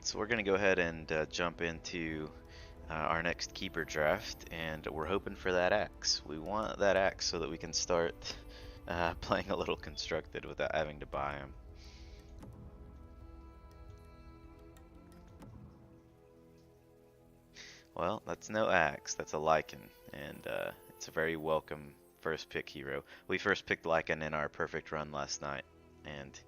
So we're going to go ahead and jump into our next keeper draft, and we're hoping for that axe. We want that axe so that we can start playing a little constructed without having to buy them. Well, that's no axe, that's a Lycan, and it's a very welcome first pick hero. We first picked Lycan in our perfect run last night, and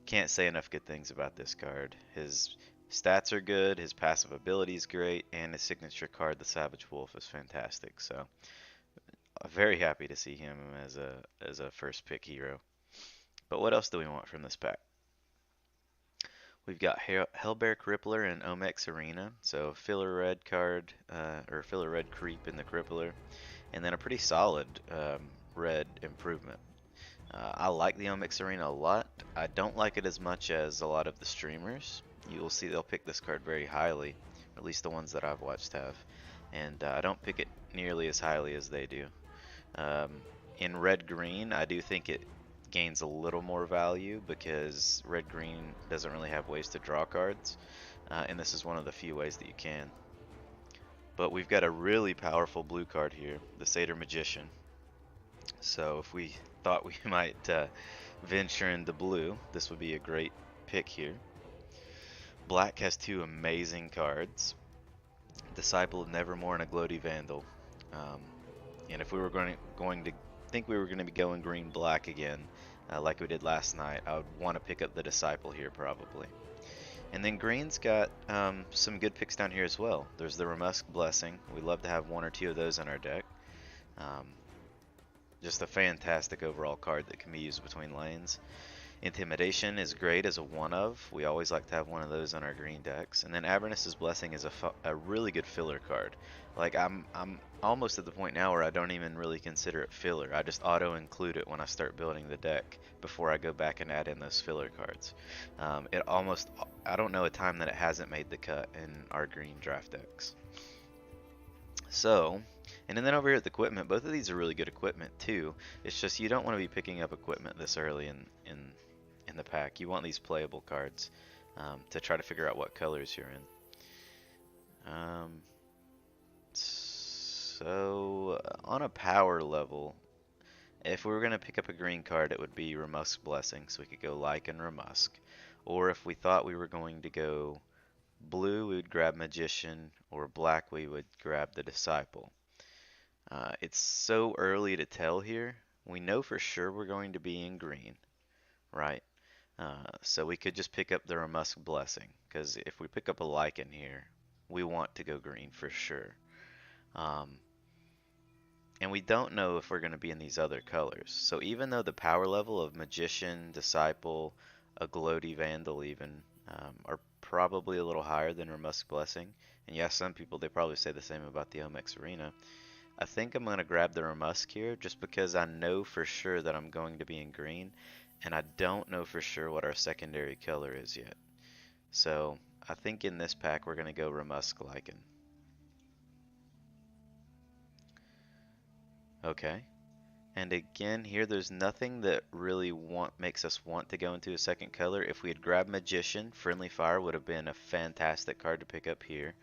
can't say enough good things about this card. His stats are good, his passive ability is great, and his signature card, the Savage Wolf, is fantastic. So, I'm very happy to see him as a first pick hero. But what else do we want from this pack? We've got Hellbear Crippler and Omex Arena, so filler red card, or filler red creep in the Crippler, and then a pretty solid red improvement. I like the Omex Arena a lot. I don't like it as much as a lot of the streamers. You will see they'll pick this card very highly, or at least the ones that I've watched have, and I don't pick it nearly as highly as they do. In red-green, I do think it gains a little more value because red-green doesn't really have ways to draw cards, and this is one of the few ways that you can. But we've got a really powerful blue card here, the Satyr Magician. So if we thought we might venture into blue, this would be a great pick here. Black has two amazing cards, Disciple of Nevermore and a Gloaty Vandal. And if we were going to think we were going to be going green-black again, like we did last night, I would want to pick up the Disciple here probably. And then green's got some good picks down here as well. There's the Ramusk Blessing. We love to have one or two of those in our deck. Just a fantastic overall card that can be used between lanes. Intimidation is great as a one of. We always like to have one of those on our green decks. And then Avernus' Blessing is a really good filler card. Like I'm almost at the point now where I don't even really consider it filler. I just auto include it when I start building the deck before I go back and add in those filler cards. I don't know a time that it hasn't made the cut in our green draft decks. So, and then over here at the equipment, both of these are really good equipment too. It's just you don't want to be picking up equipment this early in the pack. You want these playable cards to try to figure out what colors you're in. So on a power level, if we were going to pick up a green card, it would be Ramusk Blessing, so we could go Lycan Ramusk. Or if we thought we were going to go blue, we would grab Magician, or black, we would grab the Disciple. It's so early to tell here. We know for sure we're going to be in green, right? So we could just pick up the Ramusk Blessing, because if we pick up a Lycan here, we want to go green for sure. And we don't know if we're going to be in these other colors. So even though the power level of Magician, Disciple, a Gloaty Vandal even, are probably a little higher than Ramusk Blessing, and yes, some people, they probably say the same about the Omex Arena, I think I'm going to grab the Ramusk here just because I know for sure that I'm going to be in green, and I don't know for sure what our secondary color is yet. So I think in this pack we're going to go Ramusk Lycan. Okay. And again, here there's nothing that really makes us want to go into a second color. If we had grabbed Magician, Friendly Fire would have been a fantastic card to pick up here.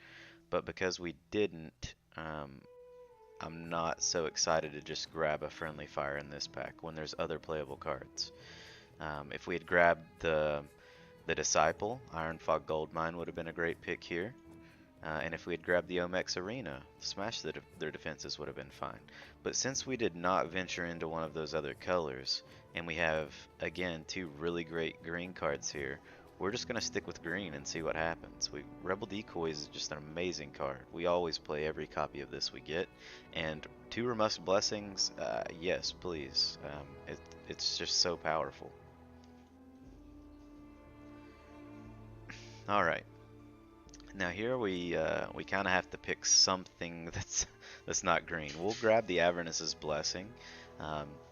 But because we didn't, I'm not so excited to just grab a Friendly Fire in this pack when there's other playable cards. If we had grabbed the Disciple, Ironfog Goldmine would have been a great pick here. And if we had grabbed the Omex Arena, smash their defenses would have been fine. But since we did not venture into one of those other colors, and we have, again, two really great green cards here, we're just going to stick with green and see what happens. Rebel Decoy is just an amazing card. We always play every copy of this we get. And two Ramusk Blessings, yes, please. It's just so powerful. Alright. Now here we kind of have to pick something that's not green. We'll grab the Avernus' Blessing,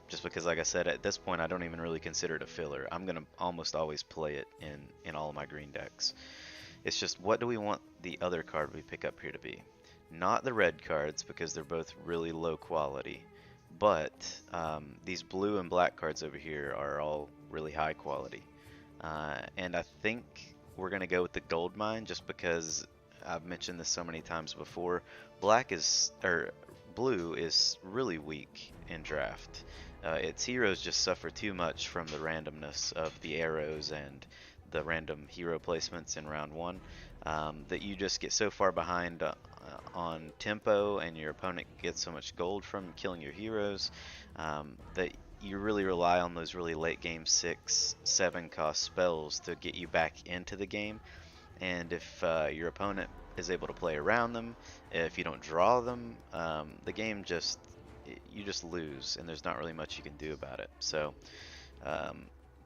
just because, like I said, at this point I don't even really consider it a filler. I'm gonna almost always play it in all of my green decks. It's just, what do we want the other card we pick up here to be? Not the red cards, because they're both really low quality, but these blue and black cards over here are all really high quality. And I think we're gonna go with the gold mine just because I've mentioned this so many times before. Black is, or blue is really weak in draft. Its heroes just suffer too much from the randomness of the arrows and the random hero placements in round one, that you just get so far behind on tempo, and your opponent gets so much gold from killing your heroes, that you really rely on those really late game 6-7 cost spells to get you back into the game. And if your opponent is able to play around them, if you don't draw them, the game you just lose, and there's not really much you can do about it. So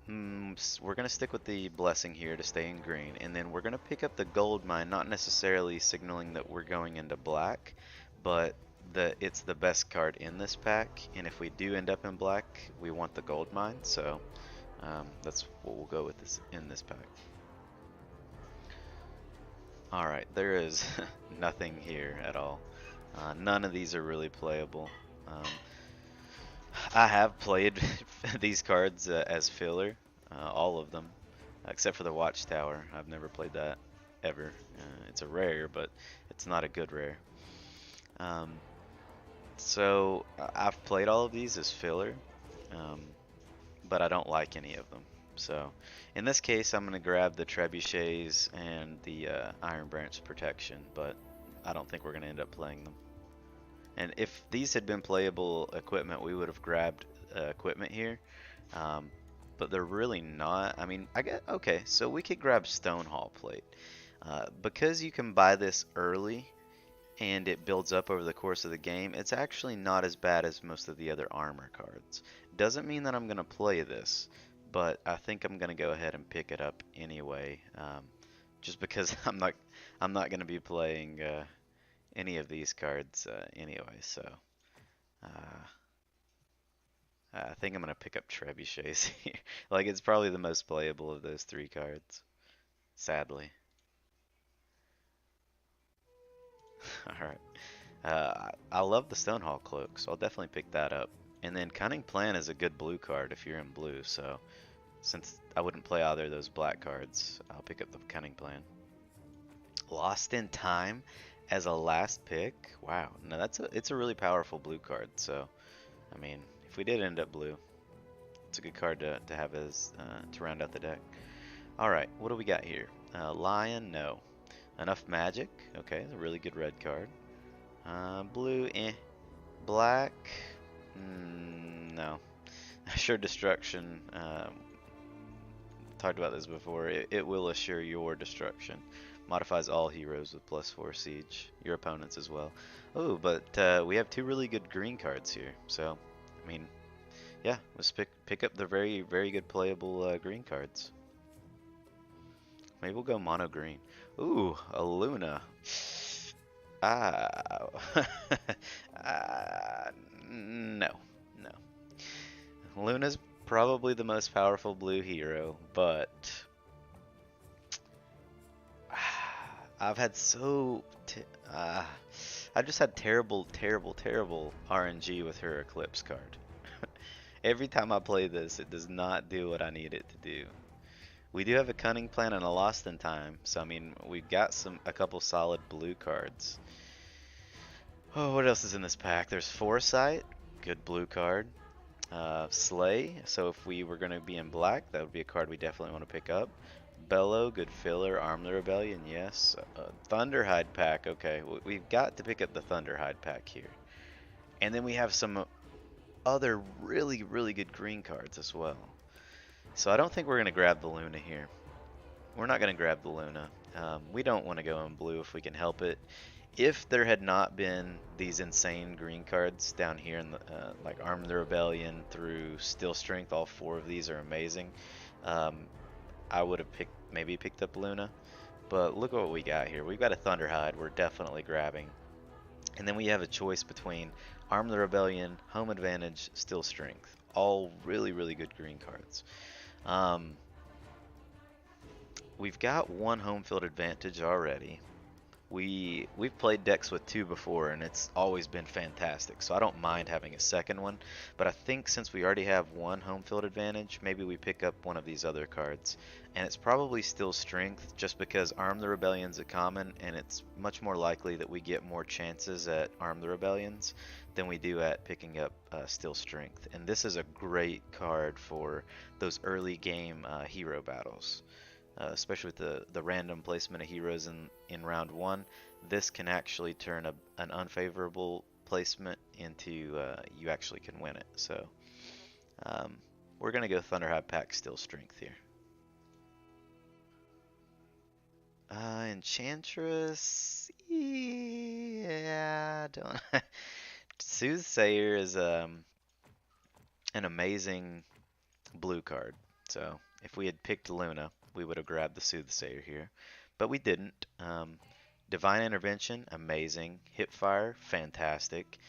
we're going to stick with the blessing here to stay in green, and then we're going to pick up the gold mine, not necessarily signaling that we're going into black, but it's the best card in this pack, and if we do end up in black, we want the gold mine. So that's what we'll go with in this pack. Alright, there is nothing here at all. None of these are really playable. I have played these cards as filler, all of them, except for the Watchtower. I've never played that ever. It's a rare, but it's not a good rare. So I've played all of these as filler, but I don't like any of them. So in this case, I'm going to grab the Trebuchets and the Iron Branch Protection, but I don't think we're going to end up playing them. And if these had been playable equipment, we would have grabbed equipment here, but they're really not. I mean, okay, so we could grab Stonehall Plate. Because you can buy this early and it builds up over the course of the game, it's actually not as bad as most of the other armor cards. Doesn't mean that I'm going to play this, but I think I'm gonna go ahead and pick it up anyway, just because I'm not gonna be playing any of these cards anyway. So I think I'm gonna pick up Trebuchets here. Like, it's probably the most playable of those three cards, sadly. All right, I love the Stonehall Cloak, so I'll definitely pick that up. And then Cunning Plan is a good blue card if you're in blue, so since I wouldn't play either of those black cards, I'll pick up the Cunning Plan. Lost in Time as a last pick? Wow, no, it's a really powerful blue card, so I mean, if we did end up blue, it's a good card to have as to round out the deck. Alright, what do we got here? Lion, no. Enough Magic, okay, a really good red card. Blue, eh. Black, no. Assured Destruction, talked about this before, it will assure your destruction. Modifies all heroes with +4 siege, your opponents as well. Oh, but we have two really good green cards here, so, I mean, yeah, let's pick up the very, very good playable green cards. Maybe we'll go mono green. Ooh, a Luna. No. Luna's probably the most powerful blue hero, but I've had I've just had terrible RNG with her Eclipse card. Every time I play this, it does not do what I need it to do. We do have a Cunning Plan and a Lost in Time, so I mean, we've got a couple solid blue cards. Oh, what else is in this pack? There's Foresight, good blue card. Slay, so if we were going to be in black, that would be a card we definitely want to pick up. Bellow, good filler. Arm the Rebellion, yes. Thunderhide pack, okay. We've got to pick up the Thunderhide pack here. And then we have some other really, really good green cards as well. So I don't think we're going to grab the Luna here. We're not going to grab the Luna. We don't want to go in blue if we can help it. If there had not been these insane green cards down here, in the, like Arm the Rebellion through Steel Strength, all four of these are amazing. I would have maybe picked up Luna, but look at what we got here. We've got a Thunderhide we're definitely grabbing. And then we have a choice between Arm the Rebellion, Home Advantage, Steel Strength. All really, really good green cards. We've got one home field advantage already. We've played decks with two before, and it's always been fantastic. So I don't mind having a second one. But I think since we already have one home field advantage, maybe we pick up one of these other cards. And it's probably still strength, just because Arm the Rebellion's a common, and it's much more likely that we get more chances at Arm the Rebellions than we do at picking up still strength. And this is a great card for those early game hero battles. Especially with the random placement of heroes in round one, this can actually turn an unfavorable placement into you actually can win it. So we're going to go Thunderhide Pack Still Strength here. Enchantress, yeah, don't. Soothsayer is an amazing blue card. So if we had picked Luna, we would have grabbed the Soothsayer here, but we didn't. Divine Intervention, amazing. Hipfire, fantastic.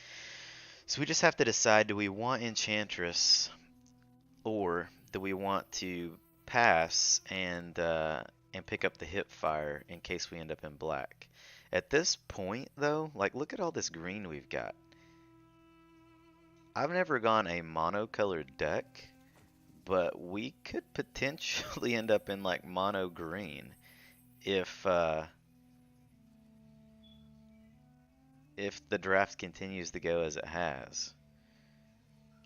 So we just have to decide, do we want Enchantress, or do we want to pass and pick up the Hipfire in case we end up in black? At this point, though, like, look at all this green we've got. I've never gone a mono-colored deck, but we could potentially end up in like mono green if the draft continues to go as it has.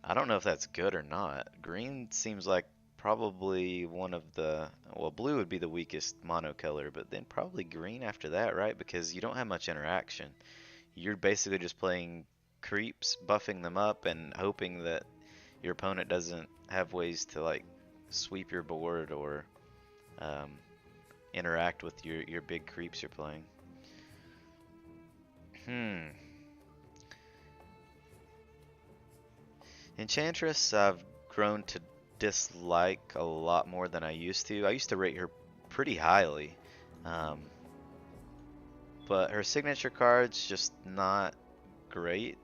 I don't know if that's good or not. Green seems like probably one of the, well, blue would be the weakest mono color, but then probably green after that, right? Because you don't have much interaction. You're basically just playing creeps, buffing them up, and hoping that your opponent doesn't have ways to like sweep your board or interact with your big creeps you're playing. Enchantress I've grown to dislike a lot more than I used to. I used to rate her pretty highly, but her signature card's just not great.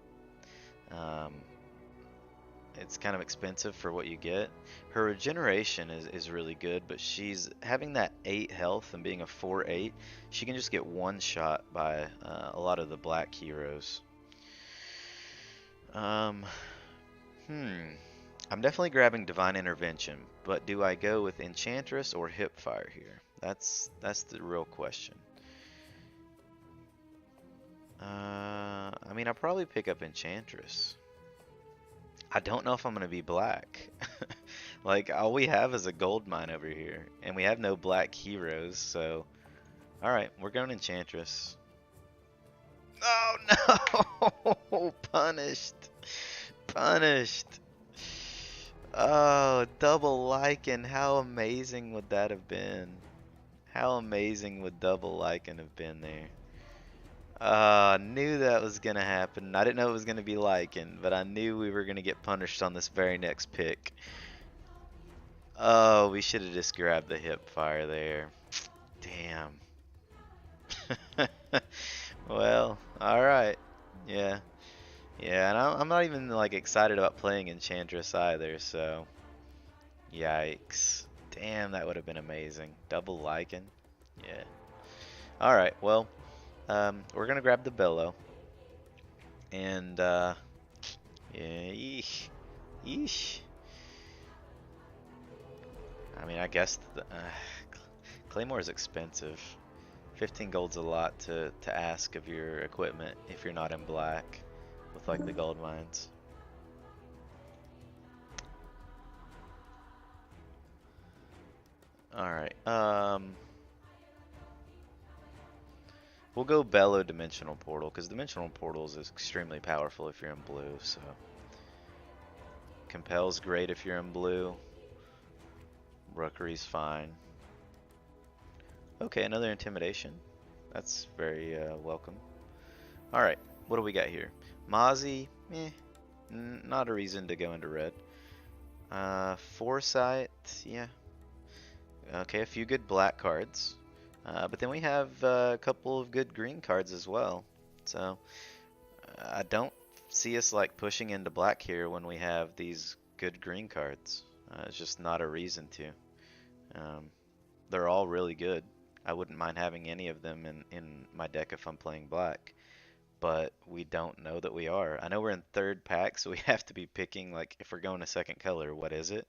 It's kind of expensive for what you get. Her regeneration is really good, but she's having that 8 health and being a 4/8, she can just get one shot by a lot of the black heroes. I'm definitely grabbing Divine Intervention, but do I go with Enchantress or Hipfire here? That's the real question. I mean, I'll probably pick up Enchantress. I don't know if I'm going to be black. Like, all we have is a gold mine over here, and we have no black heroes, so... Alright, we're going Enchantress. Oh, no! Punished! Punished! Oh, double Lycan. How amazing would that have been? How amazing would double Lycan have been there? I knew that was going to happen. I didn't know it was going to be Lycan, but I knew we were going to get punished on this very next pick. Oh, we should have just grabbed the Hipfire there. Damn. Well, alright. Yeah. Yeah, and I'm not even like excited about playing Enchantress either, so... Yikes. Damn, that would have been amazing. Double Lycan. Yeah. Alright, well... we're gonna grab the Bellow, and yeah, yeesh. I mean, I guess Claymore is expensive. 15 gold's a lot to ask of your equipment if you're not in black with like the gold mines. All right. We'll go Bellow Dimensional Portal, because Dimensional Portals is extremely powerful if you're in blue, so... Compel's great if you're in blue. Rookery's fine. Okay, another Intimidation. That's very welcome. Alright, what do we got here? Mozzie, not a reason to go into red. Foresight, yeah. Okay, a few good black cards. But then we have a couple of good green cards as well. So I don't see us like pushing into black here when we have these good green cards. It's just not a reason to. They're all really good. I wouldn't mind having any of them in my deck if I'm playing black. But we don't know that we are. I know we're in third pack, so we have to be picking, like, if we're going a second color, what is it?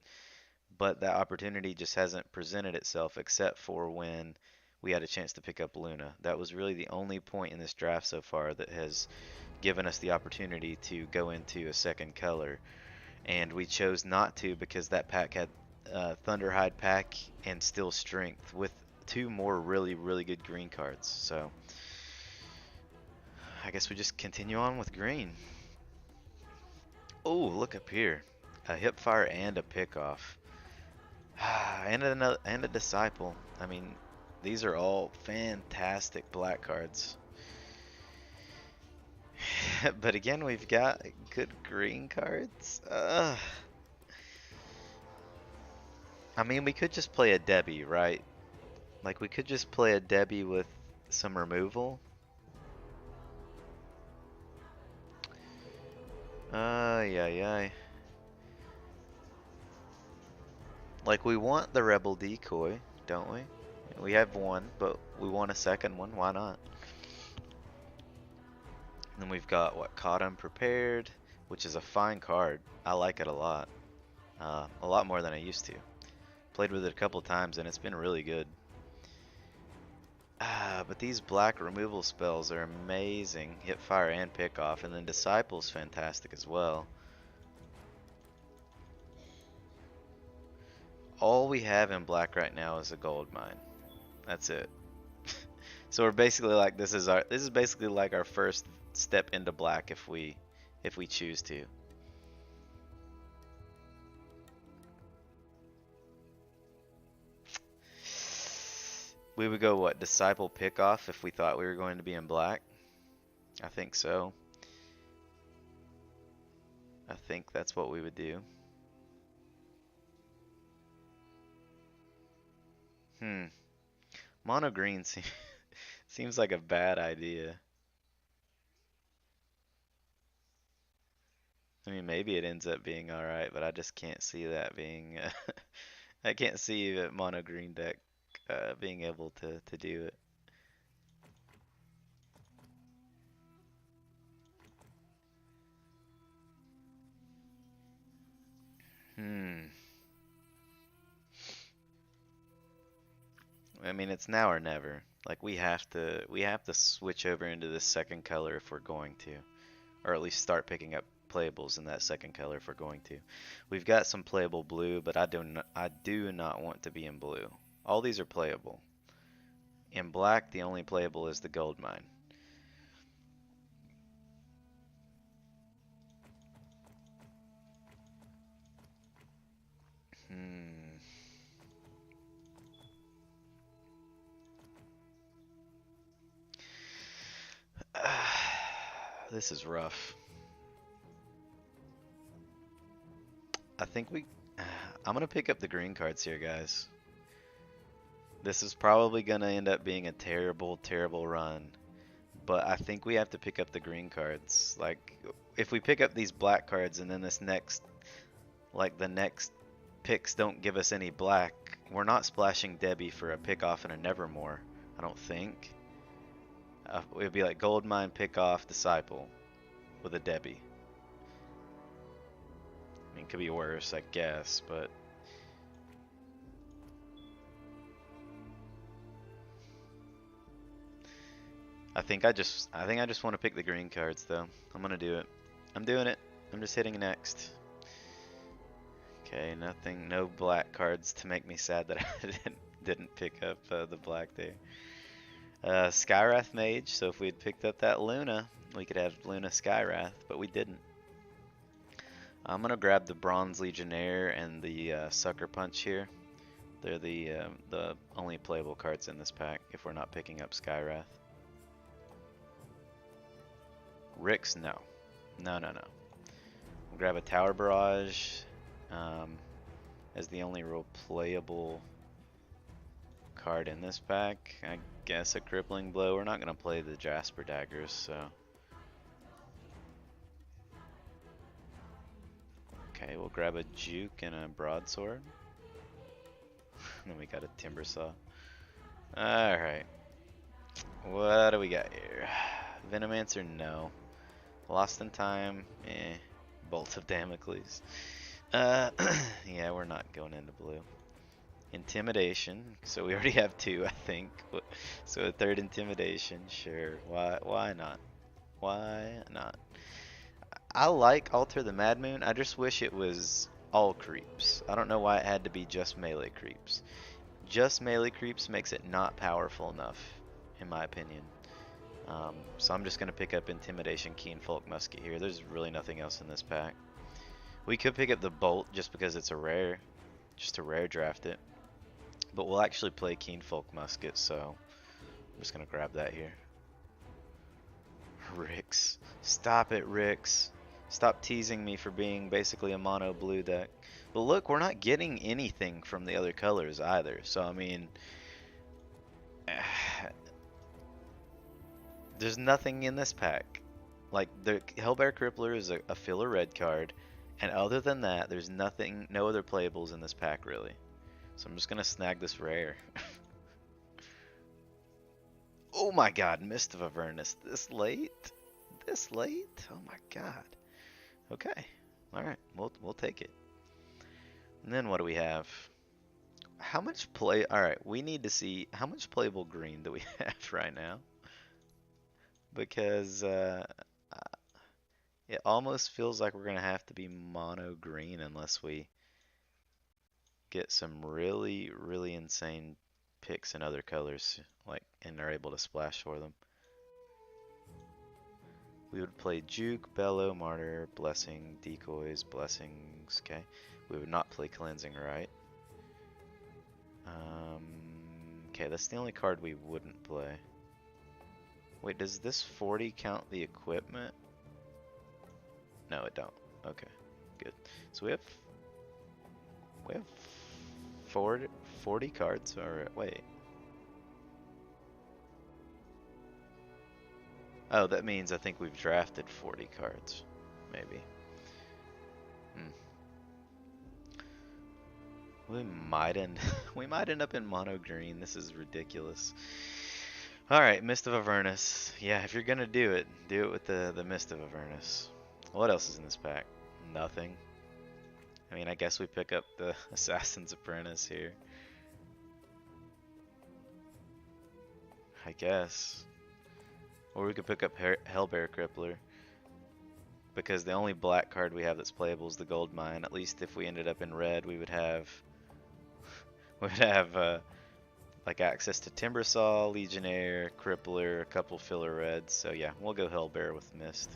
But that opportunity just hasn't presented itself except for when we had a chance to pick up Luna. That was really the only point in this draft so far that has given us the opportunity to go into a second color. And we chose not to because that pack had Thunderhide pack and Steel Strength with two more really, really good green cards. So I guess we just continue on with green. Oh, look up here. A Hipfire and a Pickoff. And a Disciple. I mean, these are all fantastic black cards. But again, we've got good green cards. I mean, we could just play a Debbie, right? Like, we could just play a Debbie with some removal. Yeah. Like, we want the Rebel Decoy, don't we? We have one, but we want a second one. Why not? And then we've got, what, Caught Unprepared, which is a fine card. I like it a lot. A lot more than I used to. Played with it a couple times, and it's been really good. But these black removal spells are amazing. Hipfire and Pickoff, and then Disciple's fantastic as well. All we have in black right now is a gold mine. That's it. So we're basically like, this is basically like our first step into black if we choose to. We would go, what, Disciple Pickoff if we thought we were going to be in black? I think so. I think that's what we would do. Mono green seems like a bad idea. I mean, maybe it ends up being alright, but I just can't see that being... I can't see a mono green deck being able to do it. I mean, it's now or never. Like, we have to switch over into this second color if we're going to, or at least start picking up playables in that second color if we're going to. We've got some playable blue, but I do not want to be in blue. All these are playable. In black, the only playable is the gold mine. This is rough. I think I'm gonna pick up the green cards here, guys. This is probably gonna end up being a terrible, terrible run. But I think we have to pick up the green cards. Like, if we pick up these black cards and then the next picks don't give us any black, we're not splashing Debbie for a Pickoff and a Nevermore, I don't think. It would be like Goldmine, Pickoff, Disciple with a Debbie. I mean, it could be worse, I guess, but... I think I just want to pick the green cards, though. I'm gonna do it. I'm doing it. I'm just hitting next. Okay, nothing, no black cards to make me sad that I didn't pick up the black there. Skywrath Mage, so if we had picked up that Luna, we could have Luna Skywrath, but we didn't. I'm gonna grab the Bronze Legionnaire and the Sucker Punch here. They're the only playable cards in this pack if we're not picking up Skywrath. Rix, no. No. We'll grab a Tower Barrage as the only real playable card in this pack. I guess a Crippling Blow. We're not going to play the Jasper Daggers, so... Okay, we'll grab a Juke and a Broadsword. Then we got a Timber Saw. Alright. What do we got here? Venomancer, no. Lost in Time, eh. Bolt of Damocles. Yeah, we're not going into blue. Intimidation, so we already have two, I think. So a third intimidation, sure. Why not? Why not? I like Alter the Mad Moon. I just wish it was all creeps. I don't know why it had to be just melee creeps. Just melee creeps makes it not powerful enough, in my opinion. So I'm just going to pick up Intimidation Keen Folk Musket here. There's really nothing else in this pack. We could pick up the Bolt just because it's a rare, just to rare draft it. But we'll actually play Keen Folk Musket, so I'm just going to grab that here. Rix. Stop it, Rix. Stop teasing me for being basically a mono blue deck. But look, we're not getting anything from the other colors either. So, I mean, there's nothing in this pack. Like, the Hellbear Crippler is a filler red card. And other than that, there's nothing, no other playables in this pack, really. So I'm just going to snag this rare. Oh my god, Mist of Avernus. This late? This late? Oh my god. Okay. Alright, we'll take it. And then what do we have? How much play... Alright, we need to see how much playable green do we have right now. Because it almost feels like we're going to have to be mono green unless we get some really, really insane picks in other colors, like, and are able to splash for them. We would play Juke, Bellow, Martyr, Blessing, Decoys, Blessings, okay. We would not play Cleansing Rite. Okay, that's the only card we wouldn't play. Wait, does this 40 count the equipment? No, it don't. Okay, good. So we have 40 cards, or wait. Oh, that means I think we've drafted 40 cards, maybe. We might end up in mono green. This is ridiculous. All right, Mist of Avernus. Yeah, if you're gonna do it with the Mist of Avernus. What else is in this pack? Nothing. I mean, I guess we pick up the Assassin's Apprentice here. I guess. Or we could pick up Hellbear Crippler. Because the only black card we have that's playable is the Gold Mine. At least if we ended up in red, we would have like access to Timbersaw, Legionnaire, Crippler, a couple filler reds. So yeah, we'll go Hellbear with Mist.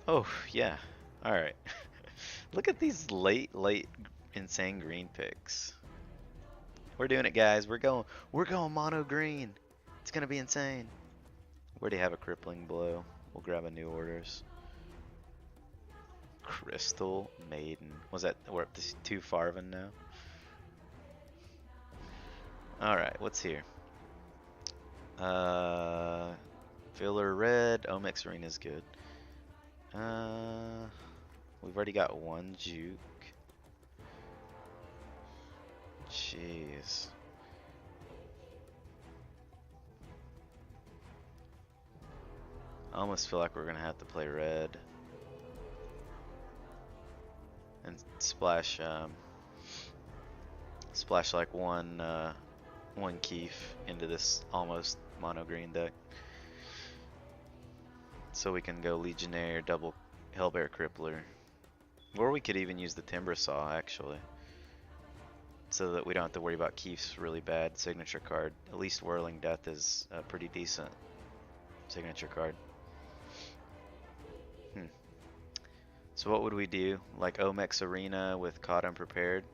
Oh yeah, all right. Look at these late insane green picks. We're doing it, guys. We're going mono green. It's gonna be insane. We already have a Crippling Blow. We'll grab a New Orders. Crystal Maiden. Was that, we're up to 2 Farven now? Alright, what's here? Filler red. Omex Arena is good. We've already got 1 Juke. Jeez. I almost feel like we're gonna have to play red. And splash like one Keef into this almost mono green deck. So we can go Legionnaire, double Hellbear Crippler. Or we could even use the Timbersaw actually. So that we don't have to worry about Keef's really bad signature card. At least Whirling Death is a pretty decent signature card. So what would we do? Like Omex Arena with Caught Unprepared,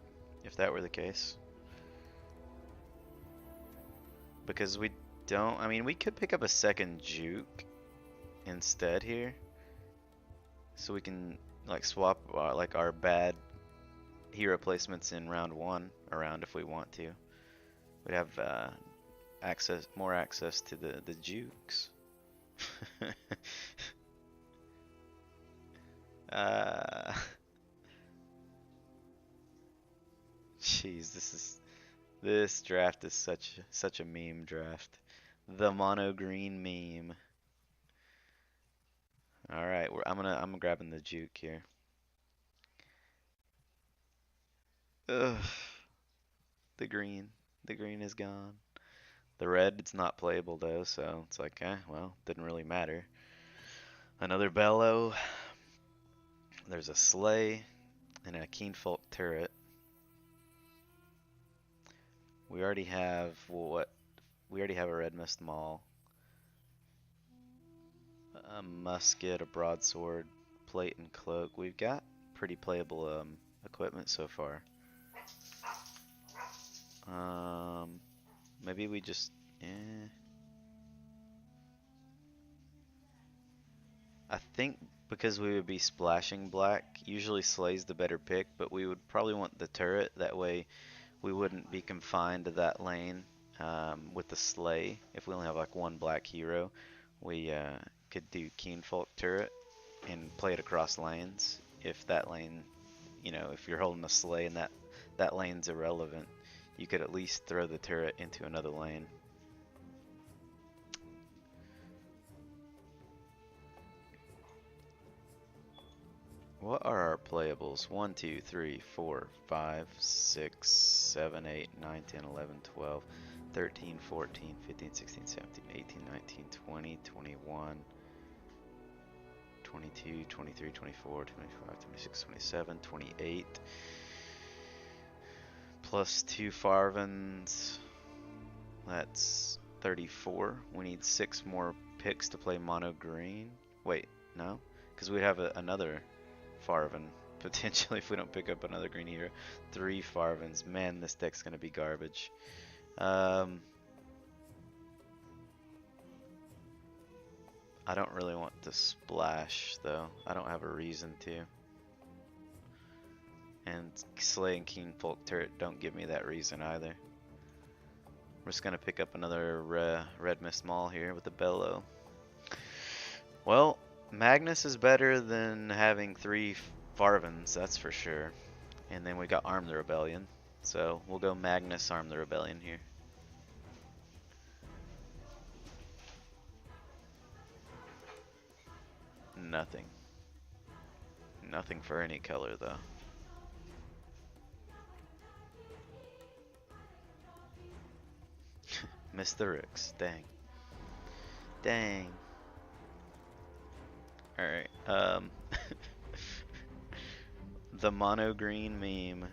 if that were the case? Because we don't, I mean, we could pick up a second Juke instead here. So we can like swap like our bad hero placements in round 1 around if we want to. We'd have more access to the Jukes. Jeez, this is This draft is such a meme draft. The mono green meme. All right, I'm grabbing the juke here. Ugh, the green. The green is gone. The red, it's not playable though, so it's like, well, didn't really matter. Another bellow. There's a sleigh and a keenfolk turret. We already have what? We already have a red mist maul, a musket, a broadsword, plate, and cloak. We've got pretty playable equipment so far. Maybe we just, I think because we would be splashing black, usually slay's the better pick, but we would probably want the turret. That way we wouldn't be confined to that lane with the slay. If we only have like one black hero, we could do keenfolk turret and play it across lanes. If that lane, if you're holding a slay and that lane's irrelevant, you could at least throw the turret into another lane. What are our playables? 1, 2, 3, 4, 5, 6, 7, 8, 9, 10, 11, 12, 13, 14, 15, 16, 17, 18, 19, 20, 21, 22, 23, 24, 25, 26, 27, 28. Plus 2 Farvens. That's 34. We need 6 more picks to play mono green. Wait, no? Because we'd have another Farven potentially if we don't pick up another green hero. 3 Farvens. Man, this deck's gonna be garbage. I don't really want to splash though. I don't have a reason to. And Slay and Keenfolk turret don't give me that reason either. We're just gonna pick up another red mist maul here with the bellow. Well, Magnus is better than having 3 Farvens, that's for sure. And then we got Arm the Rebellion. So we'll go Magnus Arm the Rebellion here. Nothing. Nothing for any color though. Missed the rooks. Dang. Dang. Alright, the mono green meme.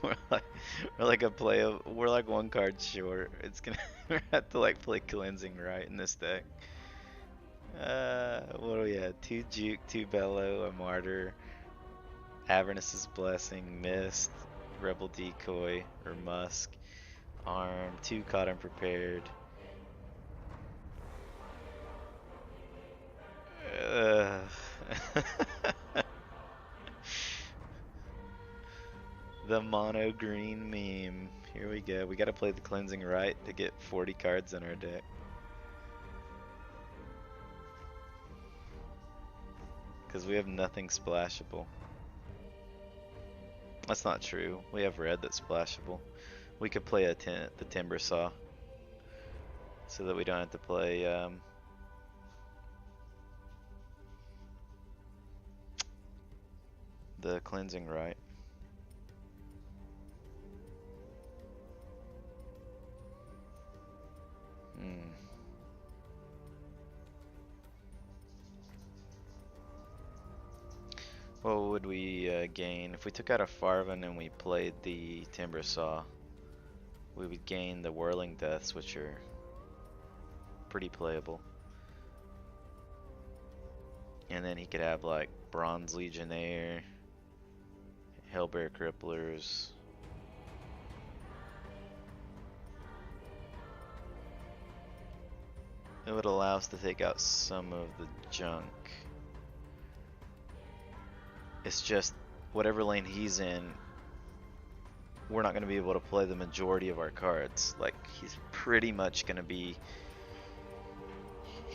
We're like 1 card short. It's gonna we have to like play Cleansing Rite in this deck. What do we have? 2 Juke, 2 Bellow, a Martyr, Avernus' Blessing, Mist, Rebel Decoy, or Musk, Arm, 2 Caught Unprepared. The mono green meme. Here we go. We gotta play the Cleansing Rite to get 40 cards in our deck. Because we have nothing splashable. That's not true. We have red that's splashable. We could play the Timber Saw. So that we don't have to play the Cleansing Rite. What would we gain? If we took out a Farven and we played the Timber Saw, we would gain the Whirling Deaths, which are pretty playable. And then he could have like Bronze Legionnaire, Hellbear Cripplers. It would allow us to take out some of the junk. It's just whatever lane he's in, we're not going to be able to play the majority of our cards. Like, he's pretty much going to be...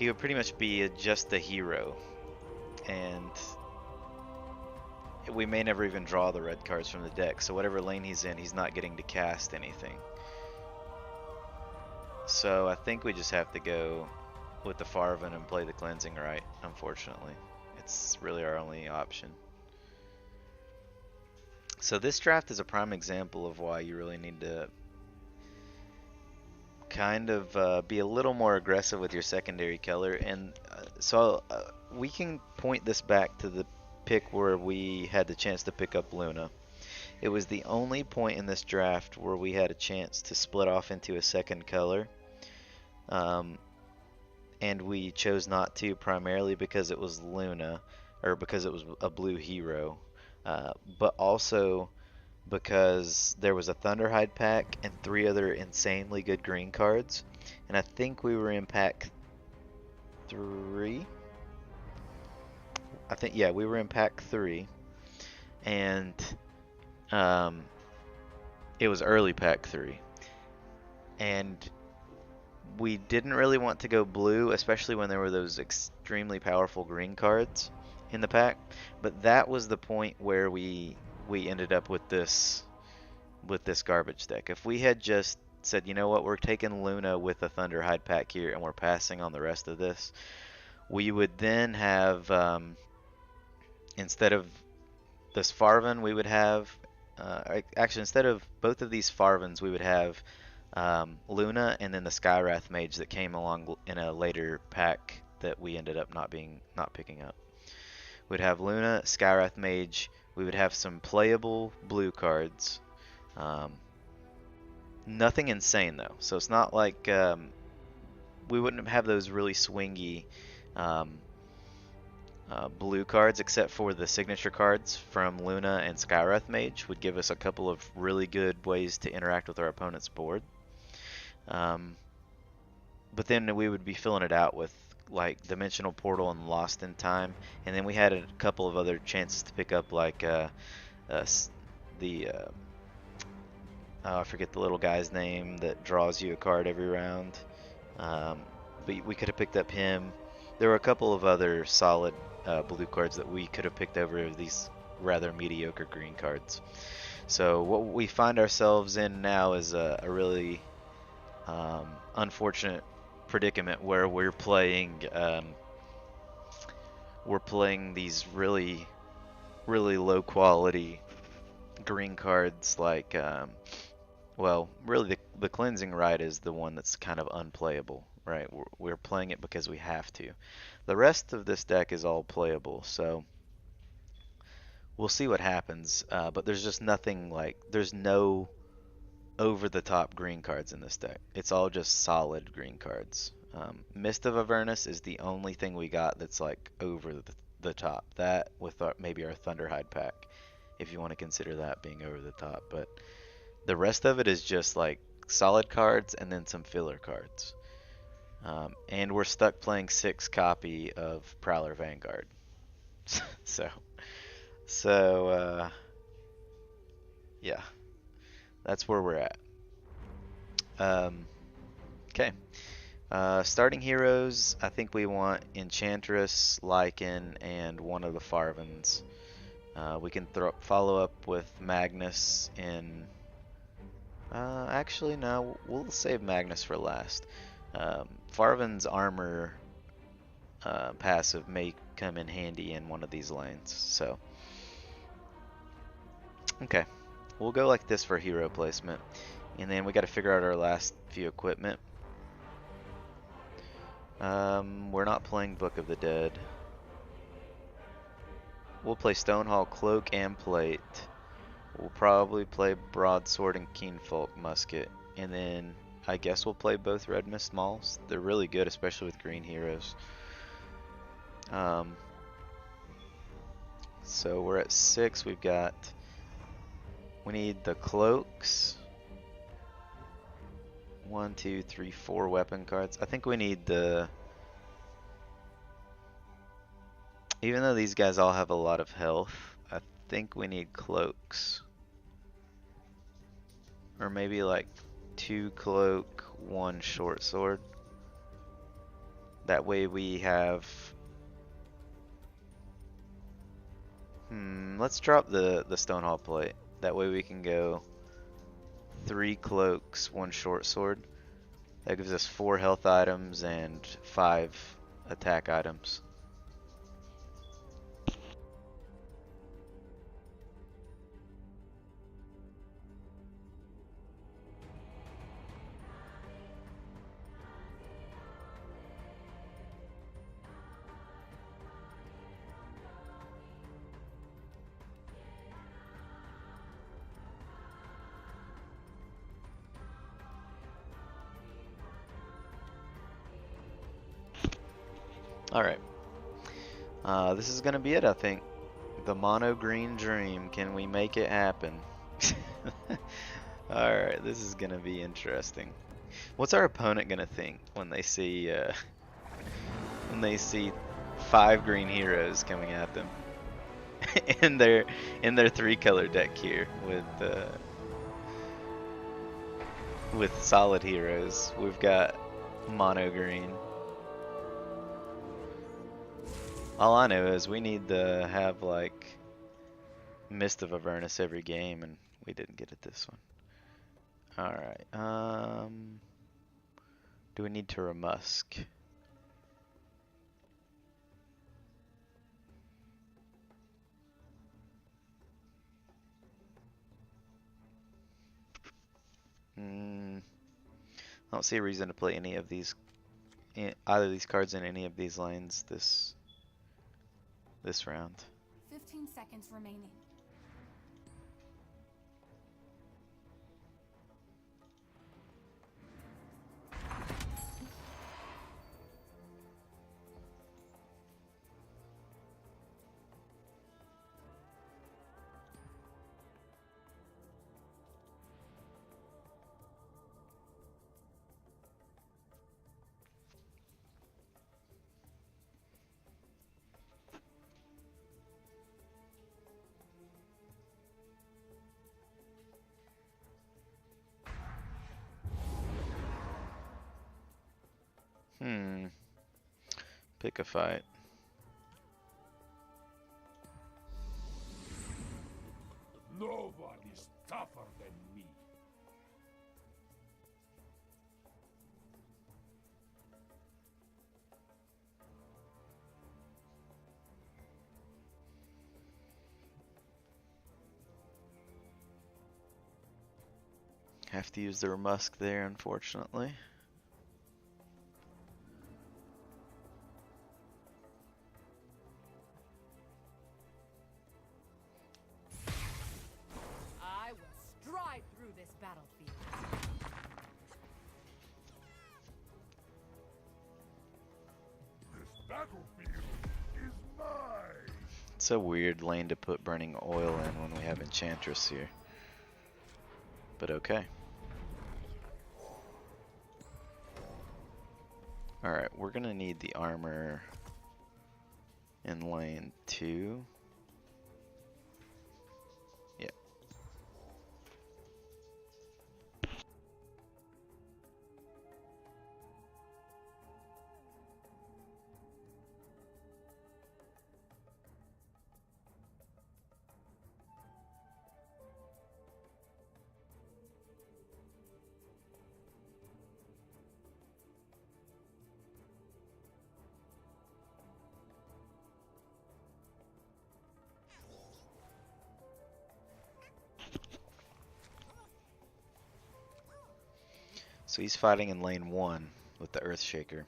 he would pretty much be just a hero, and we may never even draw the red cards from the deck, so whatever lane he's in, he's not getting to cast anything. So I think we just have to go with the Farven and play the Cleansing Rite, unfortunately. It's really our only option. So this draft is a prime example of why you really need to kind of be a little more aggressive with your secondary color. And we can point this back to the pick where we had the chance to pick up Luna. It was the only point in this draft where we had a chance to split off into a second color. And we chose not to, primarily because it was Luna, or because it was a blue hero, but also because there was a Thunderhide pack and 3 other insanely good green cards, and I think we were in pack 3. Yeah, we were in pack 3, and it was early pack 3, and we didn't really want to go blue, especially when there were those extremely powerful green cards in the pack. But that was the point where we ended up with this garbage deck. If we had just said, you know what, we're taking Luna with a Thunderhide pack here and we're passing on the rest of this, we would then have, instead of this Farven, we would have, actually instead of both of these Farvens, we would have Luna and then the Skywrath Mage that came along in a later pack that we ended up not picking up. We'd have Luna, Skywrath Mage. We would have some playable blue cards. Nothing insane though, so it's not like we wouldn't have those really swingy blue cards, except for the signature cards from Luna and Skywrath Mage would give us a couple of really good ways to interact with our opponent's board. But then we would be filling it out with like Dimensional Portal and Lost in Time, and then we had a couple of other chances to pick up like I forget the little guy's name that draws you a card every round, but we could have picked up him. There were a couple of other solid blue cards that we could have picked over these rather mediocre green cards. So what we find ourselves in now is a really unfortunate predicament where we're playing these really low quality green cards, like well, really the Cleansing Rite is the one that's kind of unplayable, right? We're playing it because we have to. The rest of this deck is all playable, so we'll see what happens, but there's just nothing like, there's no over-the-top green cards in this deck. It's all just solid green cards. Mist of Avernus is the only thing we got that's like over the top. That with maybe our Thunderhide pack, if you want to consider that being over the top. But the rest of it is just like solid cards and then some filler cards. And we're stuck playing 6 copy of Prowler Vanguard. so yeah, that's where we're at. Okay. Starting heroes, I think we want Enchantress, Lycan, and one of the Farvens. We can follow up with Magnus in... actually, no, we'll save Magnus for last. Farven's armor passive may come in handy in one of these lanes, so... Okay, we'll go like this for hero placement. And then we got to figure out our last few equipment. We're not playing Book of the Dead. We'll play Stonehall Cloak and Plate. We'll probably play Broadsword and Keenfolk Musket. And then I guess we'll play both Red Mist Mauls. They're really good, especially with green heroes. So we're at 6. We need the cloaks. 1, 2, 3, 4 weapon cards. I think we need the... Even though these guys all have a lot of health, I think we need cloaks. Or maybe like 2 cloak, 1 short sword. That way we have... let's drop the Stonehall plate. That way we can go 3 cloaks, 1 short sword. That gives us 4 health items and 5 attack items. Alright. This is gonna be it, I think. The mono green dream. Can we make it happen? Alright, this is gonna be interesting. What's our opponent gonna think when they see 5 green heroes coming at them in their 3-color deck here with solid heroes? We've got mono green. All I know is we need to have like Mist of Avernus every game, and we didn't get it this one. Alright, do we need to Remusk? I don't see a reason to play any of these, either of these cards in any of these lanes this round. 15 seconds remaining. Pick a fight. Nobody's tougher than me. Have to use the Remusk there, unfortunately. I will stride through this battlefield. This battlefield is mine. It's a weird lane to put Burning Oil in when we have Enchantress here. But okay. Alright, we're gonna need the armor in lane 2. Yeah. So he's fighting in lane 1 with the Earthshaker.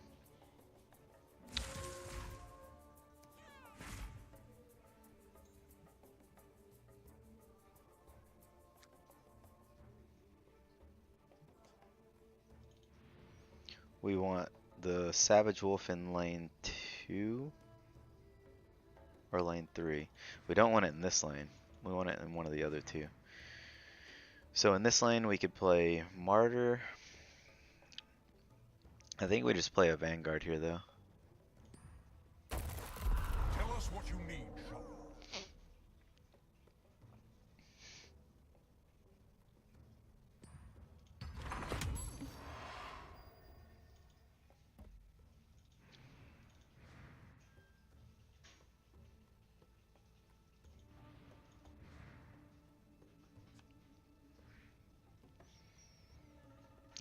We want the Savage Wolf in lane 2 or lane 3. We don't want it in this lane. We want it in one of the other 2. So in this lane we could play Martyr. I think we just play a Vanguard here though. Tell us what you need, Shaw.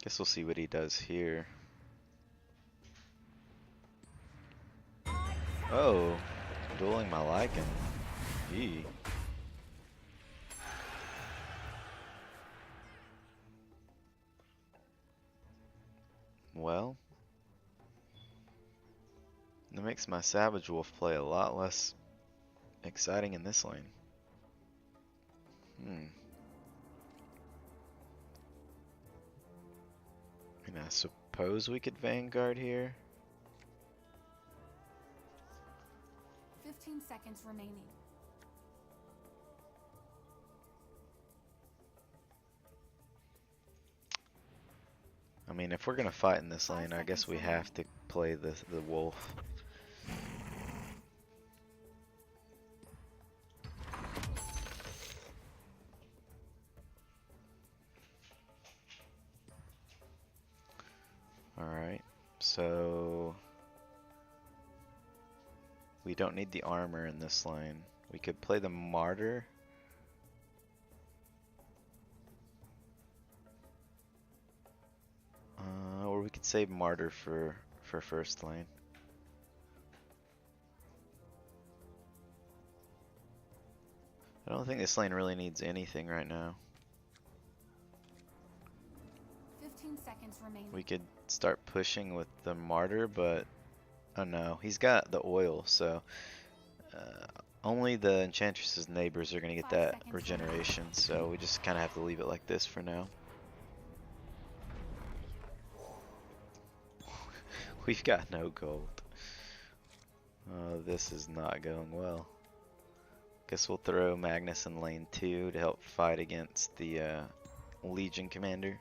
Guess we'll see what he does here. Oh, dueling my Lycan. Gee. Well, that makes my Savage Wolf play a lot less exciting in this lane. And I suppose we could Vanguard here. 15 seconds remaining. I mean, if we're gonna fight in this lane, I guess we have to play the wolf. Alright, so we don't need the armor in this lane. We could play the martyr. Or we could save martyr for first lane. I don't think this lane really needs anything right now. 15 seconds remaining. We could start pushing with the martyr, but oh no, he's got the oil, so only the Enchantress's neighbors are gonna get that regeneration, so we just kind of have to leave it like this for now. We've got no gold. Oh, this is not going well. Guess we'll throw Magnus in lane 2 to help fight against the Legion commander.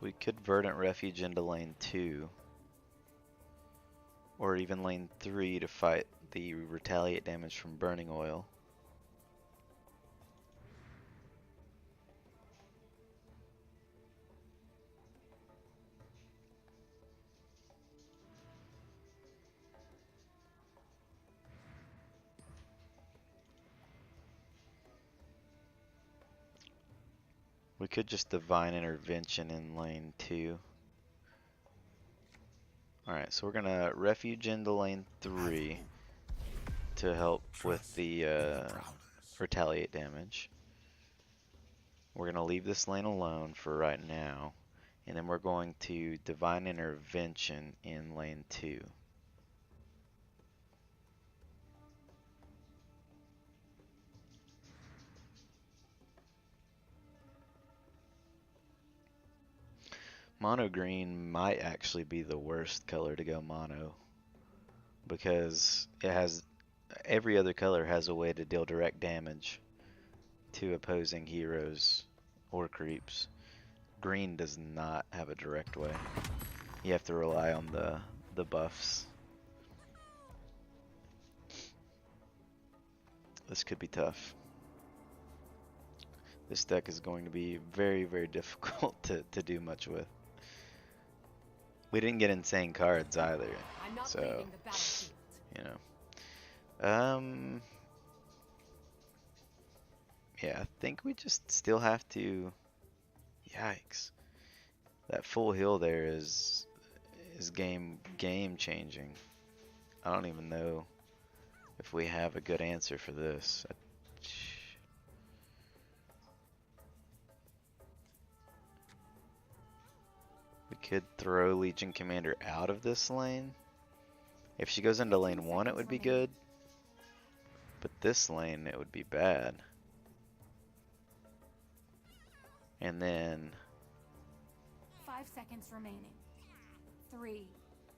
We could Verdant Refuge into lane 2. Or even lane 3 to fight the retaliate damage from burning oil. We could just Divine Intervention in lane 2. Alright, so we're gonna Refuge into lane 3 to help with the retaliate damage. We're gonna leave this lane alone for right now, and then we're going to Divine Intervention in lane 2. Mono green might actually be the worst color to go mono, because it has every other color has a way to deal direct damage to opposing heroes or creeps. Green does not have a direct way. You have to rely on the buffs. This could be tough. This deck is going to be very, very difficult to do much with. We didn't get insane cards either, so you know. Yeah, I think we just still have to. Yikes! That full heal there is game changing. I don't even know if we have a good answer for this. We could throw Legion Commander out of this lane. If she goes into lane 1, it would be good. But this lane, it would be bad. And then 5 seconds remaining. 3,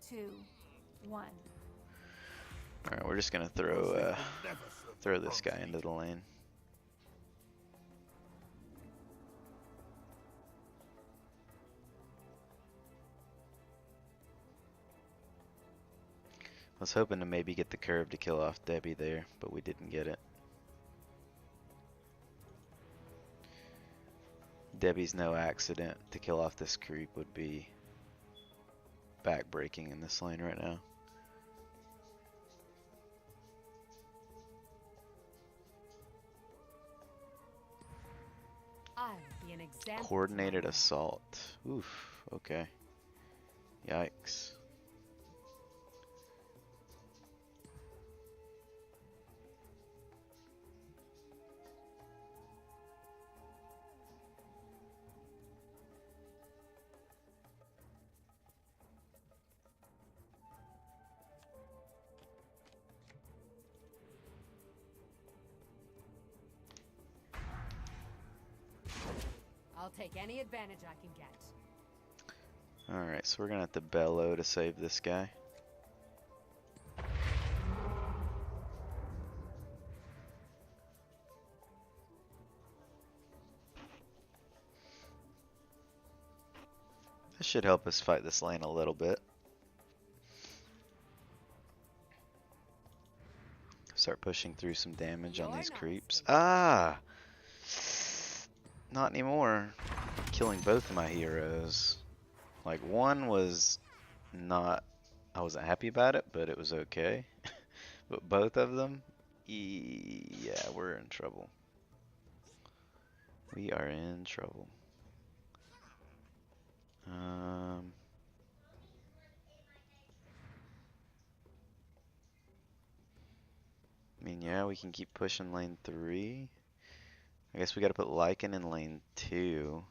2, 1. Alright, we're just gonna throw this guy into the lane. I was hoping to maybe get the curve to kill off Debbie there, but we didn't get it. Debbie's no accident. To kill off this creep would be backbreaking in this lane right now. I'll be an example. Coordinated assault. Oof, okay. Yikes. I'll take any advantage I can get. Alright, so we're gonna have to bellow to save this guy. This should help us fight this lane a little bit. Start pushing through some damage on these creeps. Ah! Not anymore. Killing both of my heroes. Like, one was not... I wasn't happy about it, but it was okay. But both of them? Yeah, we're in trouble. We are in trouble. I mean, yeah, we can keep pushing lane 3. I guess we gotta put Lycan in lane 2.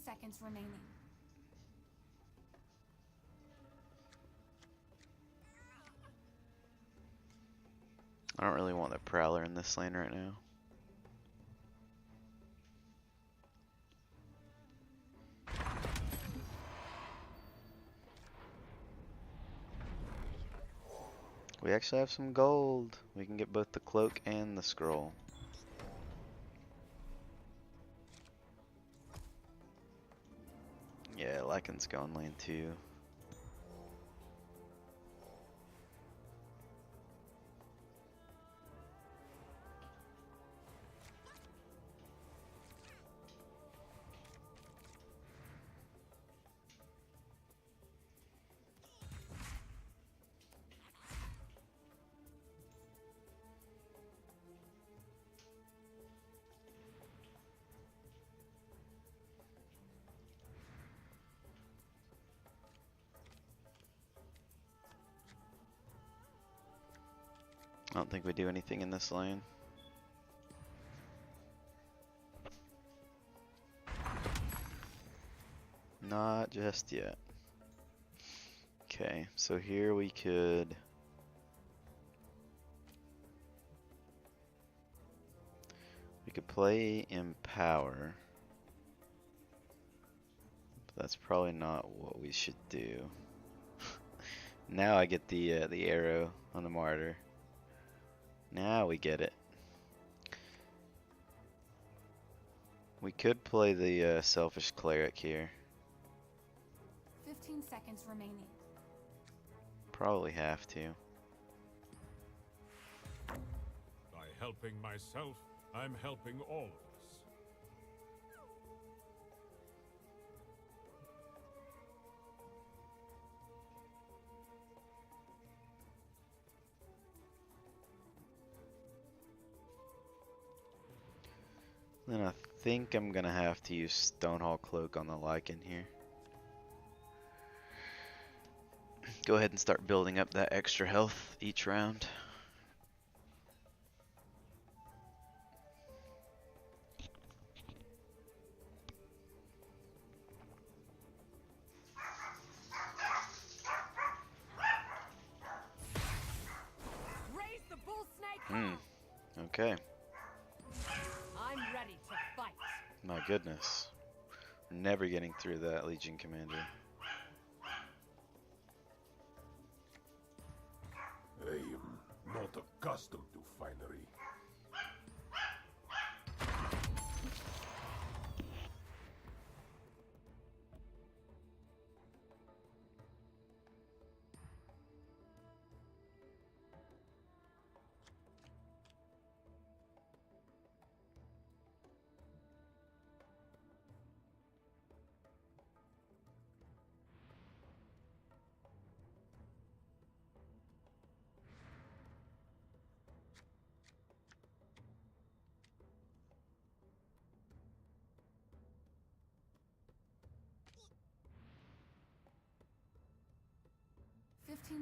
Seconds remaining. I don't really want the Prowler in this lane right now. We actually have some gold. We can get both the cloak and the scroll. Yeah, Lycan's going lane 2. I don't think we do anything in this lane. Not just yet. Okay, so here we could... We could play Empower. But that's probably not what we should do. Now I get the arrow on the martyr. Now we get it. We could play the selfish cleric here. 15 seconds remaining. Probably have to. By helping myself, I'm helping all of us. Then I think I'm gonna have to use Stonehall Cloak on the Lycan here. Go ahead and start building up that extra health each round. Raise the bull snake. Okay. I'm ready to fight. My goodness. We're never getting through that, Legion Commander. I am not accustomed to finery.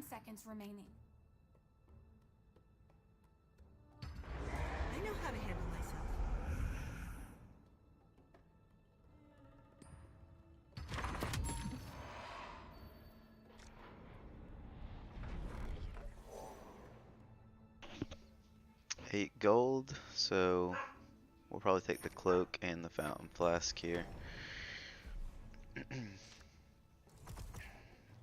Seconds remaining. I know how to handle myself. Eight gold, so we'll probably take the cloak and the fountain flask here.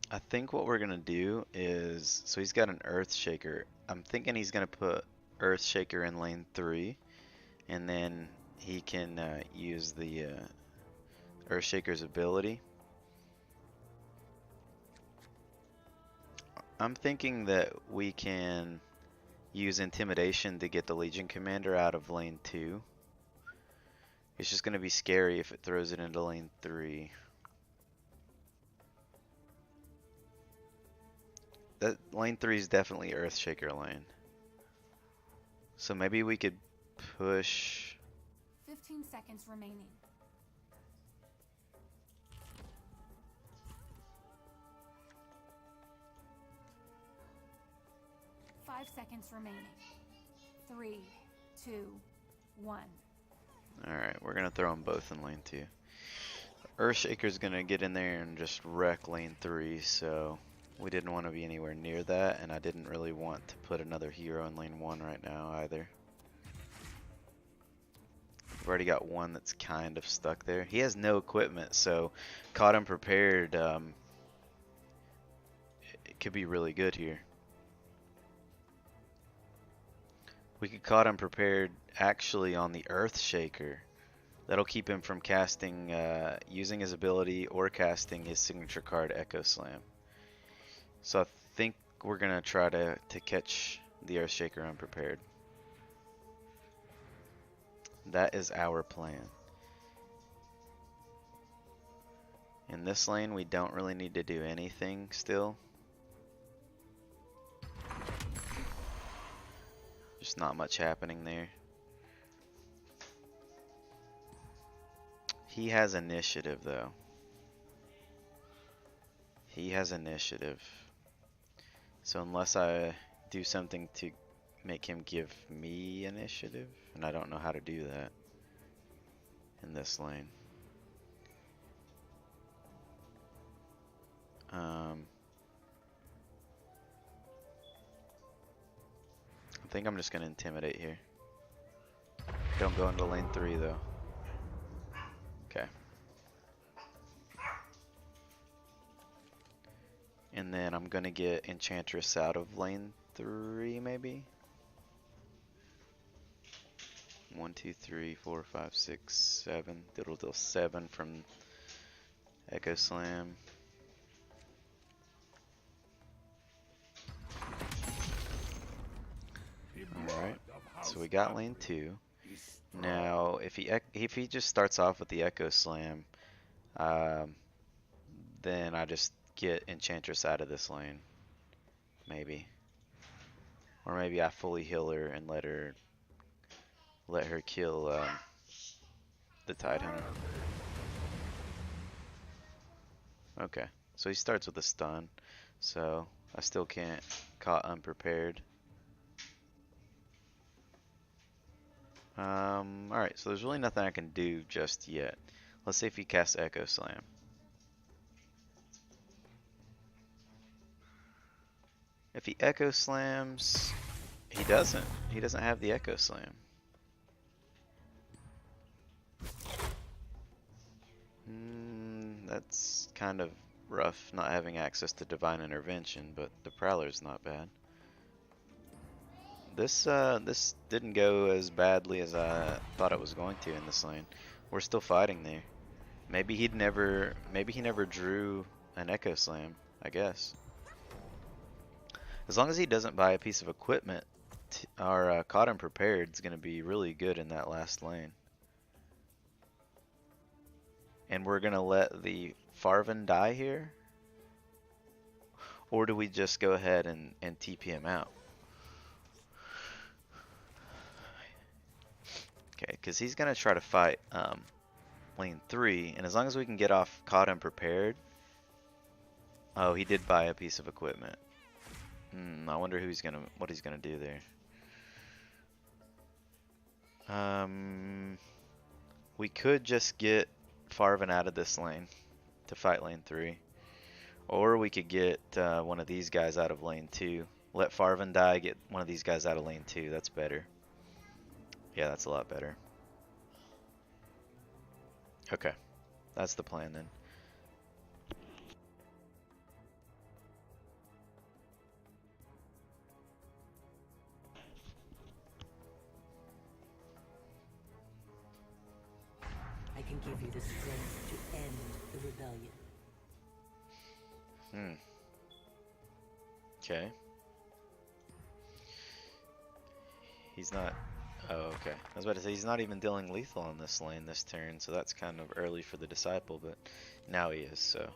I think what we're gonna do is, so he's got an Earth Shaker. I'm thinking he's gonna put Earth Shaker in lane 3, and then he can use the Earth Shaker's ability. I'm thinking that we can use Intimidation to get the Legion Commander out of lane 2. It's just gonna be scary if it throws it into lane 3. That lane 3 is definitely Earthshaker lane. So maybe we could push. 15 seconds remaining. Five seconds remaining. 3, 2, 1. Alright, we're gonna throw them both in lane 2. Earthshaker's gonna get in there and just wreck lane 3, so we didn't want to be anywhere near that, and I didn't really want to put another hero in lane 1 right now either. We've already got one that's kind of stuck there. He has no equipment, so Caught Unprepared, it could be really good here. We could Caught Unprepared actually on the Earthshaker. That'll keep him from casting, using his ability or casting his signature card Echo Slam. So I think we're gonna try to catch the Earthshaker unprepared. That is our plan. In this lane, we don't really need to do anything still. Just not much happening there. He has initiative though. He has initiative. So unless I do something to make him give me initiative, and I don't know how to do that in this lane. I think I'm just gonna intimidate here. Don't go into lane 3 though. Okay. And then I'm gonna get Enchantress out of lane 3 maybe. 1, 2, 3, 4, 5, 6, 7. It'll deal 7 from Echo Slam. Alright, so we got lane 2. Now, if he just starts off with the Echo Slam, then I just get Enchantress out of this lane, maybe, or maybe I fully heal her and let her kill the Tidehunter. Okay, so he starts with a stun, so I still can't Caught Unprepared. Alright, so there's really nothing I can do just yet. Let's see if he casts Echo Slam. If he Echo Slams, he doesn't. He doesn't have the Echo Slam. That's kind of rough not having access to Divine Intervention, but the Prowler's not bad. This didn't go as badly as I thought it was going to in this lane. We're still fighting there. Maybe he never drew an Echo Slam, I guess. As long as he doesn't buy a piece of equipment, our Caught Unprepared is going to be really good in that last lane. And we're going to let the Farven die here? Or do we just go ahead and TP him out? Okay, because he's going to try to fight lane 3, and as long as we can get off Caught Unprepared... Oh, he did buy a piece of equipment. I wonder what he's gonna do there. We could just get Farven out of this lane to fight lane 3. Or we could get one of these guys out of lane 2. Let Farven die, get one of these guys out of lane 2. That's better. Yeah, that's a lot better. Okay, that's the plan then. I can give you the strength to end the rebellion. Okay. He's not... Oh, okay. I was about to say, he's not even dealing lethal on this lane this turn, so that's kind of early for the Disciple, but now he is, so...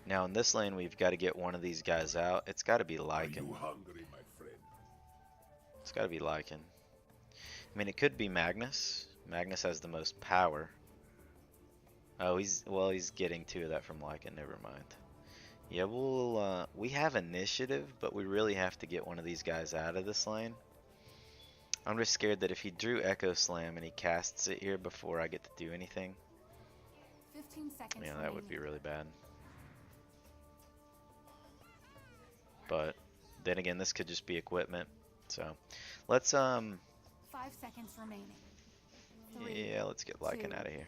Now in this lane, we've got to get one of these guys out. It's got to be Lycan. Are you hungry, my friend? It's got to be Lycan. I mean, it could be Magnus. Magnus has the most power. Oh, he's getting 2 of that from Lycan. Never mind. Yeah, we have initiative, but we really have to get one of these guys out of this lane. I'm just scared that if he drew Echo Slam and he casts it here before I get to do anything, 15 seconds. yeah, that would be really bad. But then again, this could just be equipment. So let's 5 seconds remaining. 3, yeah, let's get Lycan 2. out of here.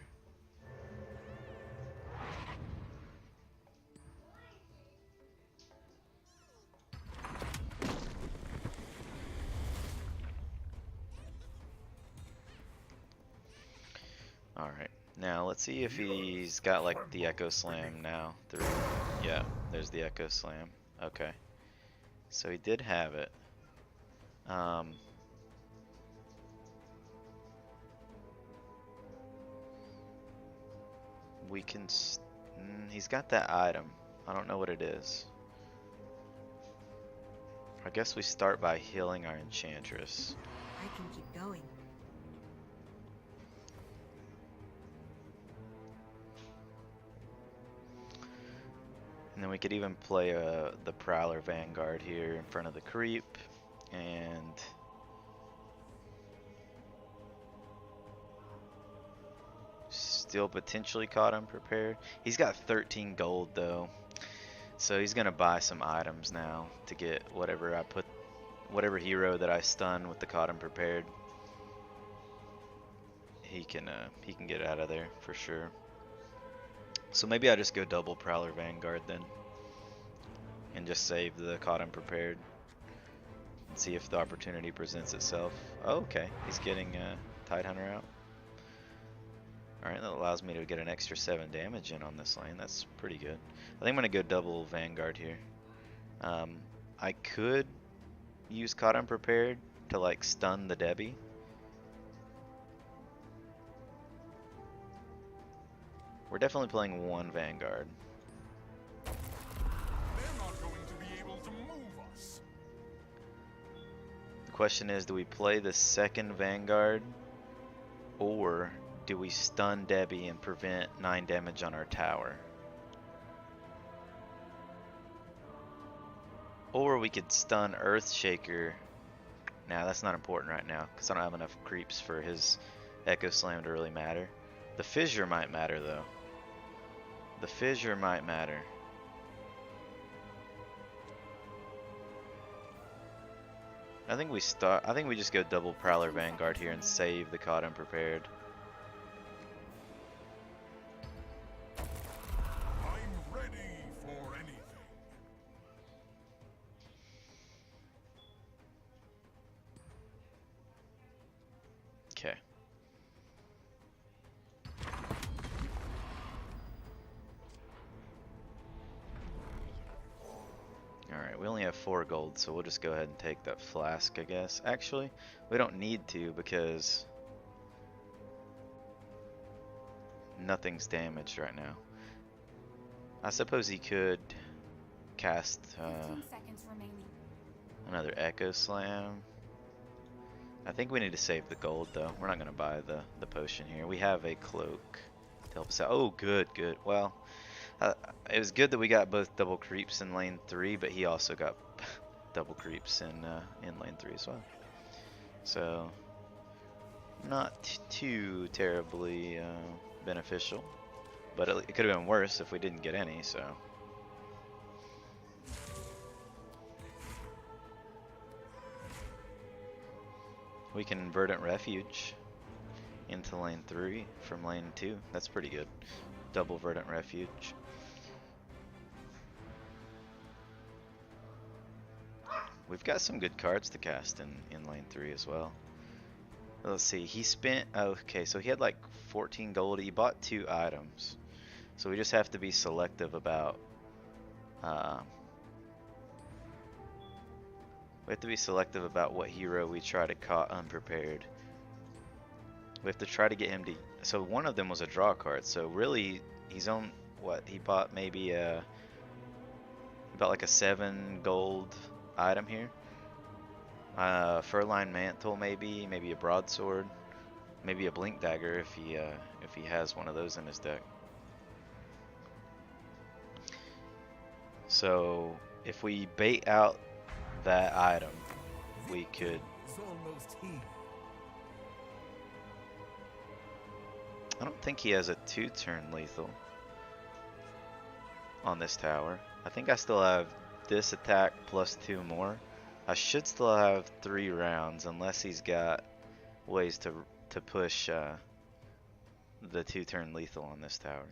All right. Now let's see if he's got like the Echo Slam now. Yeah, there's the Echo Slam. Okay. So he did have it. We can... he's got that item. I don't know what it is. I guess we start by healing our Enchantress. I can keep going. And then we could even play the Prowler Vanguard here in front of the creep, and still potentially Caught Unprepared. He's got 13 gold though, so he's gonna buy some items now to get whatever hero that I stun with the Caught Unprepared. He can get out of there for sure. So maybe I just go double Prowler Vanguard then, and just save the Caught Unprepared, and see if the opportunity presents itself. Oh, okay, he's getting Tidehunter out. Alright, that allows me to get an extra 7 damage in on this lane. That's pretty good. I think I'm going to go double Vanguard here. I could use Caught Unprepared to like stun the Debbie. We're definitely playing 1 Vanguard. They're not going to be able to move us. The question is, do we play the 2nd Vanguard, or do we stun Debbie and prevent 9 damage on our tower? Or we could stun Earthshaker. Nah, that's not important right now, because I don't have enough creeps for his Echo Slam to really matter. The Fissure might matter though. The Fissure might matter. I think we just go double Prowler Vanguard here and save the Caught Unprepared. I'm ready for anything. Okay. Alright, we only have 4 gold, so we'll just go ahead and take that flask, I guess. Actually, we don't need to because nothing's damaged right now. I suppose he could cast 15 seconds remaining. another Echo Slam. I think we need to save the gold though. We're not going to buy the potion here. We have a cloak to help us out. Oh, good, good. Well, it was good that we got both double creeps in lane 3, but he also got double creeps in lane 3 as well. So, not too terribly beneficial, but it could have been worse if we didn't get any, so. We can Verdant Refuge into lane 3 from lane 2. That's pretty good. Double Verdant Refuge. We've got some good cards to cast in lane 3 as well. Let's see, he spent, oh, okay, so he had like 14 gold. He bought 2 items. So we just have to be selective about, we have to be selective about what hero we try to Caught Unprepared. We have to try to get him to, so one of them was a draw card, so really he's on, what, he bought maybe about like a 7 gold item here. Furline Mantle, maybe a broadsword, maybe a blink dagger if he has one of those in his deck. So if we bait out that item, we could. It's almost here. I don't think he has a 2-turn lethal on this tower. I think I still have this attack plus 2 more. I should still have 3 rounds unless he's got ways to push the 2-turn lethal on this tower.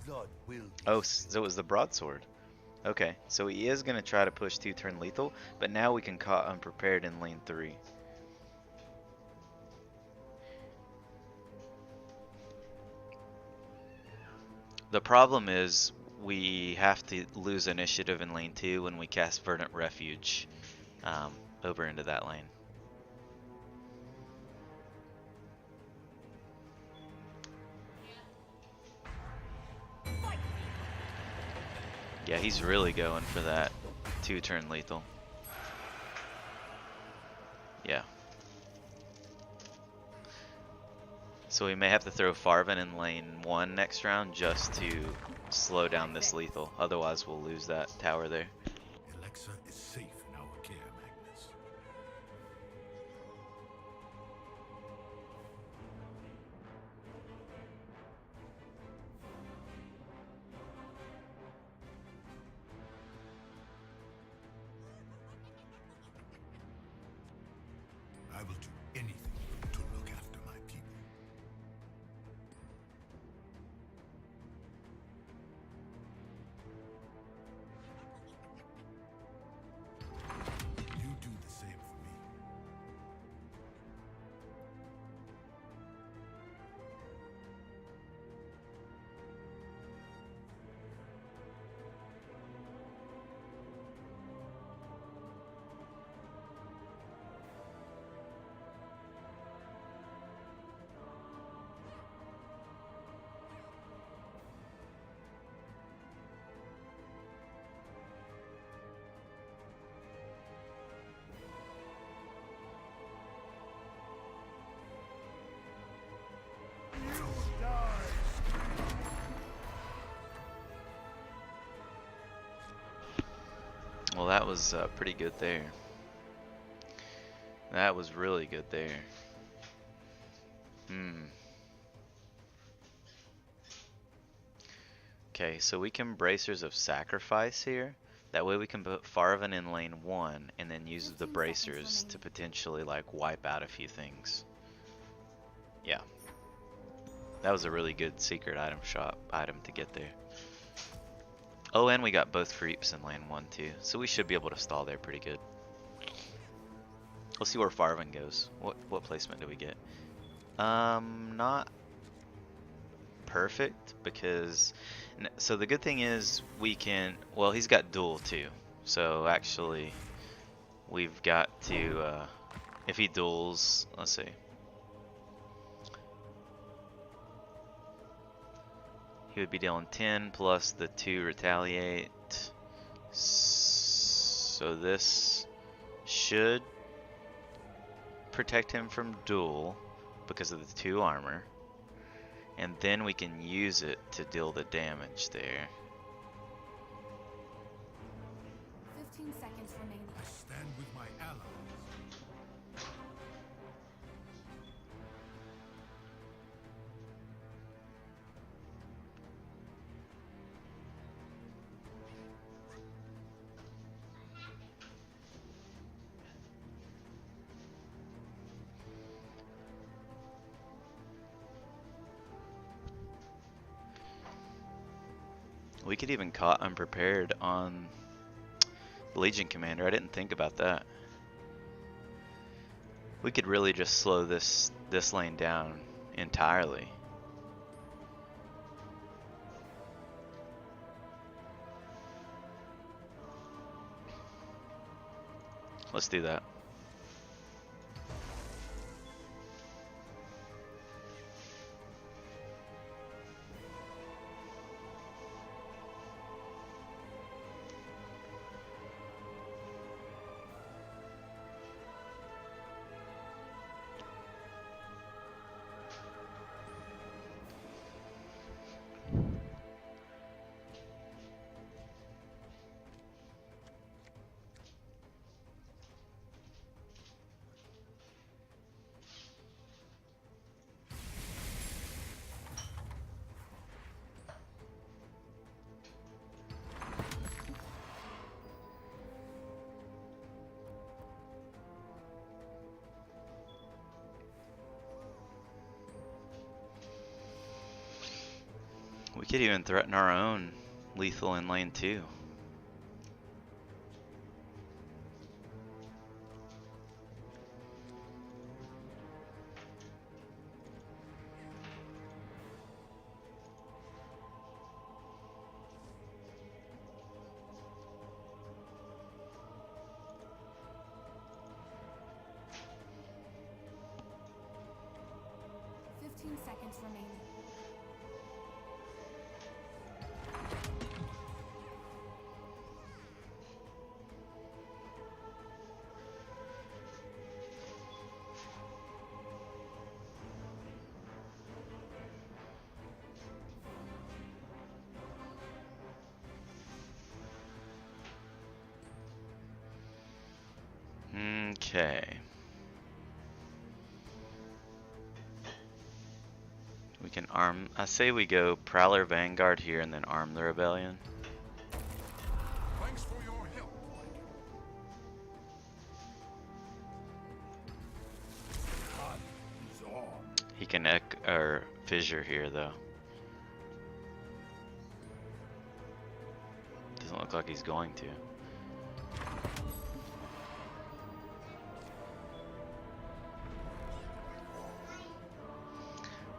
Blood will be Oh, so it was the broadsword. Okay, so he is going to try to push 2-turn lethal, but now we can Caught Unprepared in lane 3. The problem is we have to lose initiative in lane 2 when we cast Verdant Refuge over into that lane. Yeah, he's really going for that 2-turn lethal. Yeah. So we may have to throw Farvin in lane 1 next round just to slow down this lethal. Otherwise we'll lose that tower there. Alexa is safe in our care, Magnus. I will do anything to look after my people. You do the same for me. Well, that was pretty good there. That was really good there. Okay, so we can Bracers of Sacrifice here. That way we can put Farvan in lane 1 and then use the 15 seconds Bracers to remaining. potentially like wipe out a few things. Yeah. That was a really good secret item shop item to get there. Oh, and we got both creeps in lane 1 too, so we should be able to stall there pretty good. We'll see where Farvan goes. What placement do we get? Not perfect because so the good thing is we can, well, he's got duel too. So actually we've got to if he duels, let's see. He would be dealing 10 plus the 2 retaliate. So this should protect him from duel because of the 2 armor. And then we can use it to deal the damage there. 15 seconds remaining. I stand with my allies. We could even Caught Unprepared on the Legion Commander. I didn't think about that. We could really just slow this lane down entirely. Let's do that. We could even threaten our own lethal in lane 2. Seconds remaining. Okay. We can arm, I say we go Prowler Vanguard here and then arm the Rebellion. Thanks for your help, Lycan. Hunt is on. He can fissure here though. Doesn't look like he's going to.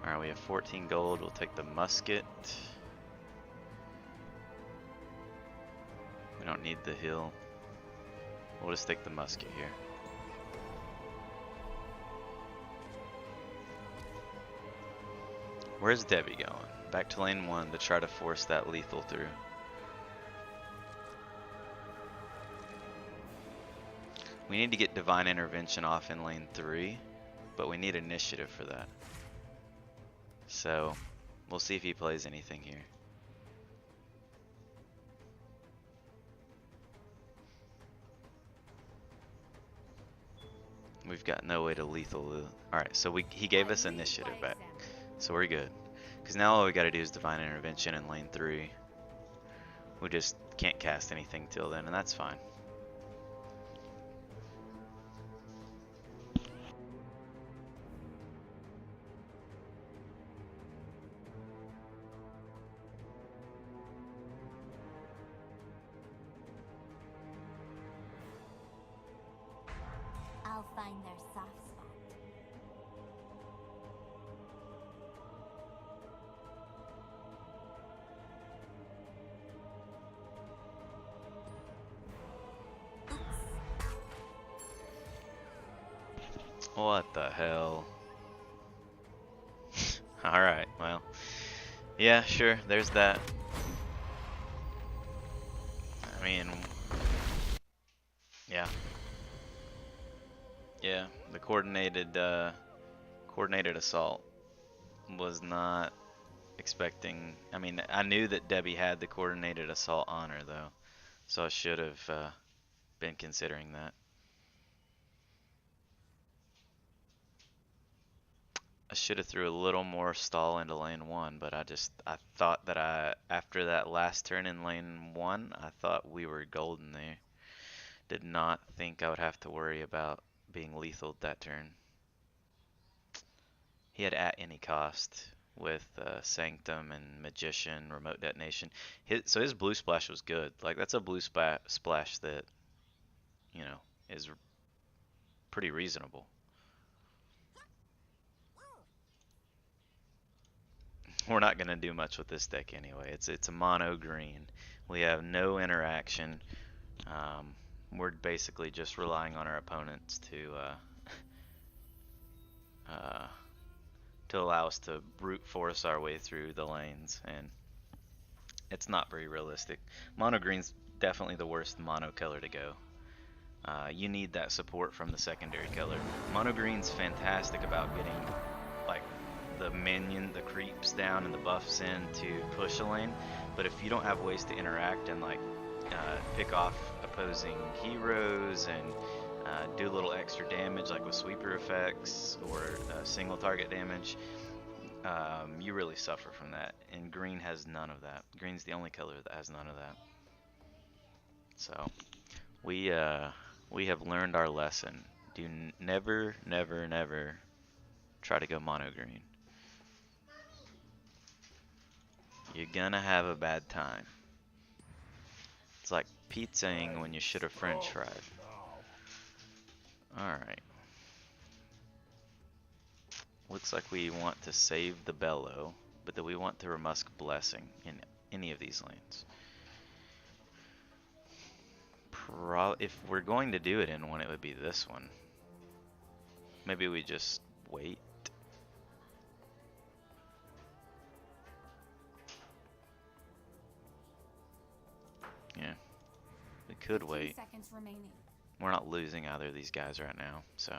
Alright, we have 14 gold. We'll take the musket. We don't need the hill. We'll just take the musket here. Where's Debbie going? Back to lane 1 to try to force that lethal through. We need to get Divine Intervention off in lane 3, but we need initiative for that. So, we'll see if he plays anything here. We've got no way to lethal. Alright, so he gave us initiative back. So we're good. Because now all we gotta do is Divine Intervention in lane 3 We just can't cast anything till then, and that's fine. I'll find their soft spot. What the hell? Alright, well. Yeah, sure, there's that. I mean, yeah. Yeah, the coordinated assault was not expecting. I mean, I knew that Debbie had the coordinated assault on her though, so I should have been considering that. I should have threw a little more stall into lane 1, but I thought that after that last turn in lane 1, I thought we were golden there. Did not think I would have to worry about being lethal that turn. He had at any cost with Sanctum and Magician, Remote Detonation. So his blue splash was good. Like, that's a blue splash that, you know, is pretty reasonable. We're not going to do much with this deck anyway. It's a mono green. We have no interaction. We're basically just relying on our opponents to allow us to brute force our way through the lanes, and it's not very realistic. Mono green's definitely the worst mono color to go. You need that support from the secondary color. Mono green's fantastic about getting like the creeps down and the buffs in to push a lane, but if you don't have ways to interact and like pick off opposing heroes and do a little extra damage like with sweeper effects or single target damage, you really suffer from that, and green has none of that. Green's the only color that has none of that. So we have learned our lesson. Do never try to go mono green. You're gonna have a bad time. It's like pizzaing when you should have french fried. Alright. Looks like we want to save the Bellow, but that we want to Remusk Blessing in any of these lanes. If we're going to do it in one, it would be this one. Maybe we just wait. Yeah, we could 15 wait. seconds remaining. We're not losing either of these guys right now, so.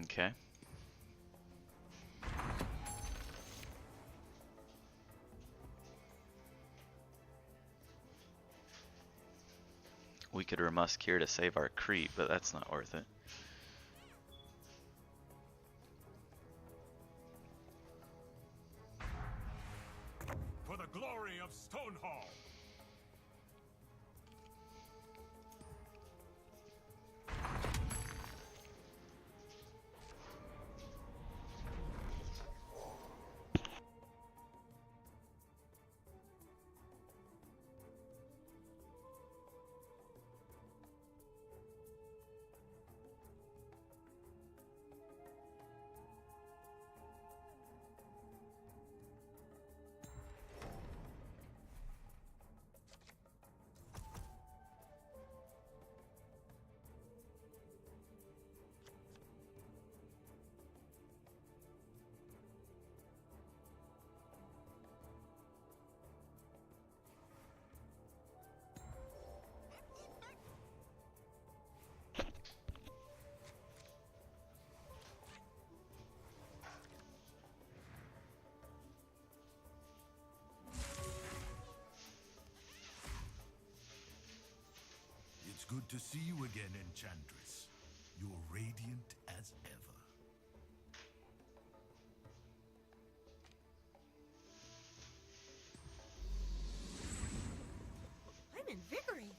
Okay. We could Remusk here to save our creep, but that's not worth it. For the glory of Stonehall. Good to see you again, Enchantress. You're radiant as ever. I'm invigorated.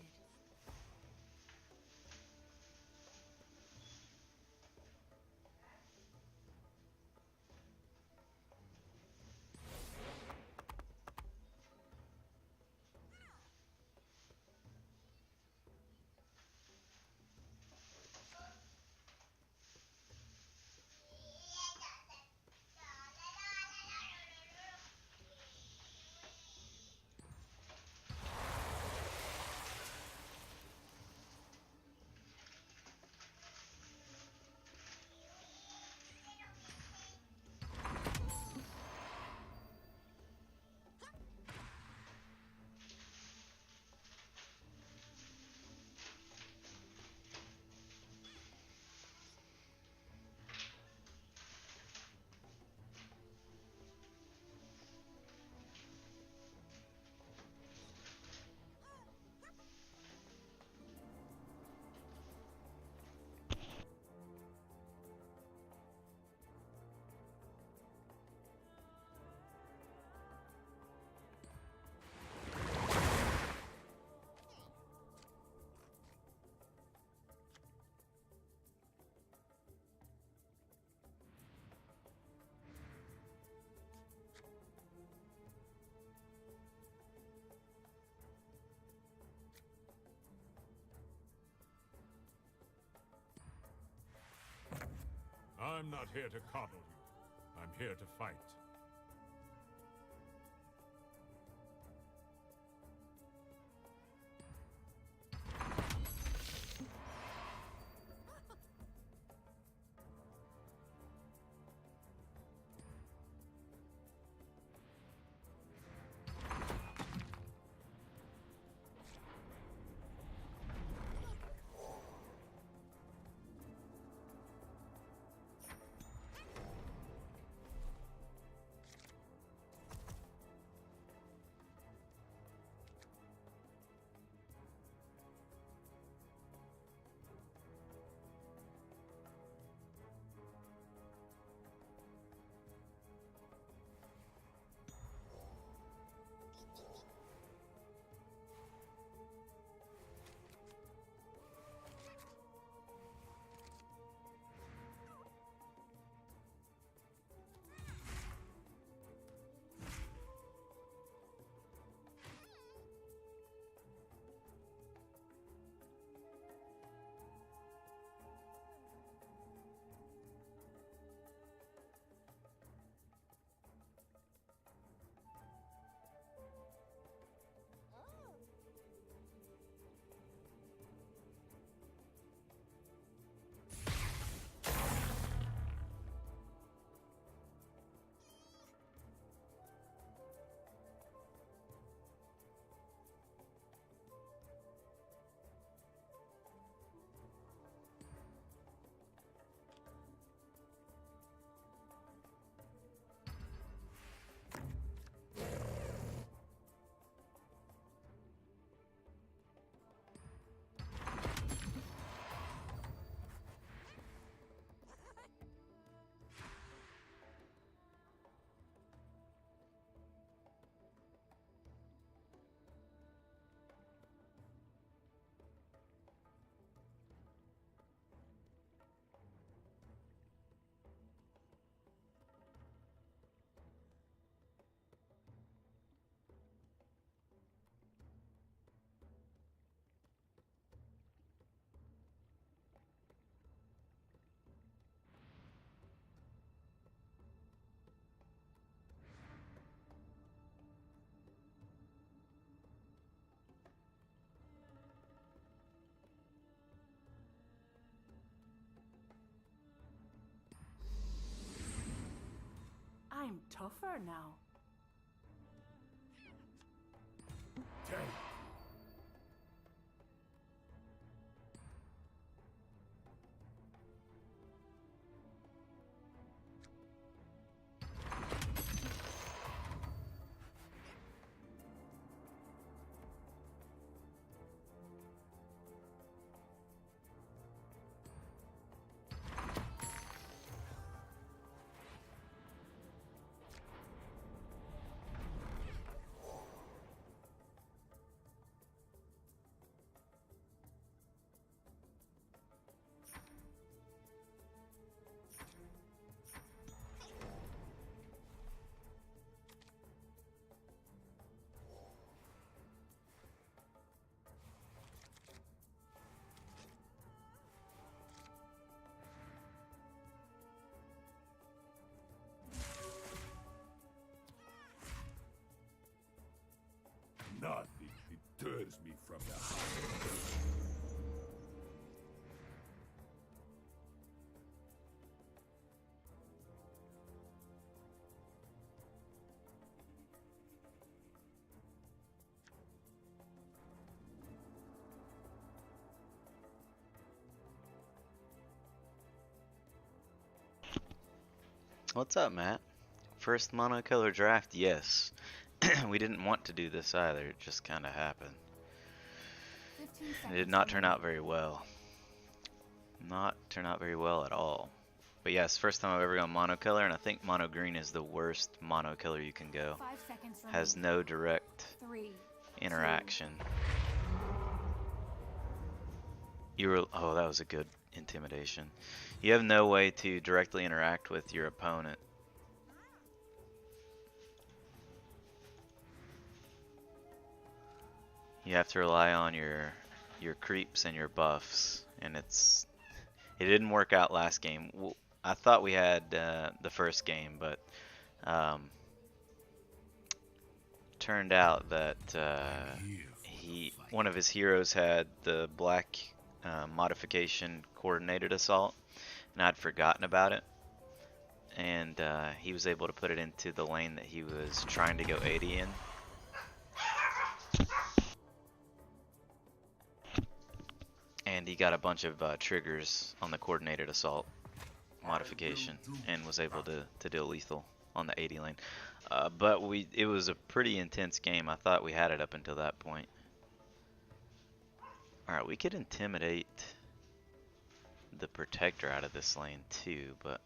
I'm not here to coddle you. I'm here to fight. I'm tougher now. Take. rescues me from the heart. What's up, Matt? First monocolor draft, yes. We didn't want to do this either, it just kind of happened. 15 It seconds did not turn remaining. out very well. Not turn out very well at all. But yes, first time I've ever gone monocolor, and I think mono green is the worst monocolor you can go. 5 seconds remaining. Has no direct 3. interaction. You were, oh, that was a good intimidation. You have no way to directly interact with your opponent. You have to rely on your creeps and your buffs, and it didn't work out last game. I thought we had the first game, but turned out that one of his heroes had the black modification coordinated assault, and I'd forgotten about it, and he was able to put it into the lane that he was trying to go 80 in. And he got a bunch of triggers on the coordinated assault modification and was able to deal lethal on the 80 lane. But it was a pretty intense game. I thought we had it up until that point. Alright, we could intimidate the protector out of this lane too, but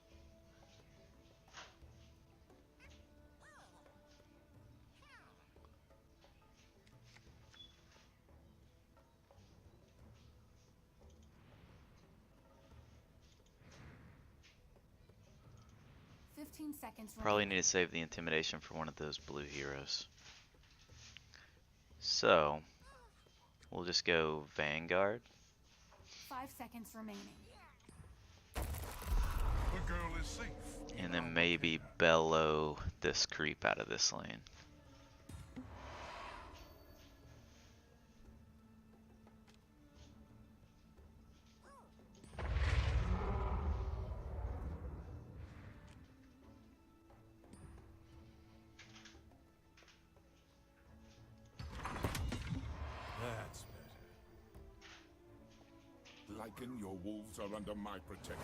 15 seconds probably remaining. need to save the intimidation for one of those blue heroes. So, we'll just go Vanguard. 5 seconds remaining. The girl is safe. And then maybe bellow this creep out of this lane. That's better. Lycan, your wolves are under my protection.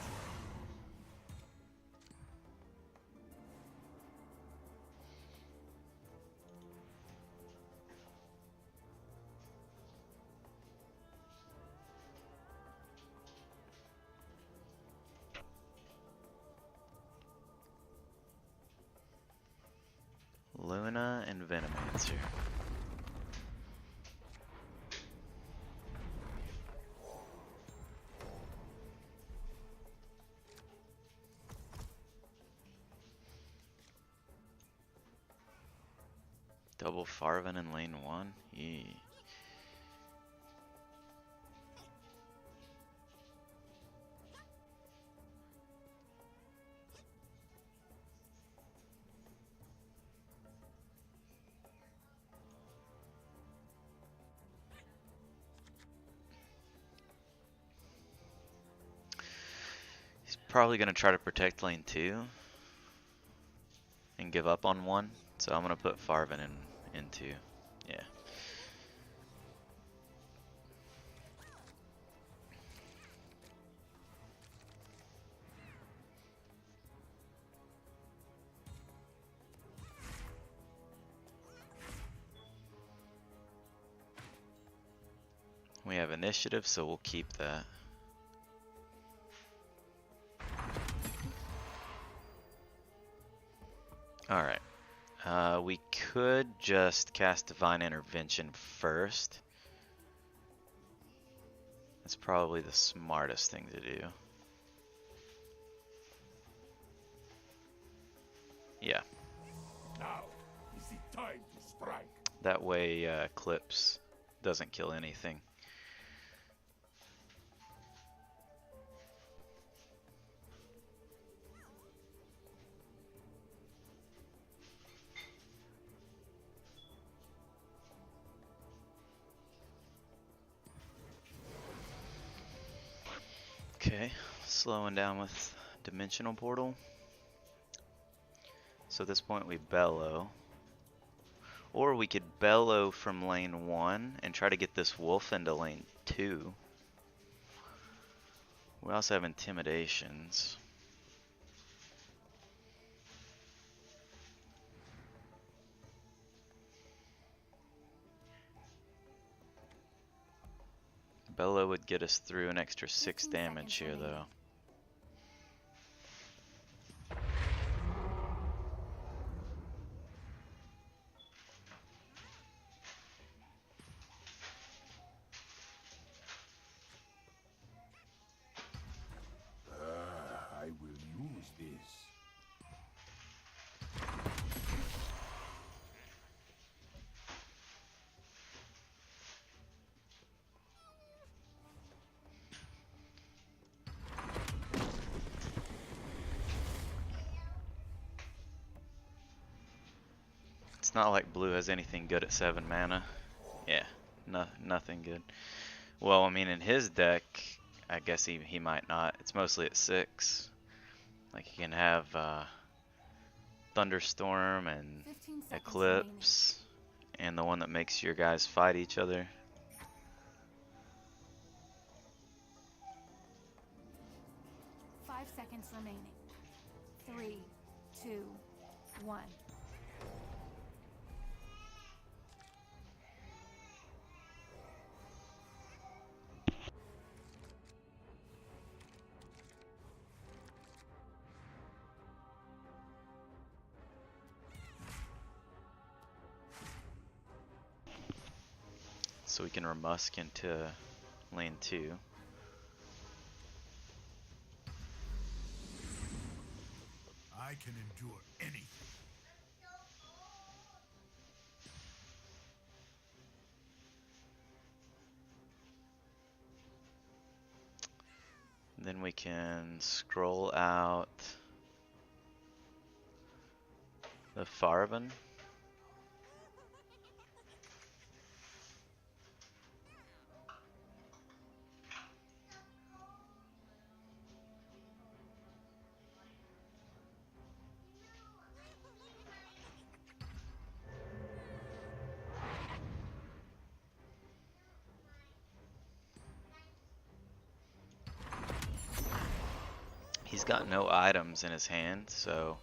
Luna and Venomancer. Double Farvin in lane 1? Yee. He's probably going to try to protect lane 2 and give up on 1, so I'm going to put Farvin in 2. Yeah. We have initiative, so we'll keep that. Alright. We could just cast Divine Intervention first. That's probably the smartest thing to do. Yeah. Now is the time to strike. That way, Clips doesn't kill anything. Okay, slowing down with Dimensional Portal. So at this point we bellow. Or we could bellow from lane 1 and try to get this wolf into lane 2. We also have intimidations. Bellow would get us through an extra 6 damage here though. I will use this. It's not like blue has anything good at 7 mana. Yeah, nothing good. Well, I mean, in his deck, I guess he might not. It's mostly at 6. Like, he can have Thunderstorm and 15 seconds Eclipse, and the one that makes your guys fight each other. remaining. 5 seconds remaining. 3, 2, 1. So we can Remusk into lane 2. I can endure anything. Then we can scroll out the Farben. He's got no items in his hand, so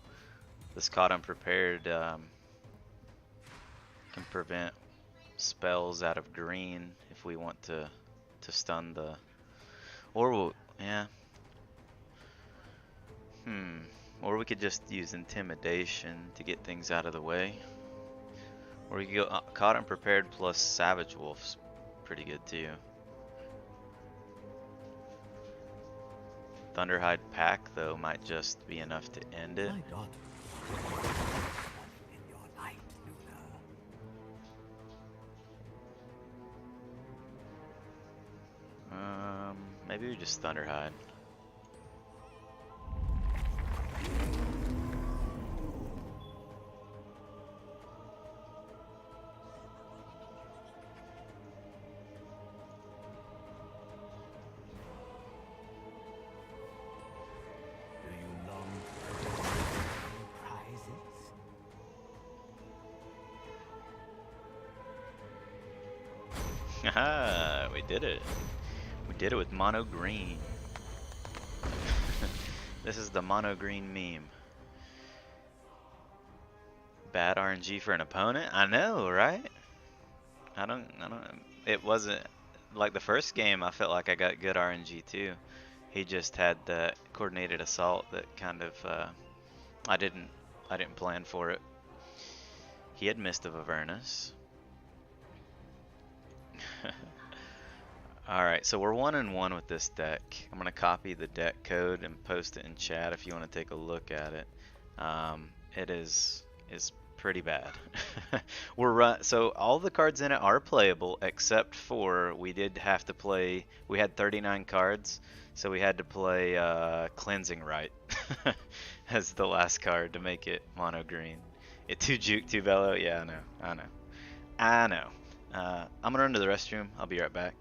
this Caught Unprepared can prevent spells out of green if we want to stun the, or we'll, yeah, or we could just use Intimidation to get things out of the way, or we could go Caught Unprepared plus Savage Wolf's pretty good too. Thunderhide Pack though might just be enough to end it. My daughter. In your light, Luna. Maybe we just Thunderhide. Do you long for prizes? Haha, we did it. We did it with mono green. This is the mono green meme. Bad RNG for an opponent? I know, right? I don't, it wasn't, like the first game I felt like I got good RNG too. He just had the coordinated assault that kind of, I didn't plan for it. He had Mist of Avernus. Alright, so we're 1-1 with this deck. I'm going to copy the deck code and post it in chat if you want to take a look at it. It is pretty bad. So all the cards in it are playable except for we did have to play, we had 39 cards, so we had to play Cleansing Rite as the last card to make it mono green. It 2 juke, 2 bellow, yeah, I know. I'm gonna run to the restroom, I'll be right back.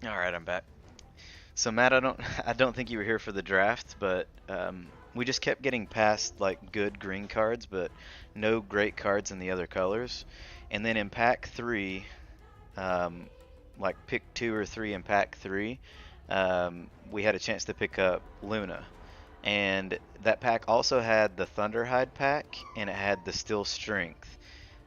All right, I'm back. So Matt, I don't think you were here for the draft, but we just kept getting past like good green cards, but no great cards in the other colors. And then in pack 3, like pick 2 or 3 in pack 3, we had a chance to pick up Luna. And that pack also had the Thunderhide pack, and it had the Still Strength.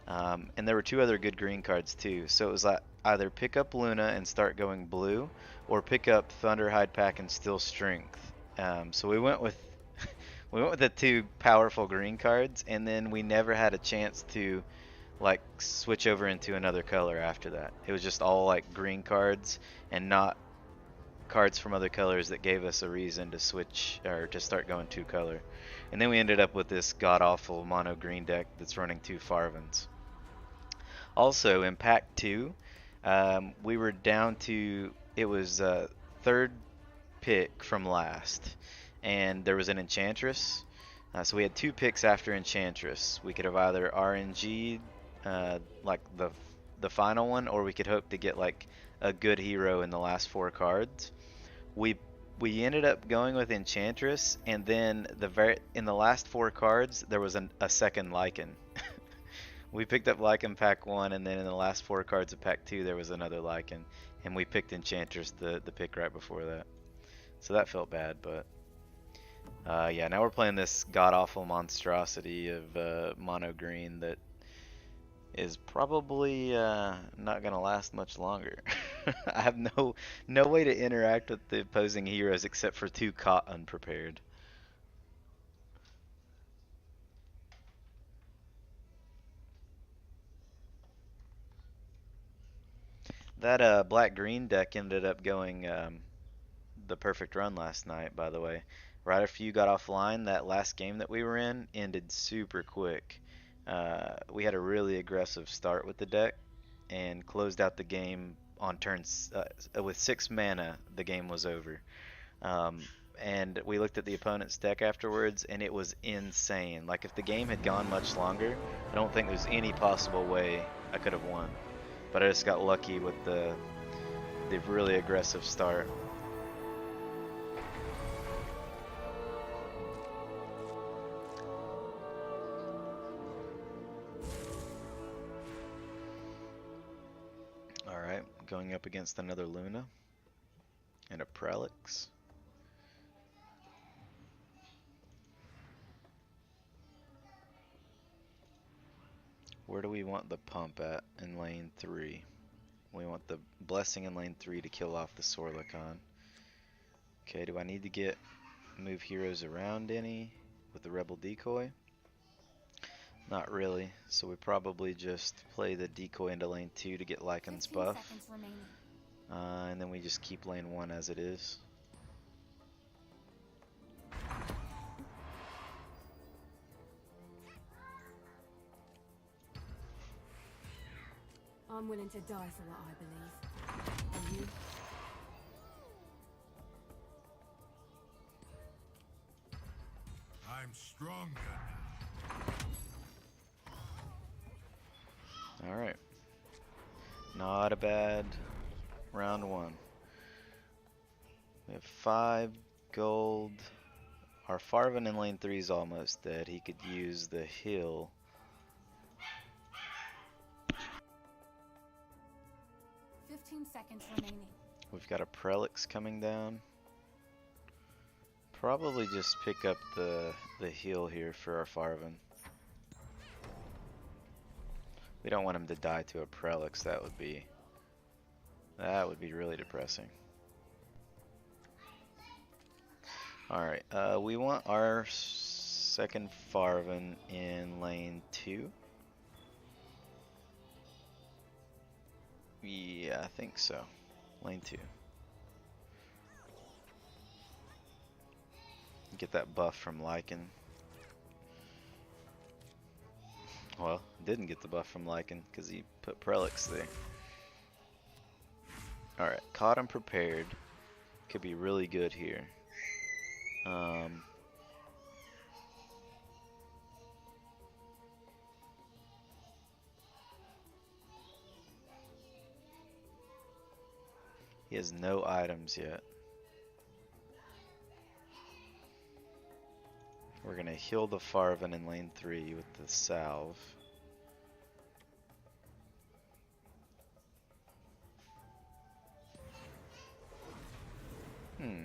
And there were 2 other good green cards too. So it was like either pick up Luna and start going blue, or pick up Thunderhide pack and Still Strength. So we went with we went with the 2 powerful green cards, and then we never had a chance to like switch over into another color after that. It was just all like green cards and not cards from other colors that gave us a reason to switch or to start going 2 color. And then we ended up with this god awful mono green deck that's running 2 Farvens. Also in pack 2, we were down to, it was 3rd pick from last, and there was an Enchantress. So we had 2 picks after Enchantress. We could have either RNG'd like the final one, or we could hope to get like a good hero in the last 4 cards. We ended up going with Enchantress, and then in the last 4 cards there was a second Lycan. We picked up Lycan pack 1, and then in the last 4 cards of pack 2 there was another Lycan, and we picked Enchantress the pick right before that. So that felt bad, but yeah, now we're playing this god-awful monstrosity of mono green that is probably not gonna last much longer. I have no way to interact with the opposing heroes except for 2 Caught Unprepared. That black-green deck ended up going the perfect run last night, by the way. Right after you got offline, that last game that we were in ended super quick. We had a really aggressive start with the deck and closed out the game on turns with 6 mana. The game was over. And we looked at the opponent's deck afterwards, and it was insane. Like, if the game had gone much longer, I don't think there's any possible way I could have won. But I just got lucky with the really aggressive start. Alright, going up against another Luna and a Prelix. Where do we want the pump at in lane 3? We want the blessing in lane 3 to kill off the Sorlicon. Okay, do I need to move heroes around any with the Rebel Decoy? Not really, so we probably just play the decoy into lane 2 to get Lycan's buff. And then we just keep lane 1 as it is. I'm willing to die for what I believe. Are you? I'm stronger now. Alright. Not a bad round 1. We have 5 gold. Our Farven in lane 3 is almost dead. He could use the heal. Seconds remaining. We've got a Prelix coming down. Probably just pick up the heal here for our Farven. We don't want him to die to a Prelix. That would be really depressing. Alright, we want our second Farven in lane 2. Yeah, I think so. Lane 2. Get that buff from Lycan. Well, didn't get the buff from Lycan because he put Prelix there. Alright, Caught Unprepared could be really good here. He has no items yet. We're gonna heal the Farvan in lane 3 with the salve.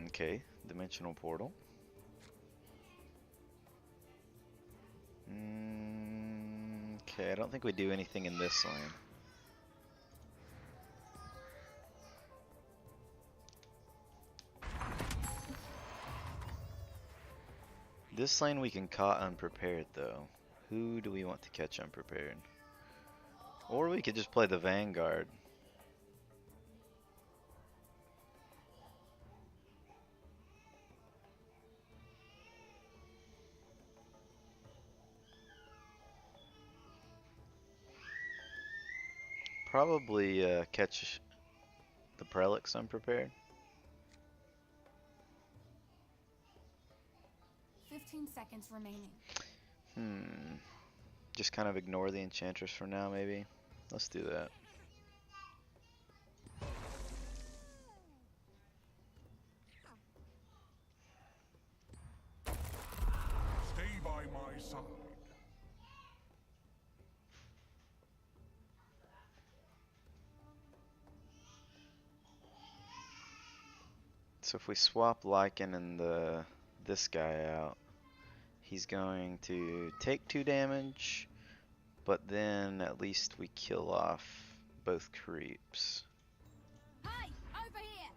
Okay. Dimensional portal. Okay, I don't think we do anything in this lane. This lane we can caught unprepared though. Who do we want to catch unprepared? Or we could just play the Vanguard. Probably catch the Prelix unprepared. 15 seconds remaining. Just kind of ignore the Enchantress for now, maybe. Let's do that. Stay by my side. So if we swap Lycan and this guy out, he's going to take 2 damage, but then at least we kill off both creeps. Hey, over here!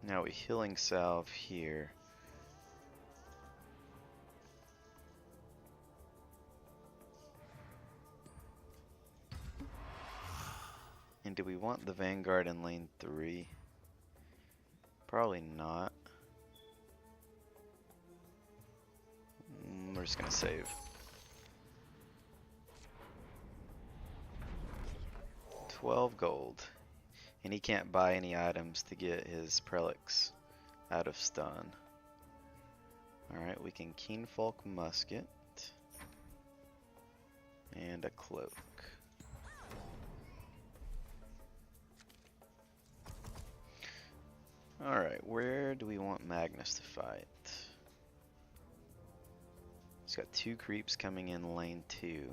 Now we healing salve here. And do we want the Vanguard in lane 3? Probably not. We're just gonna save. 12 gold. And he can't buy any items to get his Prelix out of stun. Alright, we can Keenfolk Musket. And a cloak. Alright, where do we want Magnus to fight? He's got 2 creeps coming in lane 2.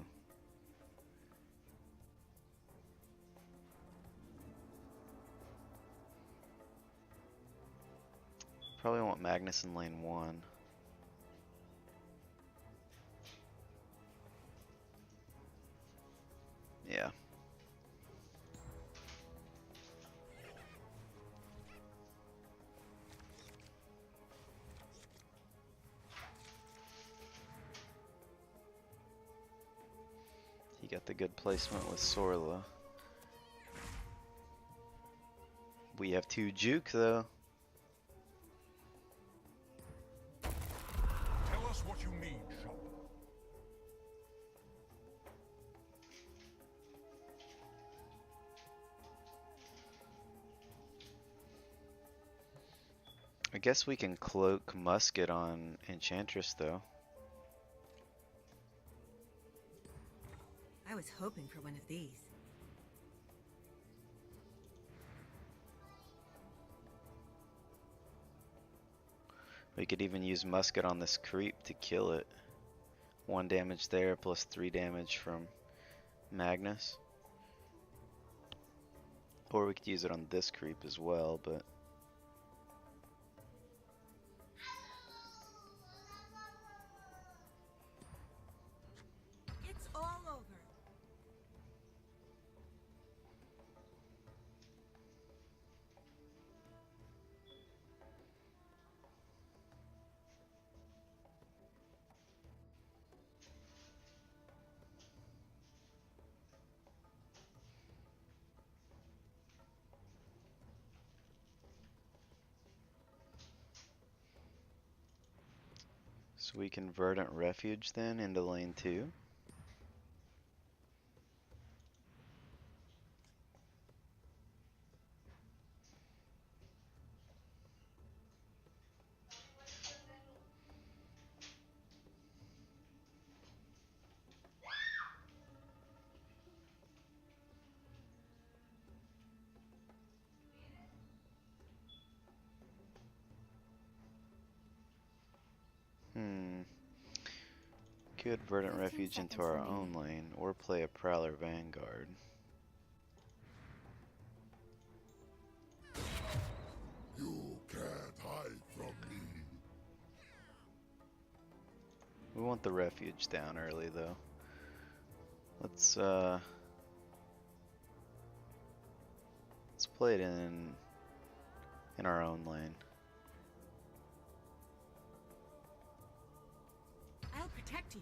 Probably want Magnus in lane 1. Yeah. He got the good placement with Sorla. We have 2 juke though. Tell us what you need, shop. I guess we can cloak musket on Enchantress though. I was hoping for one of these. We could even use musket on this creep to kill it. 1 damage there plus 3 damage from Magnus. Or we could use it on this creep as well, but It's all over. so we can Verdant Refuge then into lane 2. could Verdant 15 Refuge into seconds our remaining. own lane, or play a Prowler Vanguard. You can't hide from me. We want the Refuge down early though. Let's play it in our own lane. I'll protect you.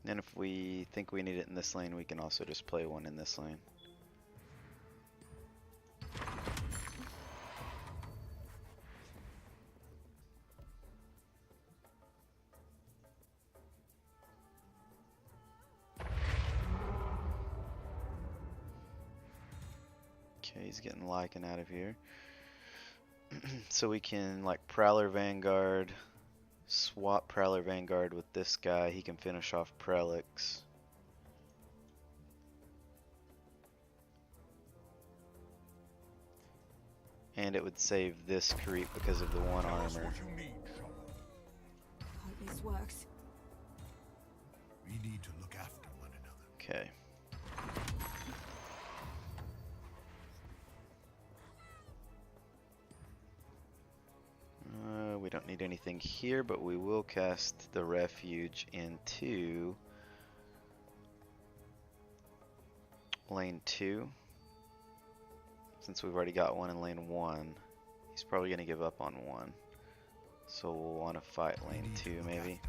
And if we think we need it in this lane, we can also just play one in this lane. Okay, he's getting Lycan out of here. So we can like Prowler Vanguard, swap Prowler Vanguard with this guy. He can finish off Prelix. And it would save this creep because of the one Tell us armor. what you need, Shaman. Hope this works. We need to look after one another. Okay. We don't need anything here, but we will cast the Refuge into lane 2. Since we've already got one in lane 1, he's probably going to give up on 1. So we'll want to fight We lane need to 2 look maybe.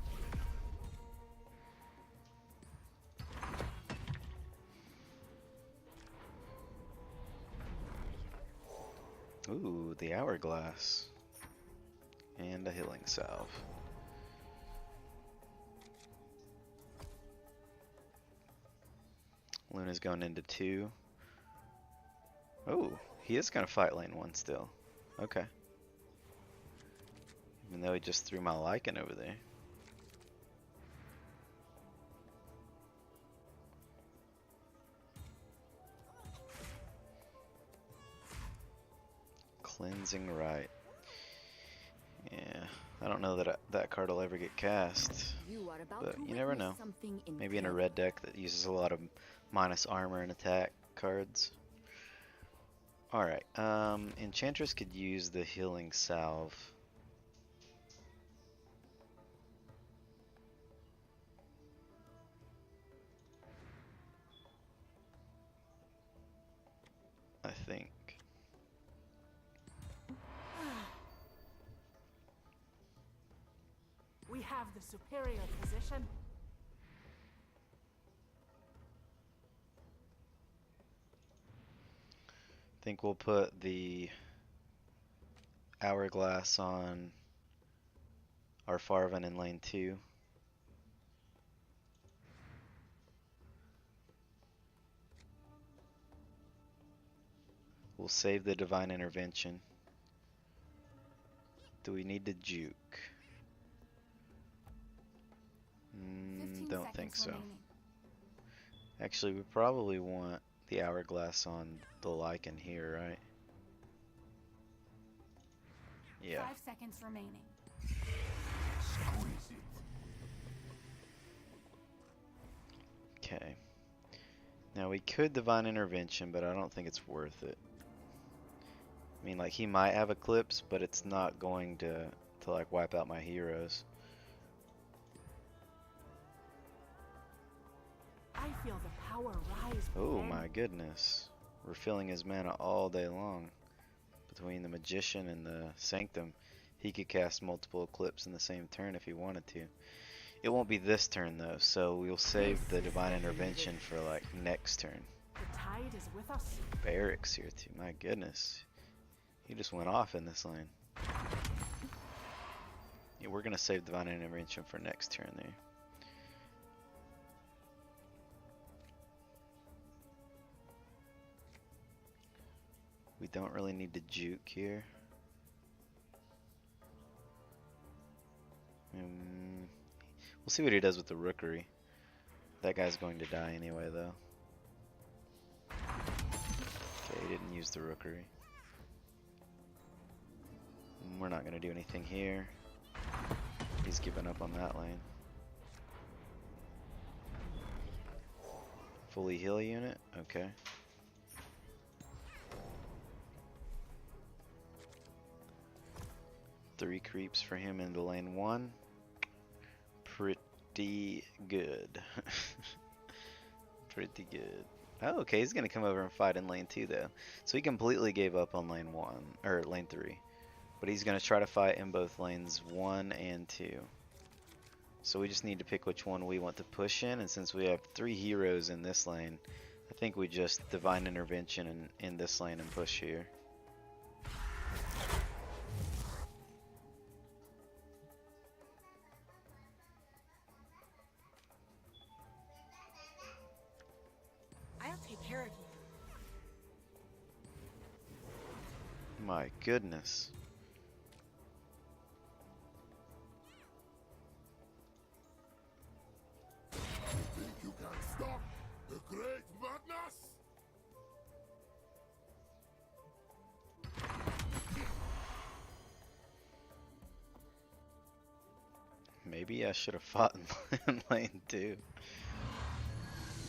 Ooh, the Hourglass. And a Healing Salve. Luna's going into 2. Oh, he is going to fight lane 1 still. Okay. Even though he just threw my Lycan over there. Cleansing Rite. Yeah, I don't know that that card will ever get cast. You are about But to you never witness know. something Maybe in a incredible. red deck that uses a lot of minus armor and attack cards. Alright, Enchantress could use the Healing Salve. I think. We have the superior position. Think we'll put the Hourglass on our Farvan in lane 2. We'll save the Divine Intervention. Do we need to juke? 15 Don't seconds think so. remaining. Actually, we probably want the Hourglass on the Lycan here, right? Yeah. 5 seconds remaining. Squeeze it. Okay. Now we could Divine Intervention, but I don't think it's worth it. I mean, like, he might have Eclipse, but it's not going to like wipe out my heroes. I feel the power rise Oh within. my goodness. Refilling his mana all day long. Between the Magician and the Sanctum, he could cast multiple Eclipse in the same turn if he wanted to. It won't be this turn though, so we'll save the Divine Intervention for like next turn. The tide is with us. Barracks here too, my goodness. He just went off in this lane. Yeah, we're gonna save Divine Intervention for next turn there. We don't really need to juke here. We'll see what he does with the Rookery. That guy's going to die anyway though. Okay, he didn't use the Rookery. We're not going to do anything here. He's given up on that lane. Fully heal unit? Okay. Three creeps for him into lane 1. Pretty good. Pretty good. Oh, okay, he's gonna come over and fight in lane 2 though. So he completely gave up on lane 1, or lane 3. But he's gonna try to fight in both lanes 1 and 2. So we just need to pick which one we want to push in, and since we have 3 heroes in this lane, I think we just Divine Intervention in this lane and push here. I'll take care of you. My goodness. Think you can stop the great madness? Maybe I should have fought in lane 2.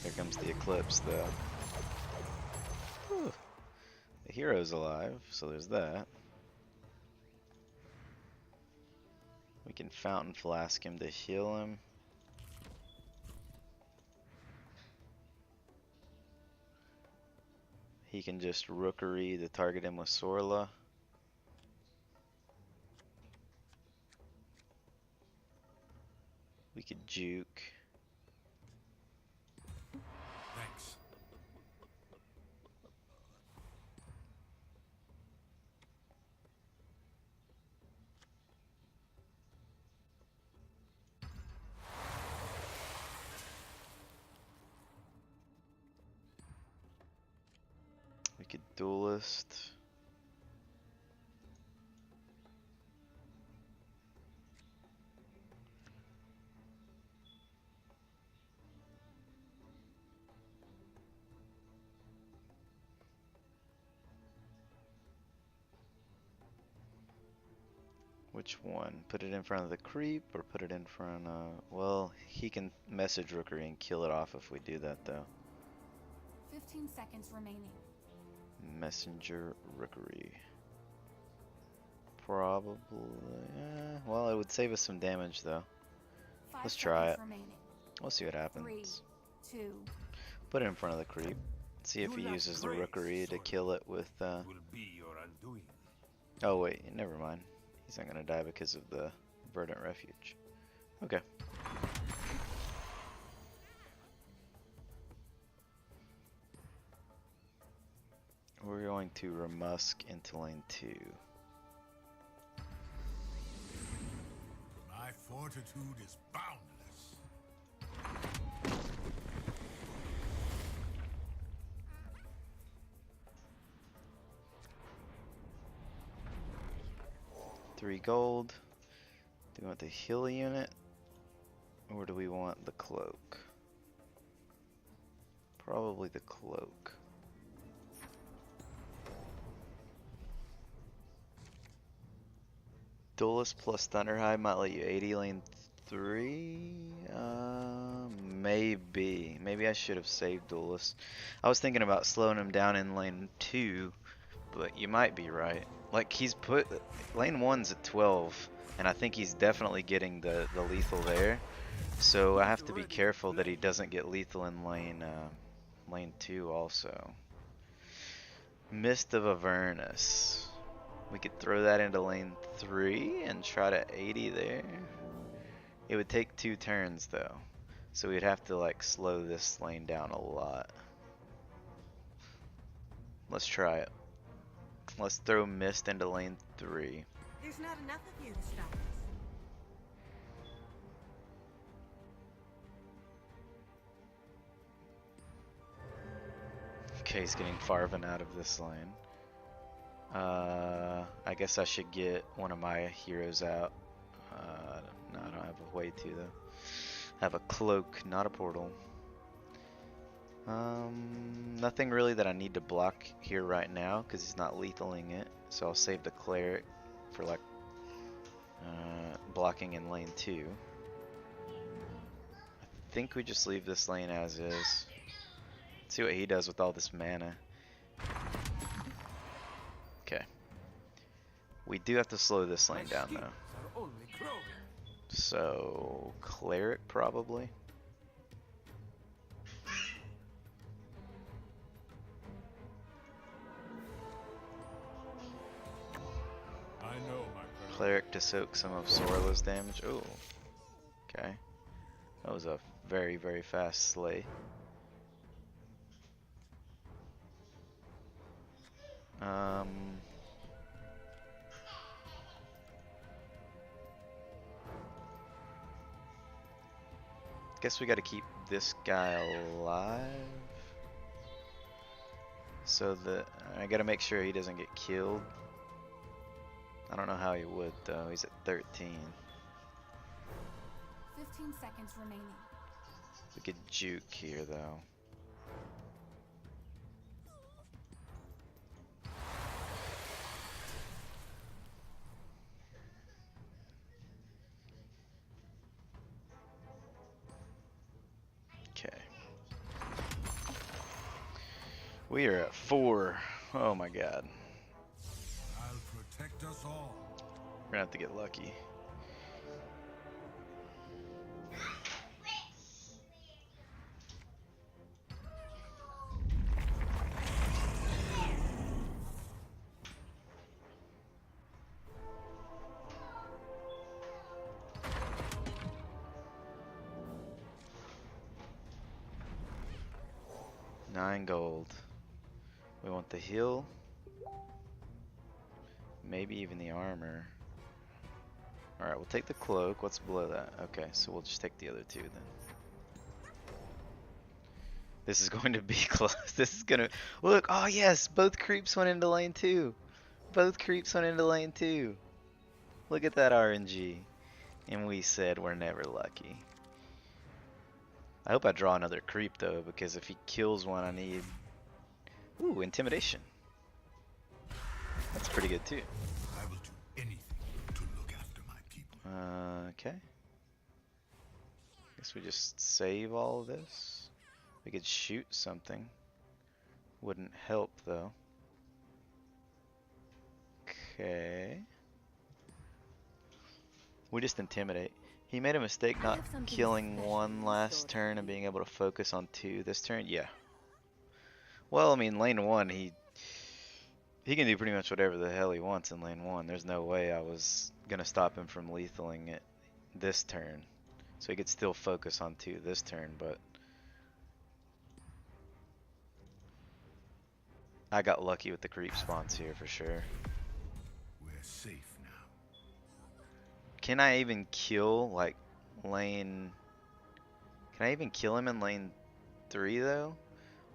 Here comes the Eclipse though. Whew. The hero's alive, so there's that. We can Fountain Flask him to heal him. He can just Rookery to target him with Sorla. We could juke. Thanks. We could Duelist. Which one? Put it in front of the creep or put it in front of... Well, he can message Rookery and kill it off if we do that though. 15 seconds remaining. Messenger Rookery. Probably... well, it would save us some damage though. 5 Let's try seconds it. remaining. We'll see what 3, happens. 2. Put it in front of the creep. See if he uses the Rookery to kill it with... Will be your undoing. Oh wait, never mind. He's not gonna die because of the Verdant Refuge. Okay. We're going to Ramusk into lane 2. My fortitude is boundless. $3 gold. Do we want the heal unit? Or do we want the cloak? Probably the cloak. Duelist plus Thunderhide might let you 80 lane 3? Maybe. Maybe I should have saved Duelist. I was thinking about slowing him down in lane 2, but you might be right. Like, he's put... Lane 1's at 12, and I think he's definitely getting the lethal there. So I have to be careful that he doesn't get lethal in lane 2 also. Mist of Avernus. We could throw that into lane 3 and try to 80 there. It would take 2 turns though. So we'd have to like slow this lane down a lot. Let's try it. Let's throw Mist into lane 3. There's not enough of you to stop us. Okay, he's getting Farvan out of this lane. I guess I should get one of my heroes out. No, I don't have a way to though. I have a cloak, not a portal. Nothing really that I need to block here right now because he's not lethaling it. So I'll save the cleric for like blocking in lane 2. I think we just leave this lane as is. See what he does with all this mana. Okay. We do have to slow this lane down though. So, cleric probably. I know my purpose. Cleric to soak some of Sorla's damage. Oh, okay. That was a very, very fast slay. Guess we got to keep this guy alive. So that I got to make sure he doesn't get killed. I don't know how he would though. He's at 13. 15 seconds remaining. We could juke here though. Okay. We are at 4. Oh my god. I'll protect us all. We're gonna have to get lucky. $9 gold. We want the heal. Maybe even the armor. Alright, we'll take the cloak. What's below that? Okay, so we'll just take the other 2 then. This is going to be close. This is gonna... Look! Oh yes! Both creeps went into lane 2! Both creeps went into lane 2! Look at that RNG. And we said we're never lucky. I hope I draw another creep though, because if he kills one I need... Ooh, intimidation. That's pretty good too. I will do anything to look after my people. Okay. Guess we just save all of this. We could shoot something. Wouldn't help though. Okay. We just intimidate. He made a mistake not killing 1 last turn and being able to focus on 2 this turn. Yeah. Well, I mean, lane 1, he can do pretty much whatever the hell he wants in lane 1. There's no way I was gonna stop him from lethaling it this turn. So he could still focus on 2 this turn, but I got lucky with the creep spawns here for sure. We're safe now. Can I even kill like lane? Can I even kill him in lane 3 though?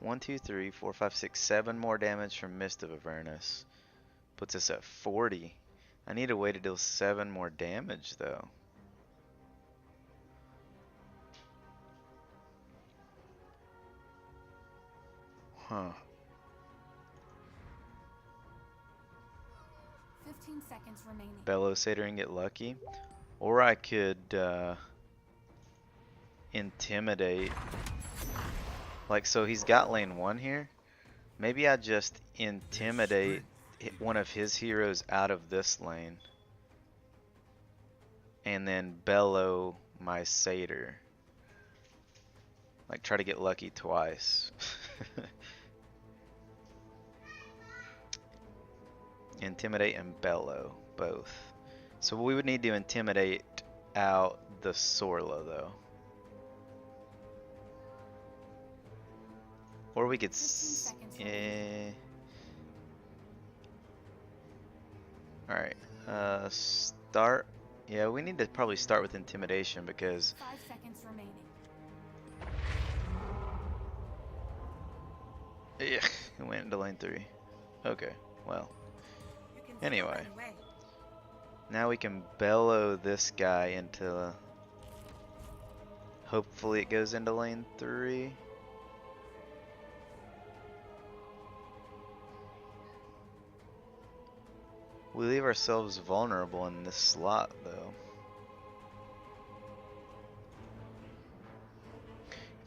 1, 2, 3, 4, 5, 6, 7 more damage from Mist of Avernus. Puts us at 40. I need a way to deal 7 more damage though. Huh. 15 seconds remaining. Bellow Satyr and get lucky. Or I could intimidate. Like, so he's got lane 1 here. Maybe I just intimidate one of his heroes out of this lane. And then bellow my satyr. Like, try to get lucky twice. Intimidate and bellow, both. So we would need to intimidate out the Sorla though. Or we could Alright, start. Yeah, we need to probably start with intimidation because 5 seconds remaining. it went into lane 3. Okay, well. Anyway. Now we can bellow this guy into... Hopefully it goes into lane 3. We leave ourselves vulnerable in this slot though.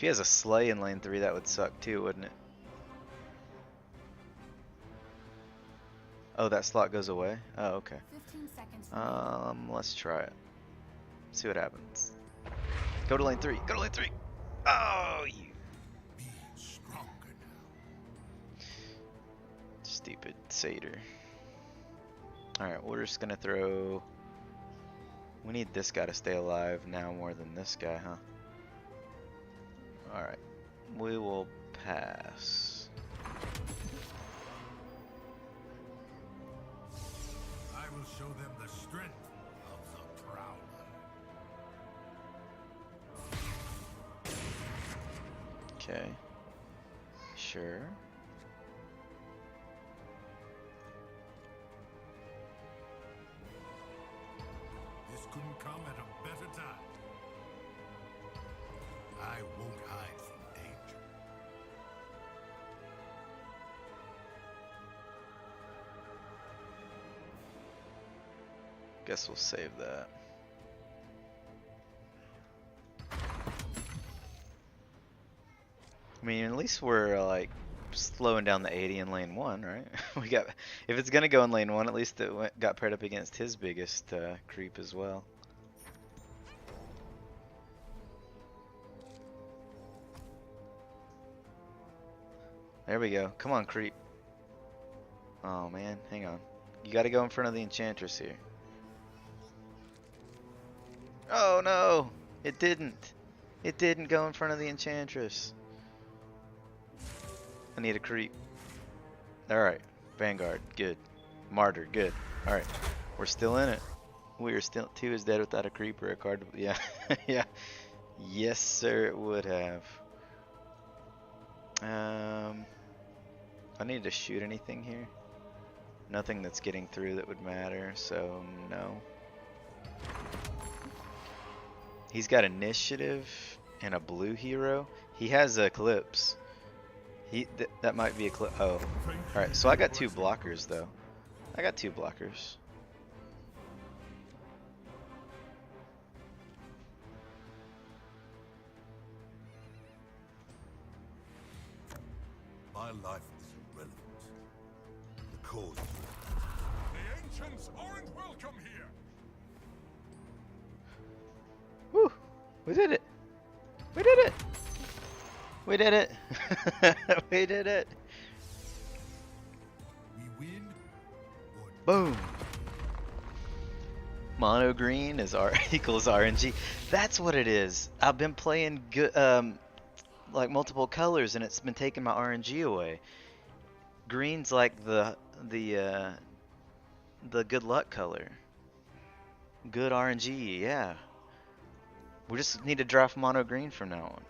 he has a Slay in lane 3, that would suck too, wouldn't it? Oh, that slot goes away? Oh, okay. 15 seconds remaining. Let's try it. See what happens. Go to lane 3. Go to lane 3. Oh, you Be stronger now. stupid satyr. Alright, we're just gonna throw... We need this guy to stay alive now more than this guy, huh? Alright. We will pass. I will show them the strength of the Prowler. Okay. Sure. This couldn't come at a better time. I won't hide from danger. Guess we'll save that. I mean, at least we're like slowing down the 80 in lane 1, right? We got, if it's gonna go in lane 1, at least it got paired up against his biggest creep as well. There we go. Come on, creep. Oh man, hang on. You gotta go in front of the Enchantress here. Oh no! It didn't. It didn't go in front of the Enchantress. I need a creep. Alright. Vanguard. Good. Martyr. Good. Alright. We're still in it. We are still... 2 is dead without a creep or a card. Yeah. Yeah. Yes, sir, it would have. I need to shoot anything here. Nothing that's getting through that would matter, so no. He's got initiative and a blue hero. He has Eclipse. That might be Eclipse. Oh. Alright, so I got 2 blockers though. I got 2 blockers. My life is irrelevant. The cause is The ancients aren't welcome here. Woo! We did it! We did it! We did it! We did it! we win or Boom! Mono green is R equals RNG. That's what it is. I've been playing good, like multiple colors, and it's been taking my RNG away. Green's like the good luck color. Good RNG, yeah. We just need to draft mono green from now on.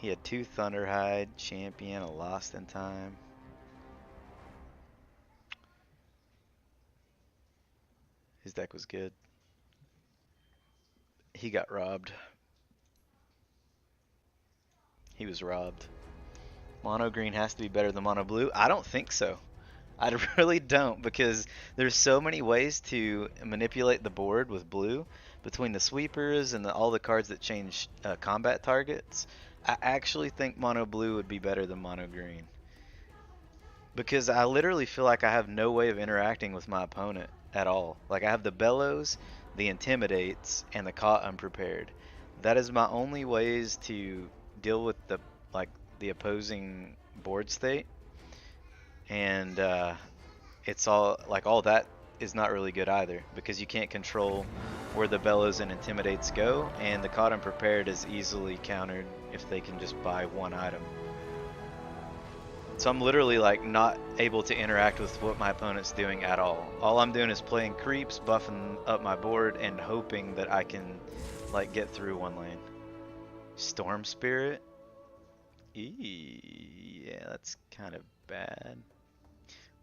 He had 2 Thunderhide, Champion, a Lost in Time. His deck was good. He got robbed. He was robbed. Mono green has to be better than mono blue? I don't think so. I really don't, because there's so many ways to manipulate the board with blue between the sweepers and all the cards that change combat targets. I actually think mono blue would be better than mono green, because I literally feel like I have no way of interacting with my opponent at all. Like, I have the Bellows, the Intimidates, and the Caught Unprepared. That is my only ways to deal with the opposing board state. And it's all like, all that is not really good either, because you can't control where the Bellows and Intimidates go, and the Caught Unprepared is easily countered if they can just buy 1 item. So I'm literally like not able to interact with what my opponent's doing at all. All I'm doing is playing creeps, buffing up my board, and hoping that I can like get through 1 lane. Storm Spirit? Yeah, that's kind of bad.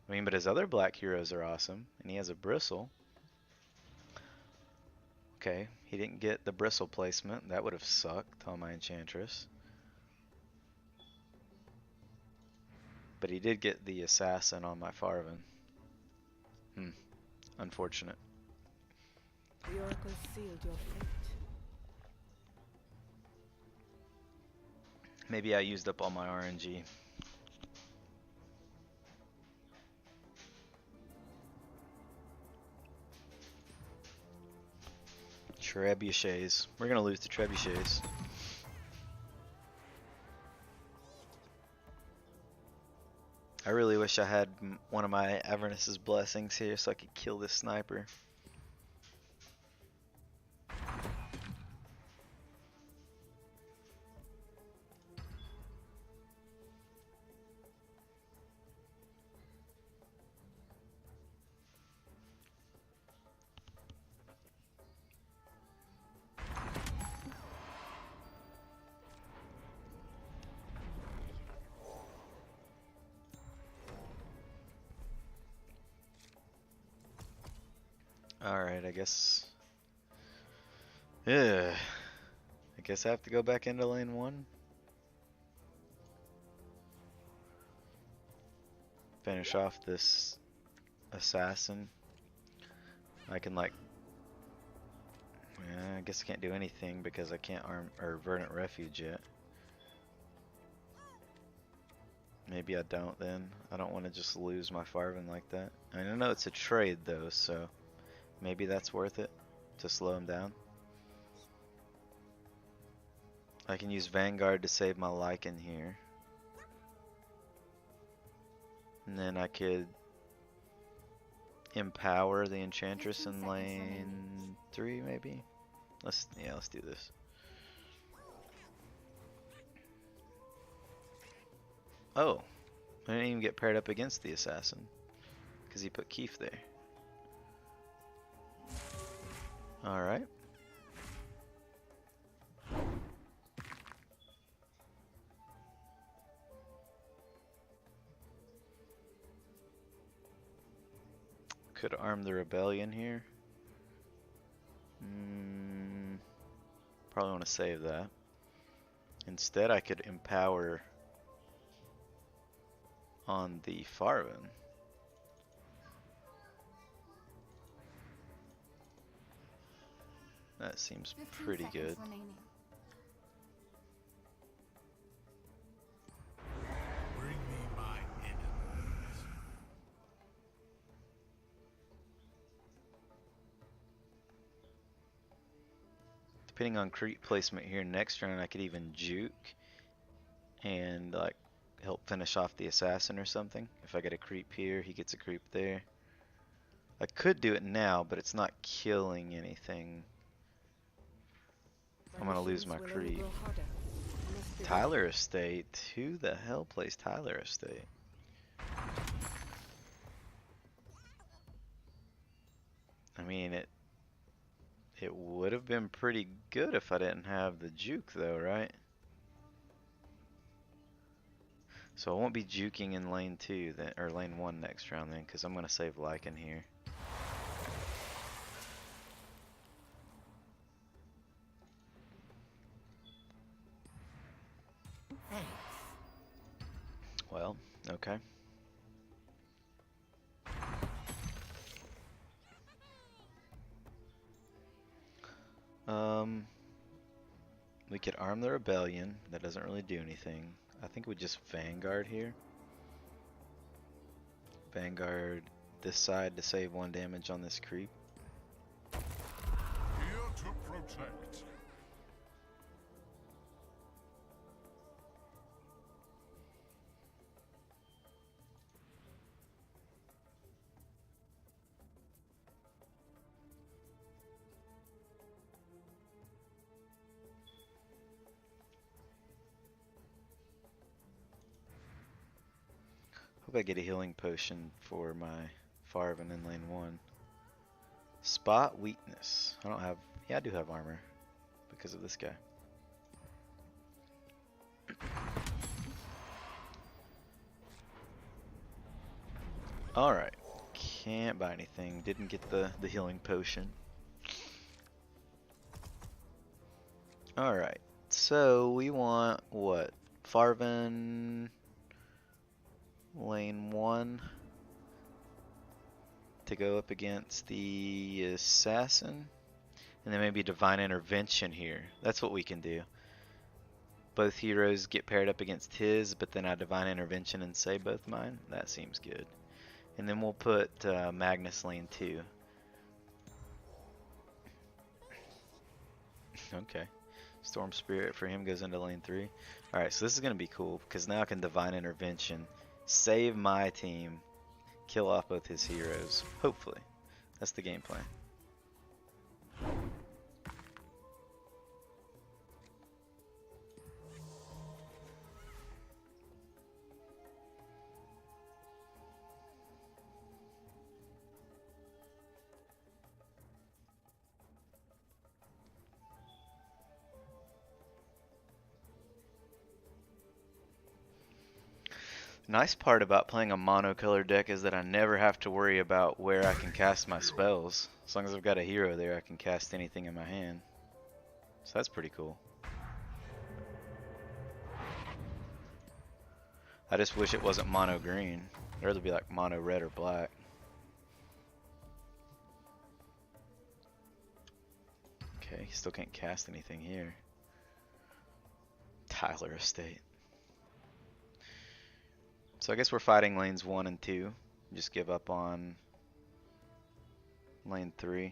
I mean, but his other black heroes are awesome, and he has a Bristle. Okay, he didn't get the Bristle placement. That would have sucked on my Enchantress. But he did get the Assassin on my Farven. Unfortunate. The Oracle sealed your fate. Maybe I used up all my RNG. Trebuchets. We're gonna lose to trebuchets. I really wish I had one of my Avernus's blessings here so I could kill this sniper. Alright, I guess... Yeah. I guess I have to go back into lane 1. Finish off this assassin. I can like... Yeah, I guess I can't do anything because I can't arm or Verdant Refuge yet. Maybe I don't then. I don't want to just lose my Farven like that. I know it's a trade though, so... Maybe that's worth it to slow him down. I can use Vanguard to save my Lycan here. And then I could empower the Enchantress in lane 3 maybe. Let's do this. Oh, I didn't even get paired up against the assassin because he put Keef there. Alright. Could arm the rebellion here. Probably want to save that. Instead I could empower on the Farven. That seems pretty good. Bring me my enemies. Depending on creep placement here next round, I could even juke and like help finish off the assassin or something. If I get a creep here, he gets a creep there. I could do it now, but it's not killing anything. I'm gonna lose my creep. Tyler Estate? Who the hell plays Tyler Estate? I mean, it would have been pretty good if I didn't have the juke though, right? So I won't be juking in lane 2 then, or lane 1 next round then, because I'm gonna save Lycan here. Well, okay. We could arm the rebellion. That doesn't really do anything. I think we just Vanguard here. Vanguard this side to save 1 damage on this creep. Here to protect. Hope I get a healing potion for my Farven in lane 1. Spot weakness. I don't have... Yeah, I do have armor because of this guy. Alright. Can't buy anything. Didn't get the healing potion. Alright. So we want what? Farven... lane 1 to go up against the assassin, and then maybe divine intervention here. That's what we can do. Both heroes get paired up against his, but then I Divine Intervention and save both mine. That seems good. And then we'll put Magnus lane 2. Okay. Storm Spirit for him goes into lane 3. Alright, so this is going to be cool because now I can Divine Intervention, save my team, kill off both his heroes. Hopefully. That's the game plan. Nice part about playing a monocolor deck is that I never have to worry about where I can cast my spells. As long as I've got a hero there, I can cast anything in my hand. So that's pretty cool. I just wish it wasn't mono green. I'd rather be like mono red or black. Okay, still can't cast anything here. Tyler Estate. So I guess we're fighting lanes 1 and 2. Just give up on lane 3.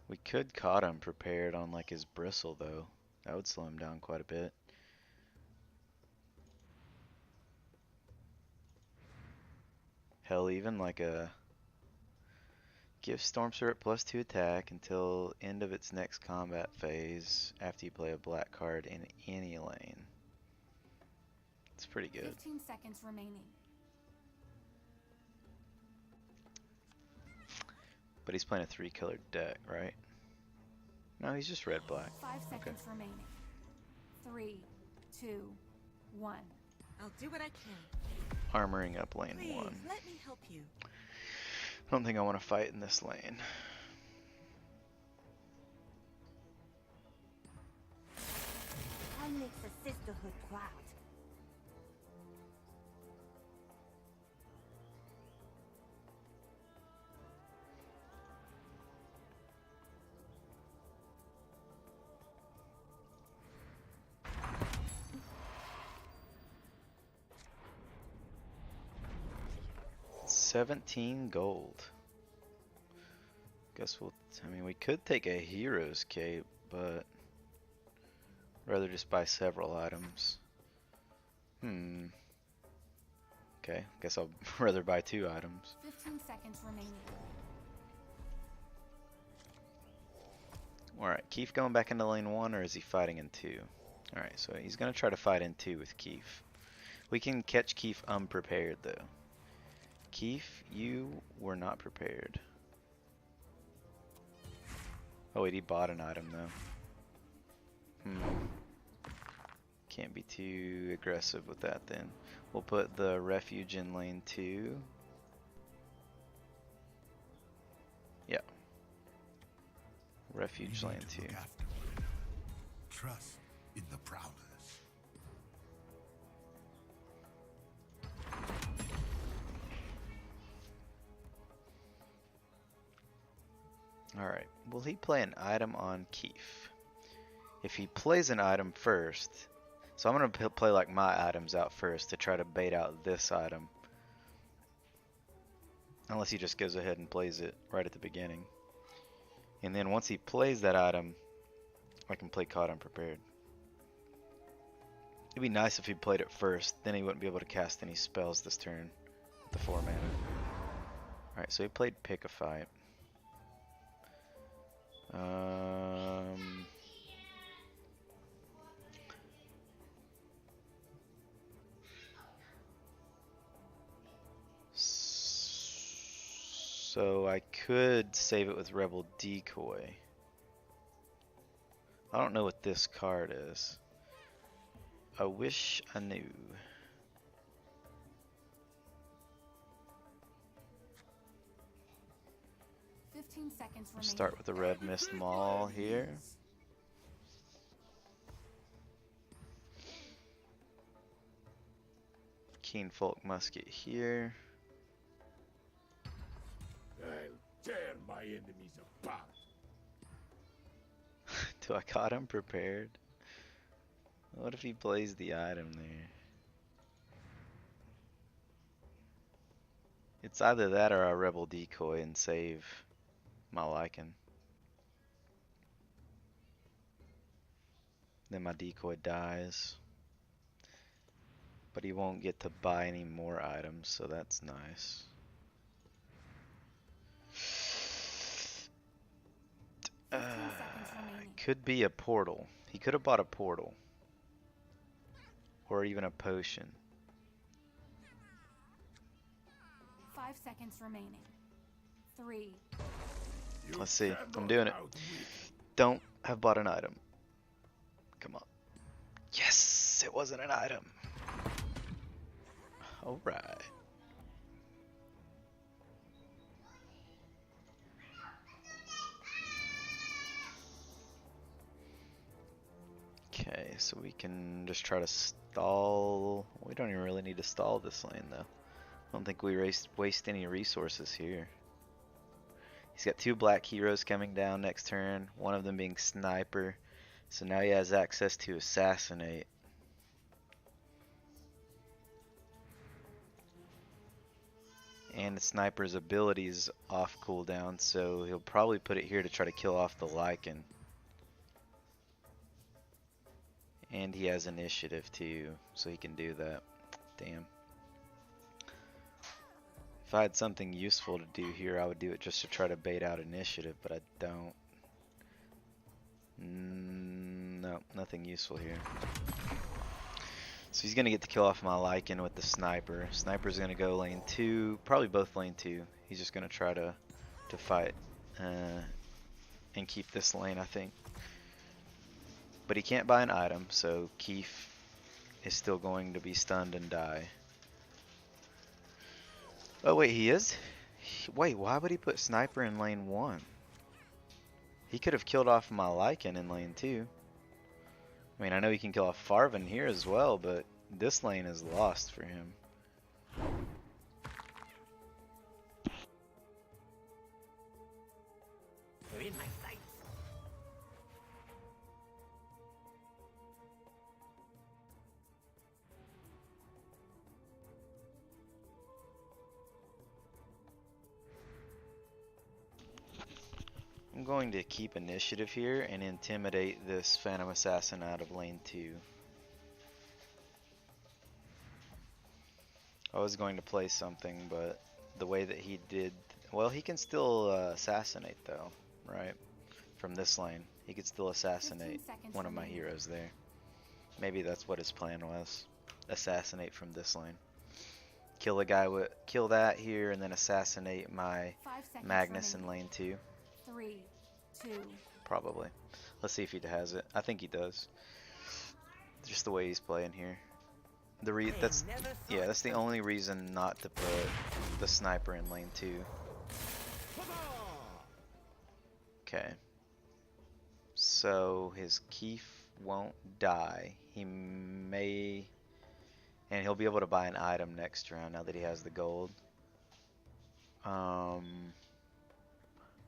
We could Caught Unprepared on like his bristle though. That would slow him down quite a bit. Hell, even like a give Storm Spirit +2 attack until end of its next combat phase after you play a black card in any lane. It's pretty good. 15 seconds remaining. But he's playing a 3-colored deck, right? No, he's just red black. 5 seconds remaining. 3, 2, 1. I'll do what I can. Armoring up lane 1. Let me help you. I don't think I want to fight in this lane. I makes a sisterhood proud. $17 gold. Guess we'll. I mean, we could take a hero's cape, but rather just buy several items. Okay, guess I'll rather buy 2 items. 15 seconds remaining. Alright, Keith going back into lane 1, or is he fighting in 2? Alright, so he's going to try to fight in 2 with Keith. We can catch Keith unprepared, though. Keith, you were not prepared. Oh wait, he bought an item, though. Can't be too aggressive with that, then. We'll put the refuge in lane 2. Yeah. Refuge lane 2. Trust in the prowlers. Alright, will he play an item on Keith? If he plays an item first, so I'm going to play like my items out first to try to bait out this item. Unless he just goes ahead and plays it right at the beginning. And then once he plays that item, I can play Caught Unprepared. It'd be nice if he played it first, then he wouldn't be able to cast any spells this turn with the 4 mana. Alright, so he played Pick a Fight. So I could save it with Rebel Decoy. I don't know what this card is. I wish I knew. Seconds remaining. Start with the Red Mist Maul here. Keen Folk Musket here. I'll tear my enemies apart. Do I Caught Unprepared? What if he plays the item there? It's either that or I Rebel Decoy and save my Lycan. Then my decoy dies. But he won't get to buy any more items, so that's nice. 15 seconds remaining. Could be a portal. He could have bought a portal. Or even a potion. 5 seconds remaining. 3. Let's see. I'm cannot doing it. outwit me. Don't have bought an item. Come on. Yes! It wasn't an item. Alright. Okay, so we can just try to stall. We don't even really need to stall this lane though. I don't think we waste any resources here. He's got 2 black heroes coming down next turn, one of them being Sniper. So now he has access to Assassinate. And the Sniper's ability is off cooldown, so he'll probably put it here to try to kill off the Lycan. And he has initiative too, so he can do that. Damn. If I had something useful to do here, I would do it just to try to bait out initiative, but I don't. No, nothing useful here. So he's going to get to kill off my Lycan with the Sniper. Sniper's going to go lane 2, probably both lane 2. He's just going to try to fight and keep this lane, I think. But he can't buy an item, so Keith is still going to be stunned and die. Oh wait, he is? Wait, why would he put Sniper in lane 1? He could have killed off my Lycan in lane 2. I mean, I know he can kill off Farvin here as well, but this lane is lost for him. You're in my sights. I'm going to keep initiative here and intimidate this Phantom Assassin out of lane 2. I was going to play something, but the way that he did... Well, he can still assassinate though, right? From this lane. He could still assassinate one of my heroes there. Maybe that's what his plan was. Assassinate from this lane. Kill a guy with... Kill that here and then assassinate my 5 seconds Magnus in remaining. lane 2. 3, 2. Probably. Let's see if he has it. I think he does. Just the way he's playing here. That's the only reason not to put the Sniper in lane 2. Okay. So his Keef won't die. He may, and he'll be able to buy an item next round now that he has the gold.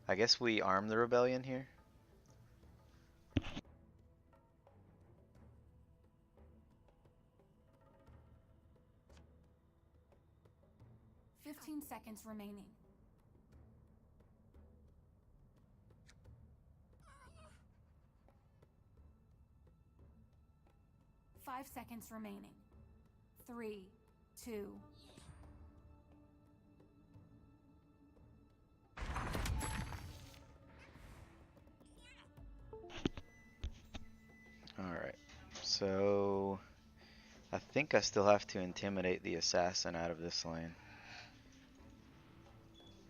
I guess we arm the rebellion here. Fifteen seconds remaining. Five seconds remaining. 3, 2. Alright, so I think I still have to intimidate the assassin out of this lane.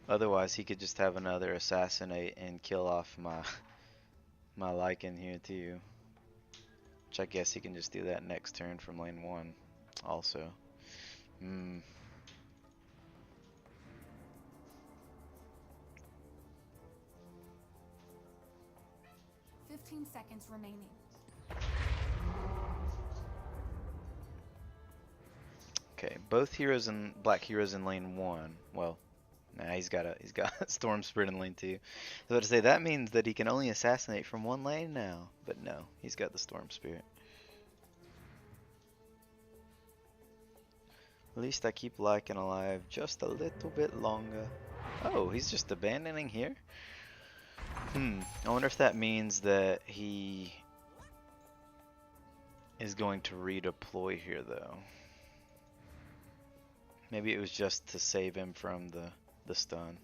Otherwise he could just have another assassinate and kill off my Lycan here too. Which I guess he can just do that next turn from lane 1 also. 15 seconds remaining. Okay, both heroes and black heroes in lane 1. Well, nah, he's got Storm Spirit in lane 2. So to say that means that he can only assassinate from one lane now. But no, he's got the Storm Spirit. At least I keep Lycan alive just a little bit longer. Oh, he's just abandoning here? I wonder if that means that he is going to redeploy here though. Maybe it was just to save him from the stun.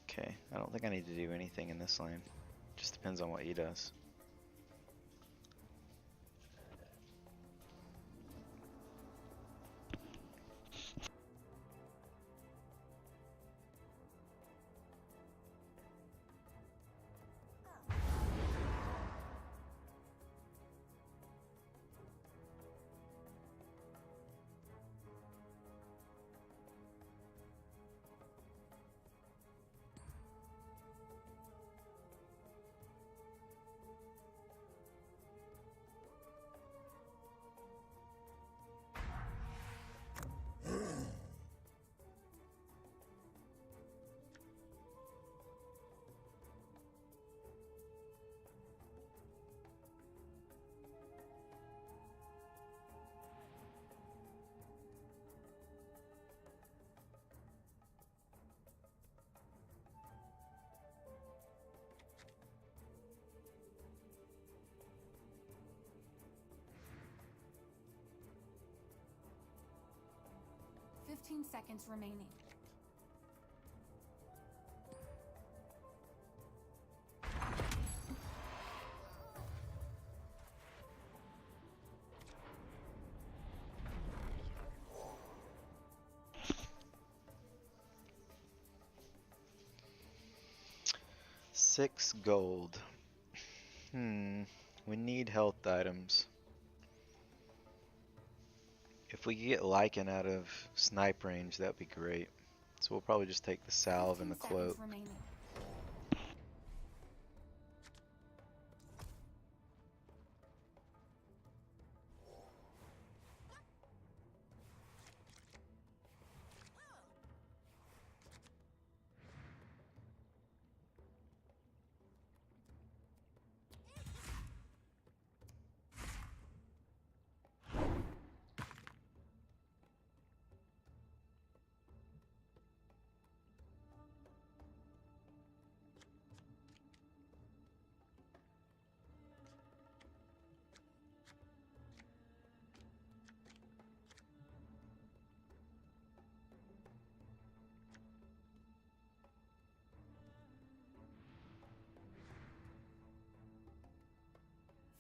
Okay, I don't think I need to do anything in this lane. Just depends on what he does. Fifteen seconds remaining. Six gold. We need health items. If we could get Lycan out of snipe range, that'd be great. So we'll probably just take the salve and the 15 seconds cloak. remaining.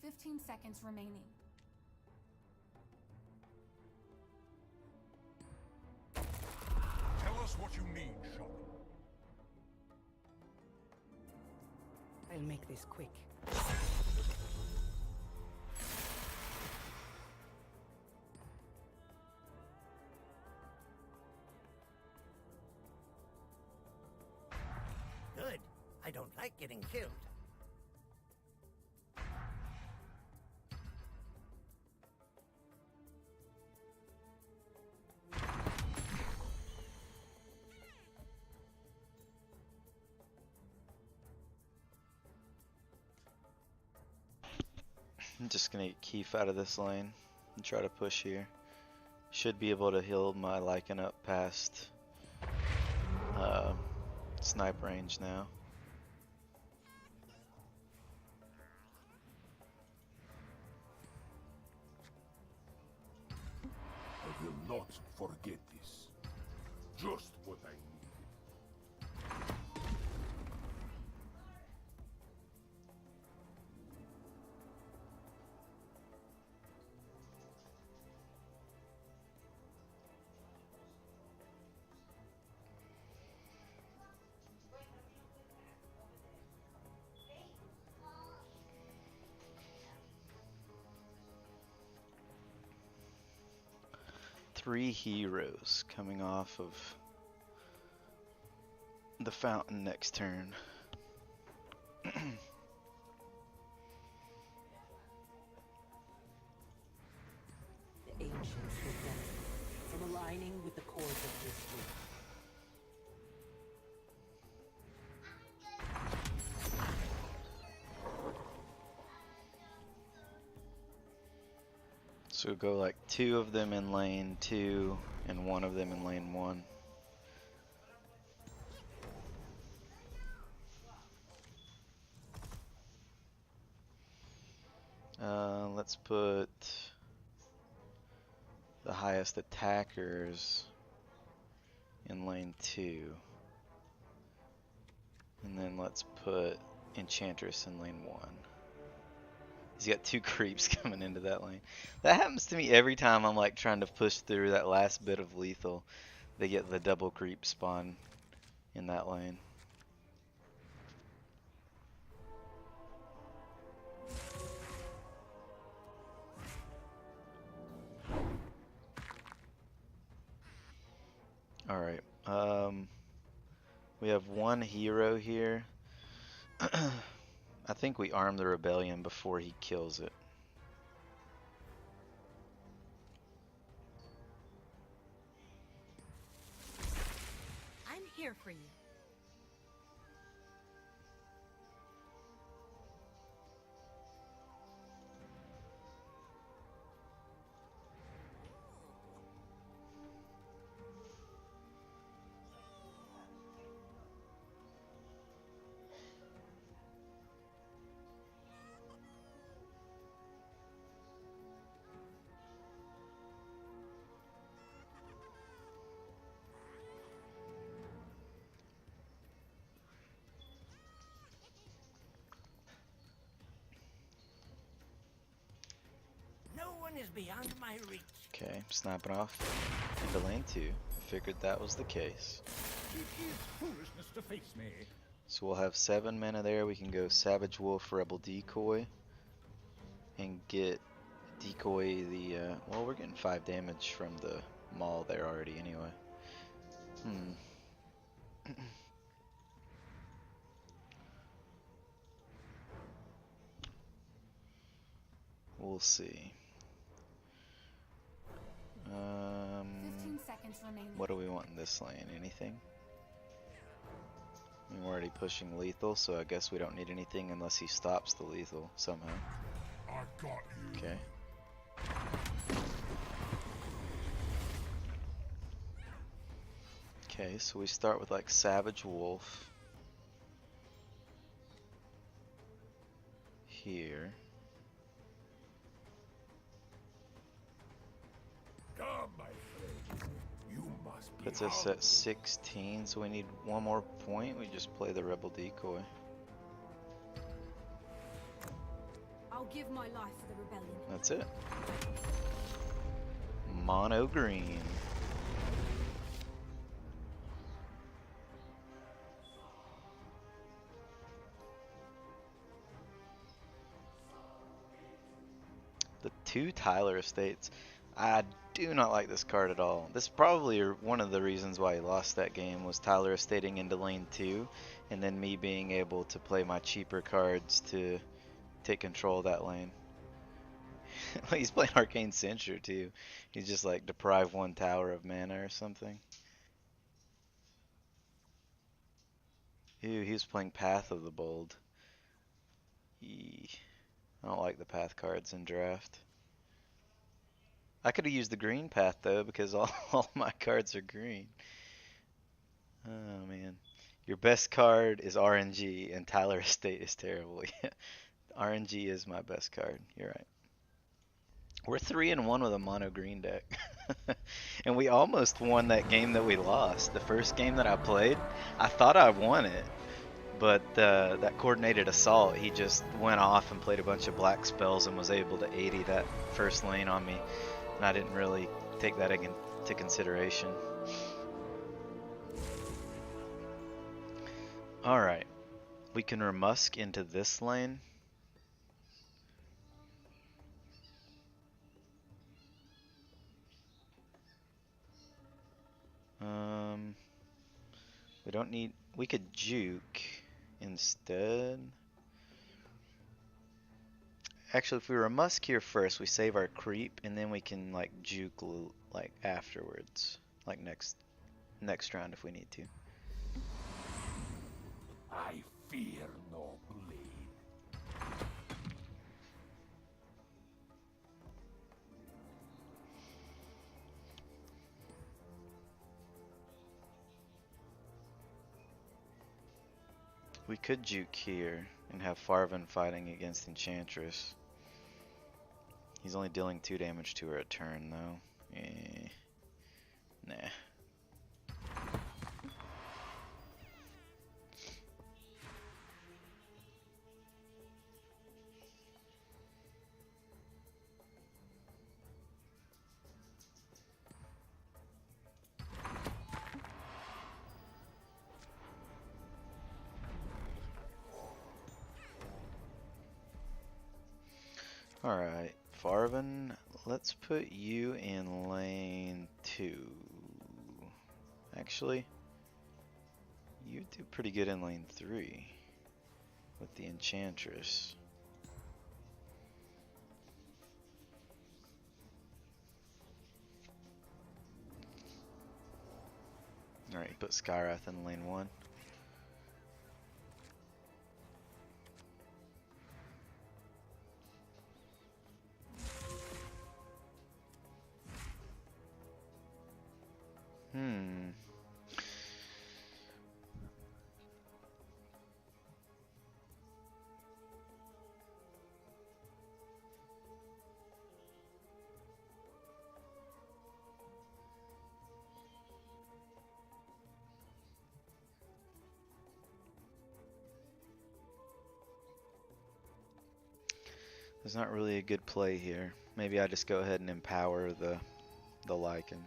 Fifteen seconds remaining. Tell us what you need, Shaman. I'll make this quick. Good. I don't like getting killed. I'm just gonna get Keef out of this lane and try to push here. Should be able to heal my Lycan up past snipe range now. I will not forget this. Just what I needed. 3 heroes coming off of the fountain next turn. ancients will benefit from aligning with the cause of this world. So go like 2 of them in lane 2 and 1 of them in lane 1. Let's put the highest attackers in lane 2. And then let's put Enchantress in lane 1. He's got 2 creeps coming into that lane. That happens to me every time I'm like trying to push through that last bit of lethal. They get the double creep spawn in that lane. Alright, we have 1 hero here. I think we arm the rebellion before he kills it. I'm here for you. No one is beyond my reach. Okay, snapping off into lane 2. I figured that was the case. It is foolishness to face me. So we'll have 7 mana there. We can go Savage Wolf, Rebel Decoy, and get Decoy the, well, we're getting 5 damage from the Maul there already anyway. We'll see. 15 seconds remaining. What do we want in this lane? Anything? I mean, we're already pushing lethal, so I guess we don't need anything unless he stops the lethal somehow. I got you. Okay. Okay, so we start with like Savage Wolf here. Come, my friend. You must be Puts us at 16, so we need 1 more point. We just play the Rebel Decoy. I'll give my life for the rebellion. That's it. Mono green. The 2 Tyler Estates. I do not like this card at all. This is probably one of the reasons why he lost that game, was Tyler Estating into lane 2, and then me being able to play my cheaper cards to take control of that lane. He's playing Arcane Censure too. He's just like deprive 1 tower of mana or something. Ew, he was playing Path of the Bold. Eee. I don't like the Path cards in draft. I could have used the green path though, because all my cards are green. Oh man. Your best card is RNG and Tyler Estate is terrible. RNG is my best card. You're right. We're 3-1 with a mono green deck. And we almost won that game that we lost. The first game that I played, I thought I won it. But that coordinated assault, he just went off and played a bunch of black spells and was able to 80 that first lane on me. And I didn't really take that into consideration. Alright. We can Remusk into this lane. We don't need... We could juke instead. Actually, if we were a musk here first, we save our creep, and then we can like juke like afterwards, like next round if we need to. I fear no blade. We could juke here and have Farvin fighting against Enchantress. He's only dealing 2 damage to her a turn though. Nah. Alright, Farvin, let's put you in lane 2. Actually, you do pretty good in lane 3 with the Enchantress. Alright, put Skyrath in lane 1. There's not really a good play here. Maybe I just go ahead and empower the Lycan.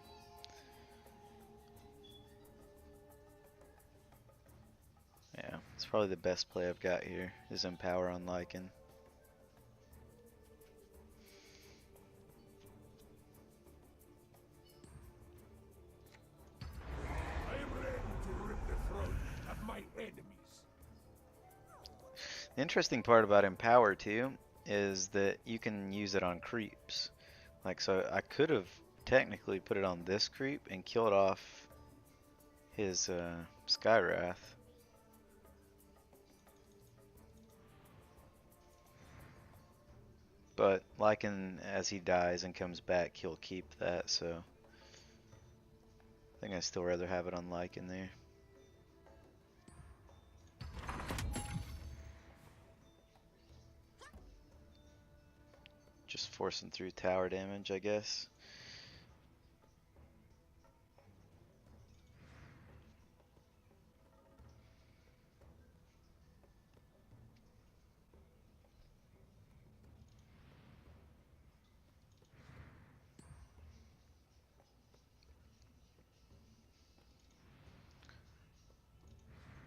Yeah, it's probably the best play I've got here, is empower on Lycan. I am ready to rip the throat of my enemies. The interesting part about empower too is that you can use it on creeps. Like, so I could have technically put it on this creep and killed off his Skyrath. But Lycan, as he dies and comes back, he'll keep that, so I think I'd still rather have it on Lycan there. Just forcing through tower damage, I guess.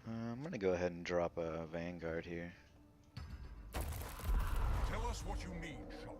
I'm gonna go ahead and drop a Vanguard here. Tell us what you need, Shaman.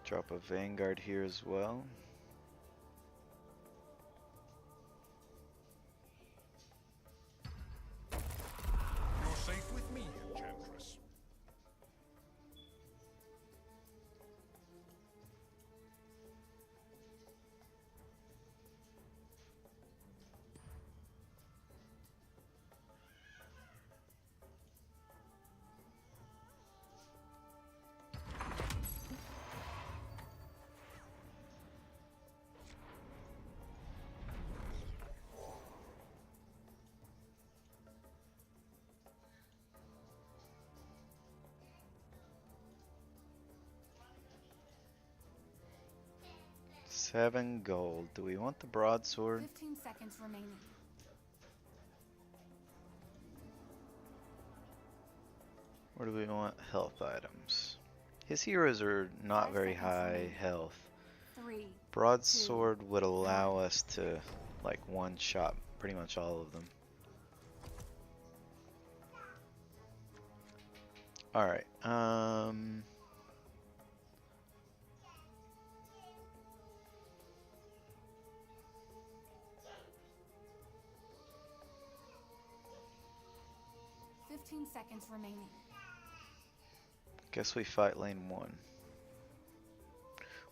Drop a Vanguard here as well. You're safe with me, Enchantress. $7 gold. Do we want the broadsword? 15 seconds remaining. Where do we want health items? His heroes are not 5 very seconds high remaining. health. 3. Broadsword would allow 1. us to like one shot pretty much all of them. Alright, 15 seconds remaining. guess we fight lane 1.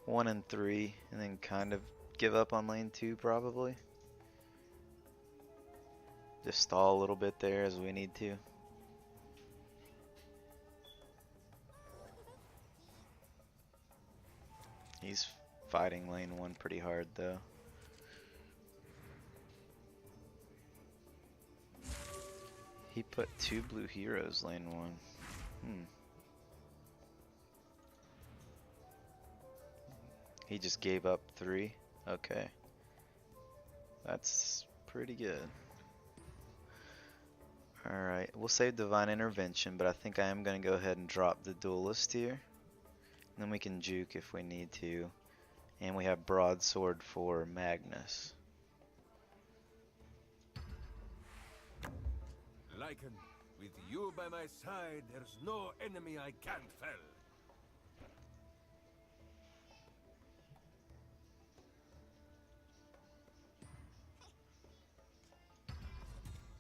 1 and 3, and then kind of give up on lane 2 probably. Just stall a little bit there as we need to. He's fighting lane 1 pretty hard though. He put 2 blue heroes lane 1. He just gave up 3? Okay. That's pretty good. Alright, we'll save Divine Intervention, but I think I am going to go ahead and drop the Duelist here. And then we can juke if we need to. And we have Broadsword for Magnus. Lycan, with you by my side, there's no enemy I can't fell.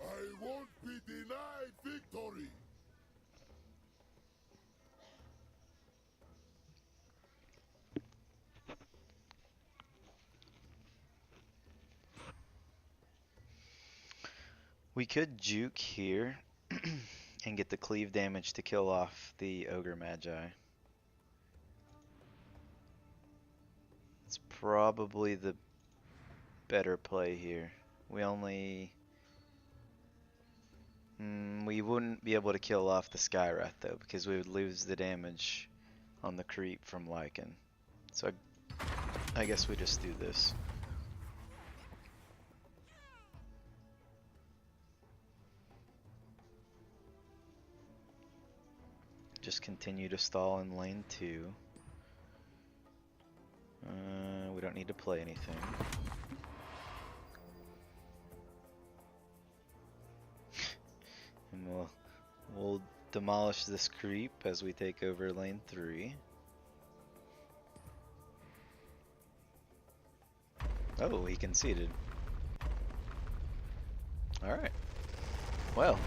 I won't be denied victory. We could juke here and get the cleave damage to kill off the Ogre Magi. It's probably the better play here. We only... we wouldn't be able to kill off the Skywrath though, because we would lose the damage on the creep from Lycan. So I guess we just do this. Just continue to stall in lane 2. We don't need to play anything. And we'll demolish this creep as we take over lane 3. Oh, he conceded. Alright. Well,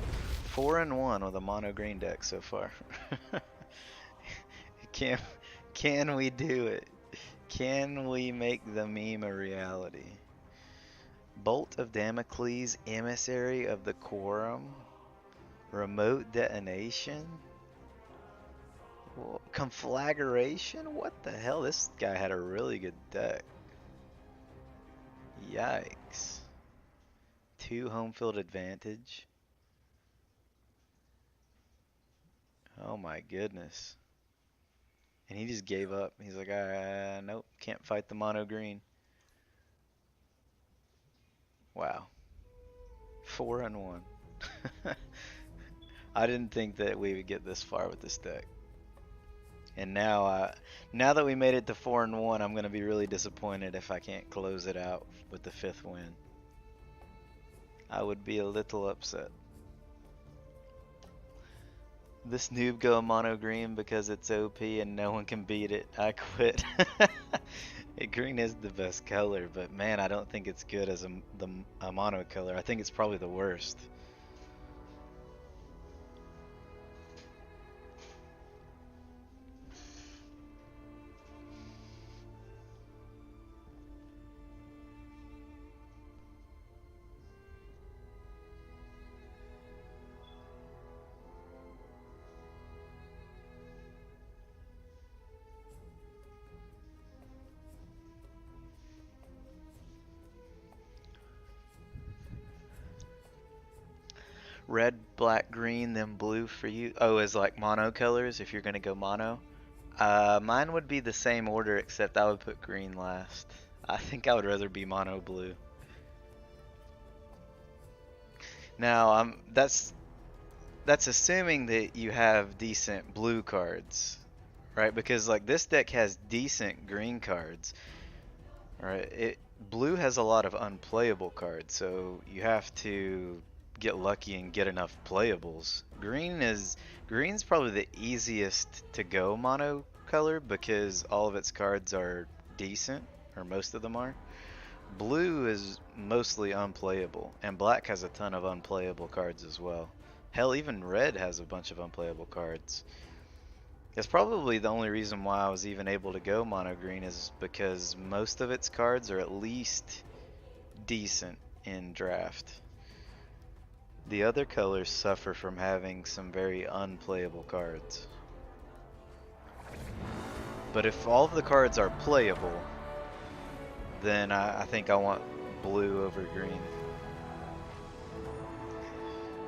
4-1 with a mono green deck so far. Can we do it? Can we make the meme a reality? Bolt of Damocles, Emissary of the Quorum, Remote Detonation, Conflagration? What the hell? This guy had a really good deck. Yikes. 2 home field advantage. Oh my goodness. And he just gave up. He's like, nope, can't fight the mono green. Wow. 4-1. I didn't think that we would get this far with this deck. And now that we made it to 4-1, I'm going to be really disappointed if I can't close it out with the 5th win. I would be a little upset. This noob go mono green because it's OP and no one can beat it. I quit. Green is the best color, but man, I don't think it's good as a mono color. I think it's probably the worst. Red, black, green, then blue for you. Oh, as like mono colors if you're gonna go mono. Mine would be the same order except I would put green last. I think I would rather be mono blue. Now, that's assuming that you have decent blue cards, right? Because like this deck has decent green cards, right? Blue has a lot of unplayable cards, so you have to get lucky and get enough playables. Green's probably the easiest to go mono color because all of its cards are decent, or most of them are. Blue is mostly unplayable, and black has a ton of unplayable cards as well. Hell, even red has a bunch of unplayable cards. That's probably the only reason why I was even able to go mono green is because most of its cards are at least decent in draft. The other colors suffer from having some very unplayable cards. But if all of the cards are playable, then I think I want blue over green.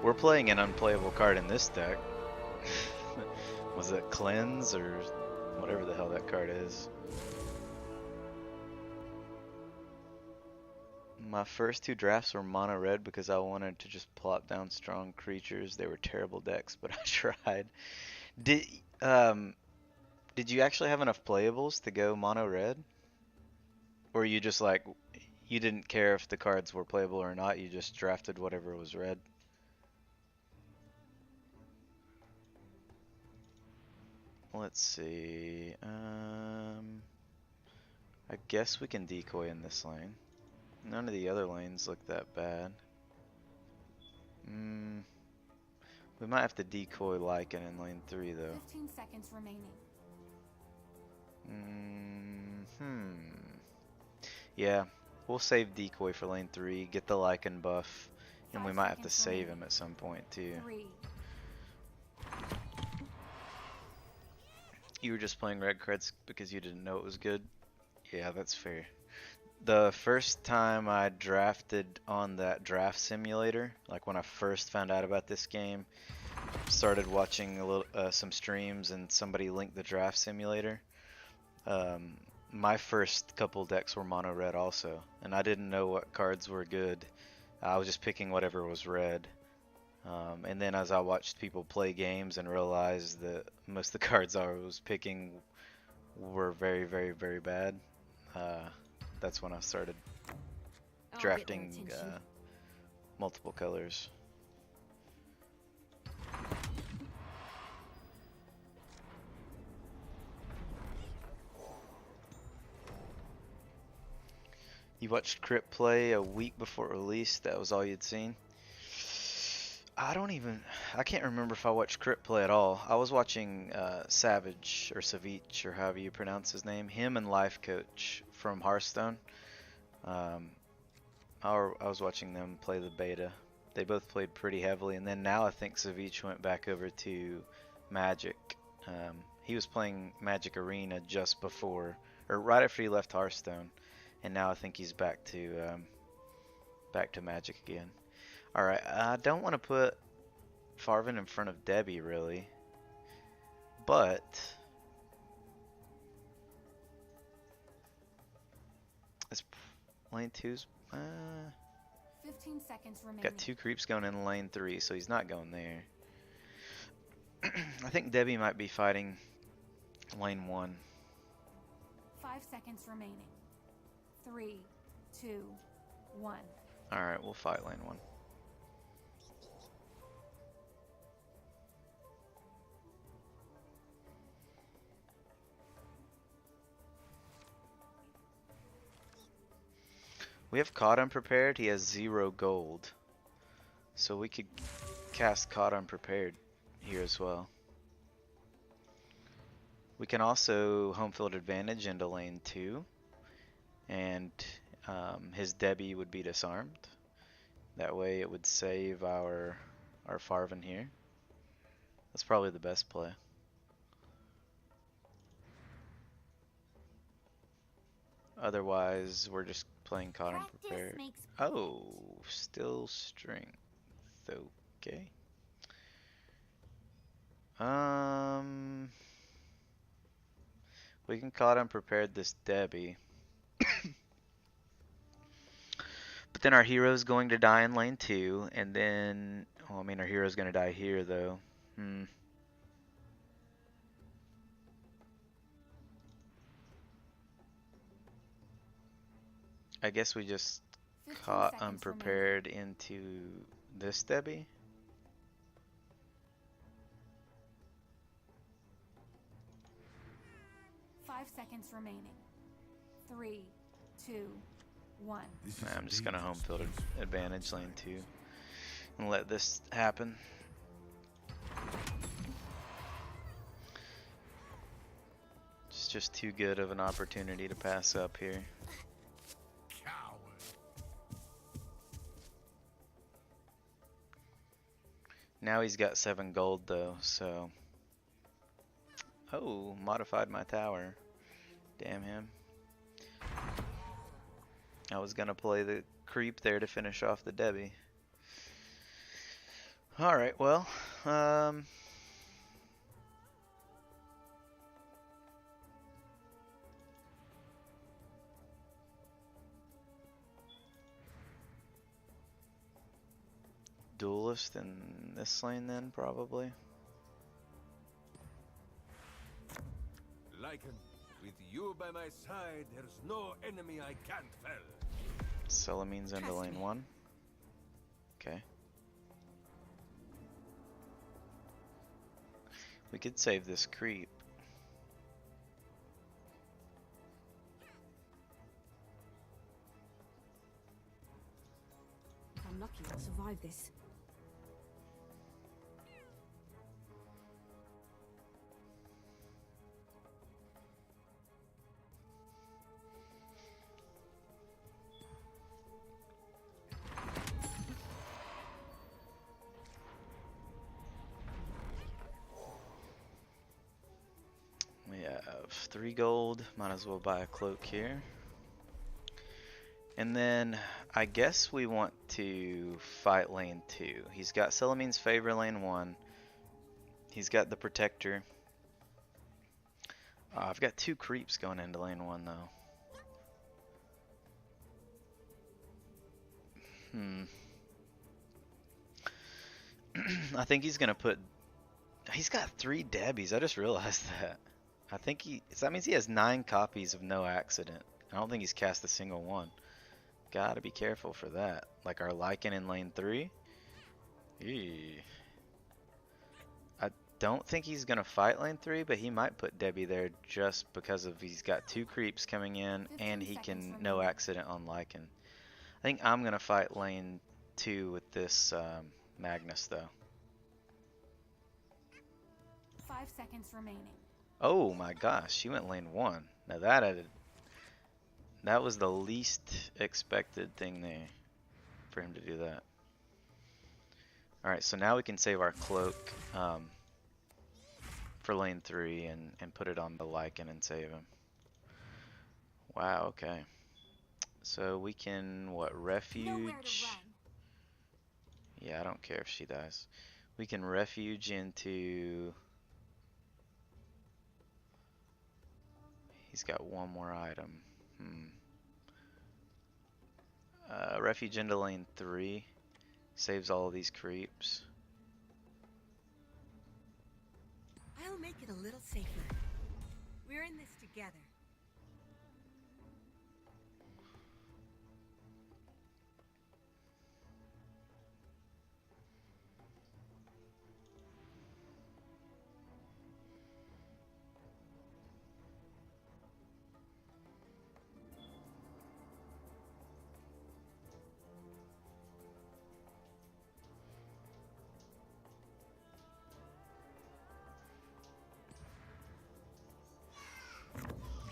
We're playing an unplayable card in this deck. Was it Cleanse or whatever the hell that card is? My first two drafts were mono red because I wanted to just plop down strong creatures. They were terrible decks, but I tried. Did you actually have enough playables to go mono red? Or you just like, you didn't care if the cards were playable or not, you just drafted whatever was red? Let's see. I guess we can decoy in this lane. None of the other lanes look that bad. We might have to decoy Lycan in lane 3 though. 15 seconds remaining. Yeah, we'll save decoy for lane 3, get the Lycan buff, and we might have to save him at some point too. 3. You were just playing red cards because you didn't know it was good? Yeah, that's fair. The first time I drafted on that draft simulator, like when I first found out about this game, started watching a little, some streams and somebody linked the draft simulator. My first couple decks were mono red also, and I didn't know what cards were good. I was just picking whatever was red. And then as I watched people play games and realized that most of the cards I was picking were very, very, very bad, that's when I started drafting multiple colors. You watched Crypt play a week before release, that was all you'd seen? I can't remember if I watched Crypt play at all. I was watching Savage, or Savich, or however you pronounce his name, him and Life Coach from Hearthstone. I was watching them play the beta. They both played pretty heavily, and then now I think Savich went back over to Magic. He was playing Magic Arena just before, or right after he left Hearthstone, and now I think he's back to Magic again. Alright, I don't want to put Farvin in front of Debbie, really. But it's lane 2's 15 seconds remaining. got 2 creeps going in lane 3, so he's not going there. I think Debbie might be fighting lane 1. 5 seconds remaining. 3, 2, 1. Alright, we'll fight lane 1. We have Caught Unprepared, he has 0 gold. So we could cast Caught Unprepared here as well. We can also home field advantage into lane 2. And his Debbie would be disarmed. That way it would save our Farvin here. That's probably the best play. Otherwise, we're just playing Caught Unprepared. Oh, still strength. Okay. We can Caught Unprepared this Debbie. But then our hero's going to die in lane 2, and then Well, I mean, our hero's gonna die here, though. I guess we just 15 caught seconds unprepared into this Debbie. 5 seconds remaining. 3, 2, 1. I'm just gonna home field advantage lane 2 and let this happen. It's just too good of an opportunity to pass up here. Now he's got 7 gold though, so... Oh, modified my tower. Damn him. I was gonna play the creep there to finish off the Debbie. Alright, well, duelist in this lane then, probably. Lycan, with you by my side, there's no enemy I can't fell. Celamine's into Trust lane me. 1. Okay. We could save this creep. I'm lucky I'll survive this. We have 3 gold. Might as well buy a cloak here. And then I guess we want to fight lane 2. He's got Celamine's favor lane 1. He's got the protector. I've got 2 creeps going into lane 1 though. I think he's gonna put... He's got 3 Debbies. I just realized that. I think that means he has 9 copies of No Accident. I don't think he's cast a single one. Gotta be careful for that. Like our Lycan in lane 3. Eee. I don't think he's gonna fight lane 3, but he might put Debbie there just because of he's got 2 creeps coming in and he can No Accident on Lycan. I think I'm gonna fight lane 2 with this Magnus though. 5 seconds remaining. Oh my gosh, she went lane 1. Now that was the least expected thing there for him to do that. Alright, so now we can save our cloak for lane 3 and put it on the Lycan and save him. Wow, okay. So we can, what, refuge? Yeah, I don't care if she dies. We can refuge into... He's got 1 more item. Refuge into lane 3. Saves all of these creeps. I'll make it a little safer. We're in this together.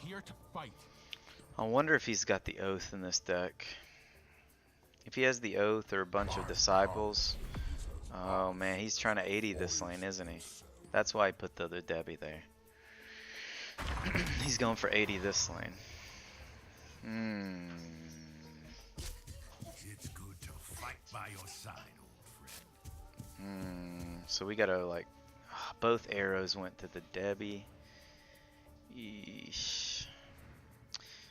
Here to fight. I wonder if he's got the Oath in this deck. If he has the Oath or a bunch of Disciples. Oh man, he's trying to 80 this lane, isn't he? That's why I put the other Debbie there. He's going for 80 this lane. It's good to fight by your side, old friend. So we gotta like... both arrows went to the Debbie. Yeesh.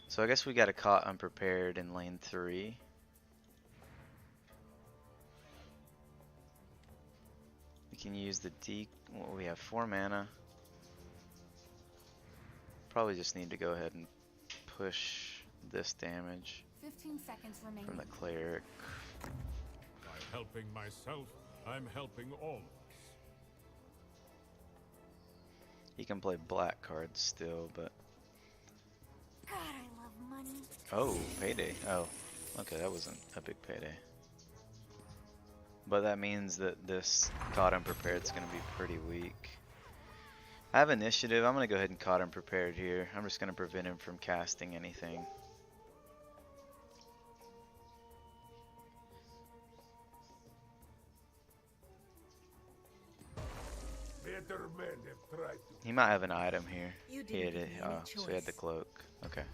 So I guess we got a Caught Unprepared in lane 3. can use the well, we have 4 mana. Probably just need to go ahead and push this damage 15 seconds remaining. from the cleric. By helping myself, I'm helping all of us. He can play black cards still, but God, I love money. oh, payday. Oh, okay, that wasn't a big payday. But that means that this Caught Unprepared is going to be pretty weak. I have initiative. I'm going to go ahead and Caught Unprepared here. I'm just going to prevent him from casting anything. Better men have tried to. He might have an item here. You He didn't had give it. me any So he had the choice. cloak. Okay.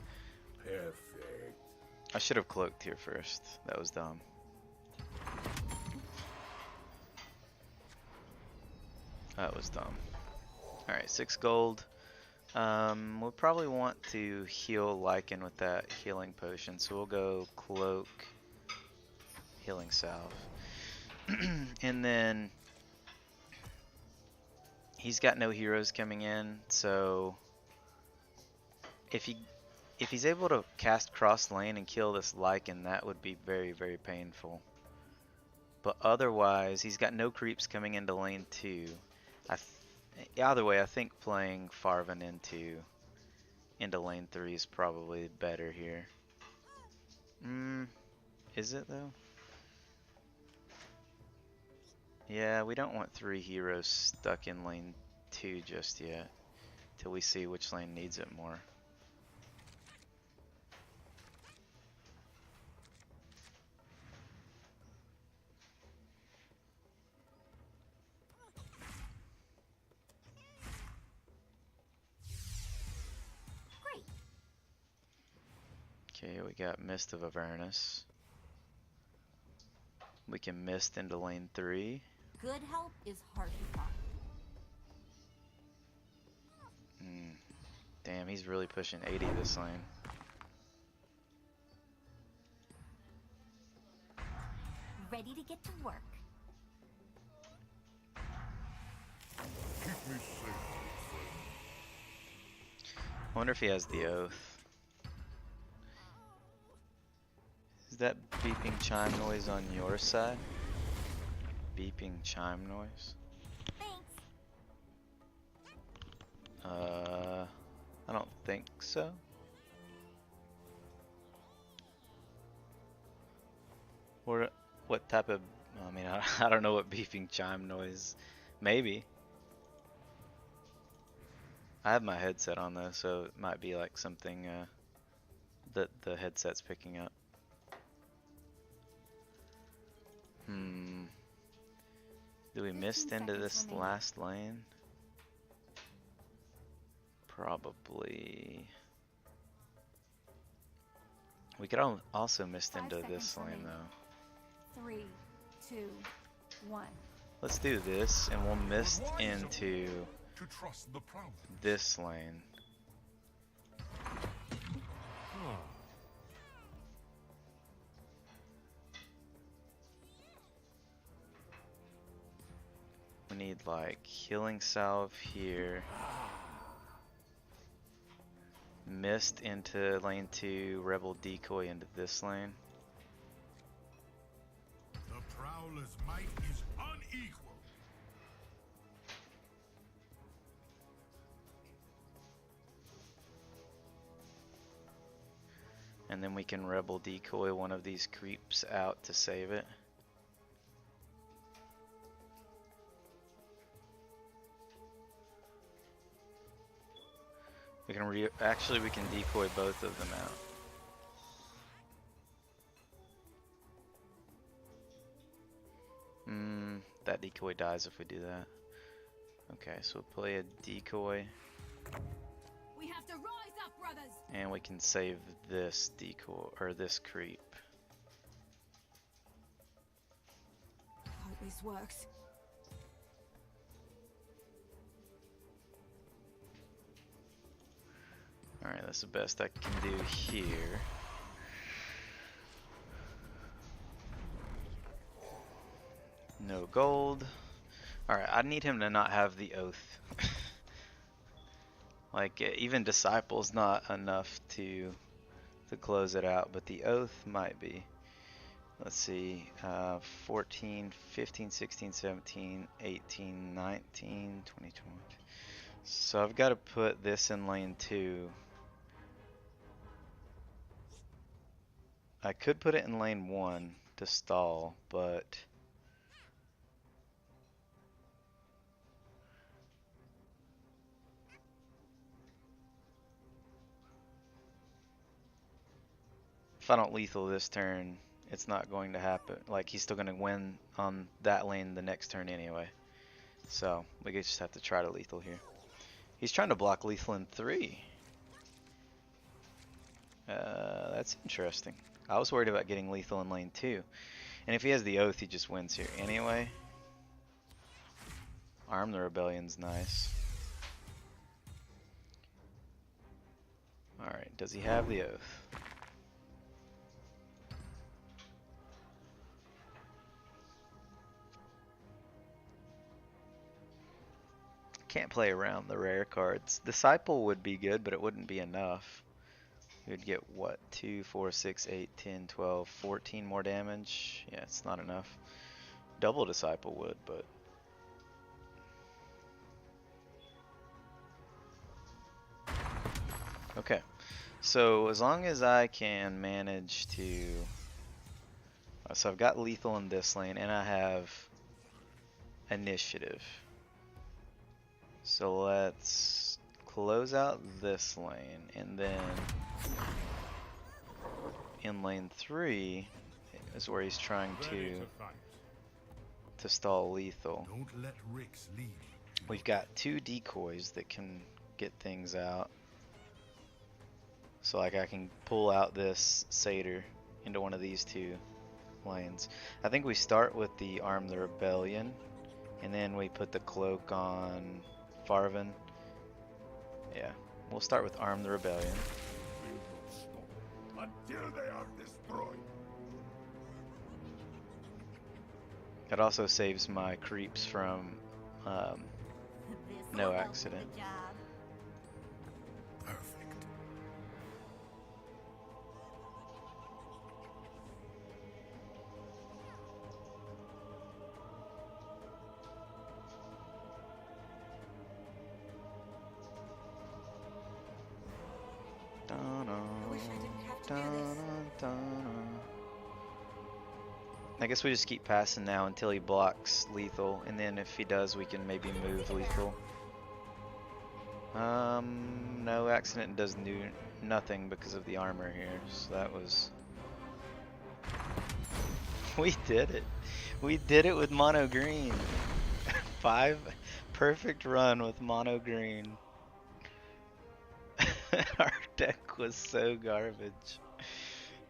Perfect. I should have cloaked here first. That was dumb. That was dumb. Alright, 6 gold. We'll probably want to heal Lycan with that healing potion. So we'll go cloak, healing salve. And then he's got no heroes coming in, so if he's able to cast cross lane and kill this Lycan, that would be very, very painful. But otherwise, he's got no creeps coming into lane 2. Either way, I think playing Farvan into lane 3 is probably better here. Is it though? Yeah, we don't want 3 heroes stuck in lane 2 just yet, till we see which lane needs it more. Okay, we got Mist of Avernus. We can mist into lane 3. Good help is hard to find. Damn, he's really pushing 80 this lane. Ready to get to work. Keep me safe, friend. I wonder if he has the oath. Is that beeping chime noise on your side? Beeping chime noise? Thanks. I don't think so. Or what type of, I mean, I don't know what beeping chime noise, maybe. I have my headset on though, so it might be like something that the headset's picking up. Do we 15 mist into seconds this remaining. last lane? Probably. We could also mist 5 into this seconds lane remaining. though. 3, 2, 1. Let's do this, and we'll mist into To trust the prowler. this lane. We need like healing salve here. Mist into lane 2, rebel decoy into this lane. The prowler's might is unequal. And then we can rebel decoy one of these creeps out to save it. We can actually we can decoy both of them out. That decoy dies if we do that. Okay, so we'll play a decoy. We have to rise up, brothers. And we can save this decoy, or this creep. Hope this works. Alright, that's the best I can do here. No gold. Alright, I need him to not have the oath. Like, even Disciple's not enough to close it out, but the oath might be. Let's see, 14, 15, 16, 17, 18, 19, 20, 20. So I've got to put this in lane 2. I could put it in lane 1 to stall, but if I don't lethal this turn, it's not going to happen. Like, he's still going to win on that lane the next turn anyway. So we just have to try to lethal here. He's trying to block lethal in 3. That's interesting. I was worried about getting lethal in lane 2. And if he has the oath, he just wins here anyway. Arm the Rebellion's nice. Alright, does he have the oath? Can't play around the rare cards. Disciple would be good, but it wouldn't be enough. You'd get what? 2, 4, 6, 8, 10, 12, 14 more damage. Yeah, it's not enough. Double Disciple would, but okay. So as long as I can manage to so I've got lethal in this lane and I have initiative. So let's close out this lane, and then in lane 3 is where he's trying to stall lethal. Don't let Rix lead. We've got 2 decoys that can get things out. So like I can pull out this satyr into one of these 2 lanes. I think we start with the Arm the Rebellion, and then we put the cloak on Farvin. Yeah, we'll start with Arm the Rebellion. We will not stop until they are destroyed. It also saves my creeps from This'll no help accident. the job. Perfect. I wish I didn't have to do this. I guess we just keep passing now until he blocks lethal, and then if he does, we can maybe move lethal. No accident does nothing because of the armor here, so that was... We did it! We did it with mono green! 5 perfect run with mono green. Our deck was so garbage.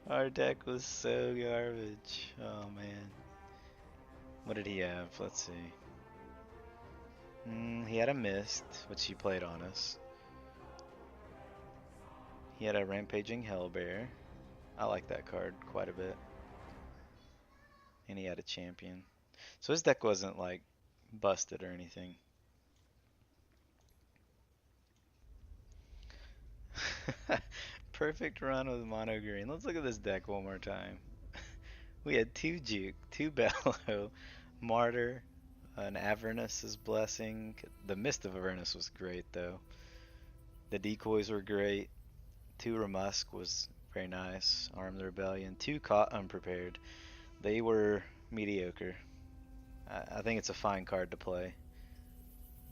Our deck was so garbage. Oh man. What did he have? Let's see. He had a mist, which he played on us. He had a Rampaging Hellbear. I like that card quite a bit. And he had a champion. So his deck wasn't like busted or anything. Perfect run with mono green. Let's look at this deck one more time. We had 2 Juke, 2 Bellow, Martyr, an Avernus' Blessing. The Mist of Avernus was great though. The decoys were great. 2 Ramusk was very nice. Arm the Rebellion. 2 Caught Unprepared. They were mediocre. I think it's a fine card to play,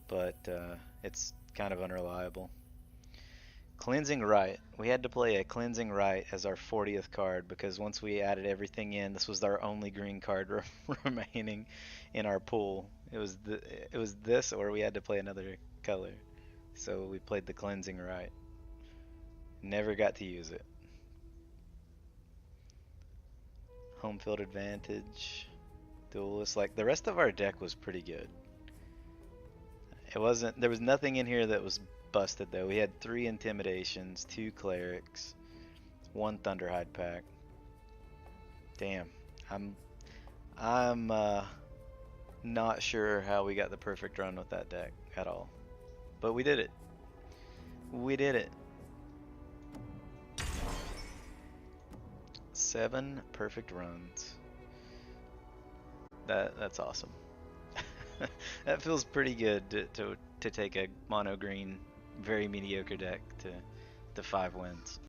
but it's kind of unreliable. Cleansing Rite. We had to play a Cleansing Rite as our 40th card because once we added everything in, this was our only green card remaining in our pool. It was this, or we had to play another color. So we played the Cleansing Rite. Never got to use it. Home field advantage. Duelist. Like the rest of our deck was pretty good. It wasn't. There was nothing in here that was busted though. We had 3 Intimidations, 2 Clerics, 1 Thunderhide pack. Damn. I'm Not sure how we got the perfect run with that deck at all. But we did it. We did it. 7 perfect runs. That's awesome. That feels pretty good to take a mono green, very mediocre deck to 5 wins.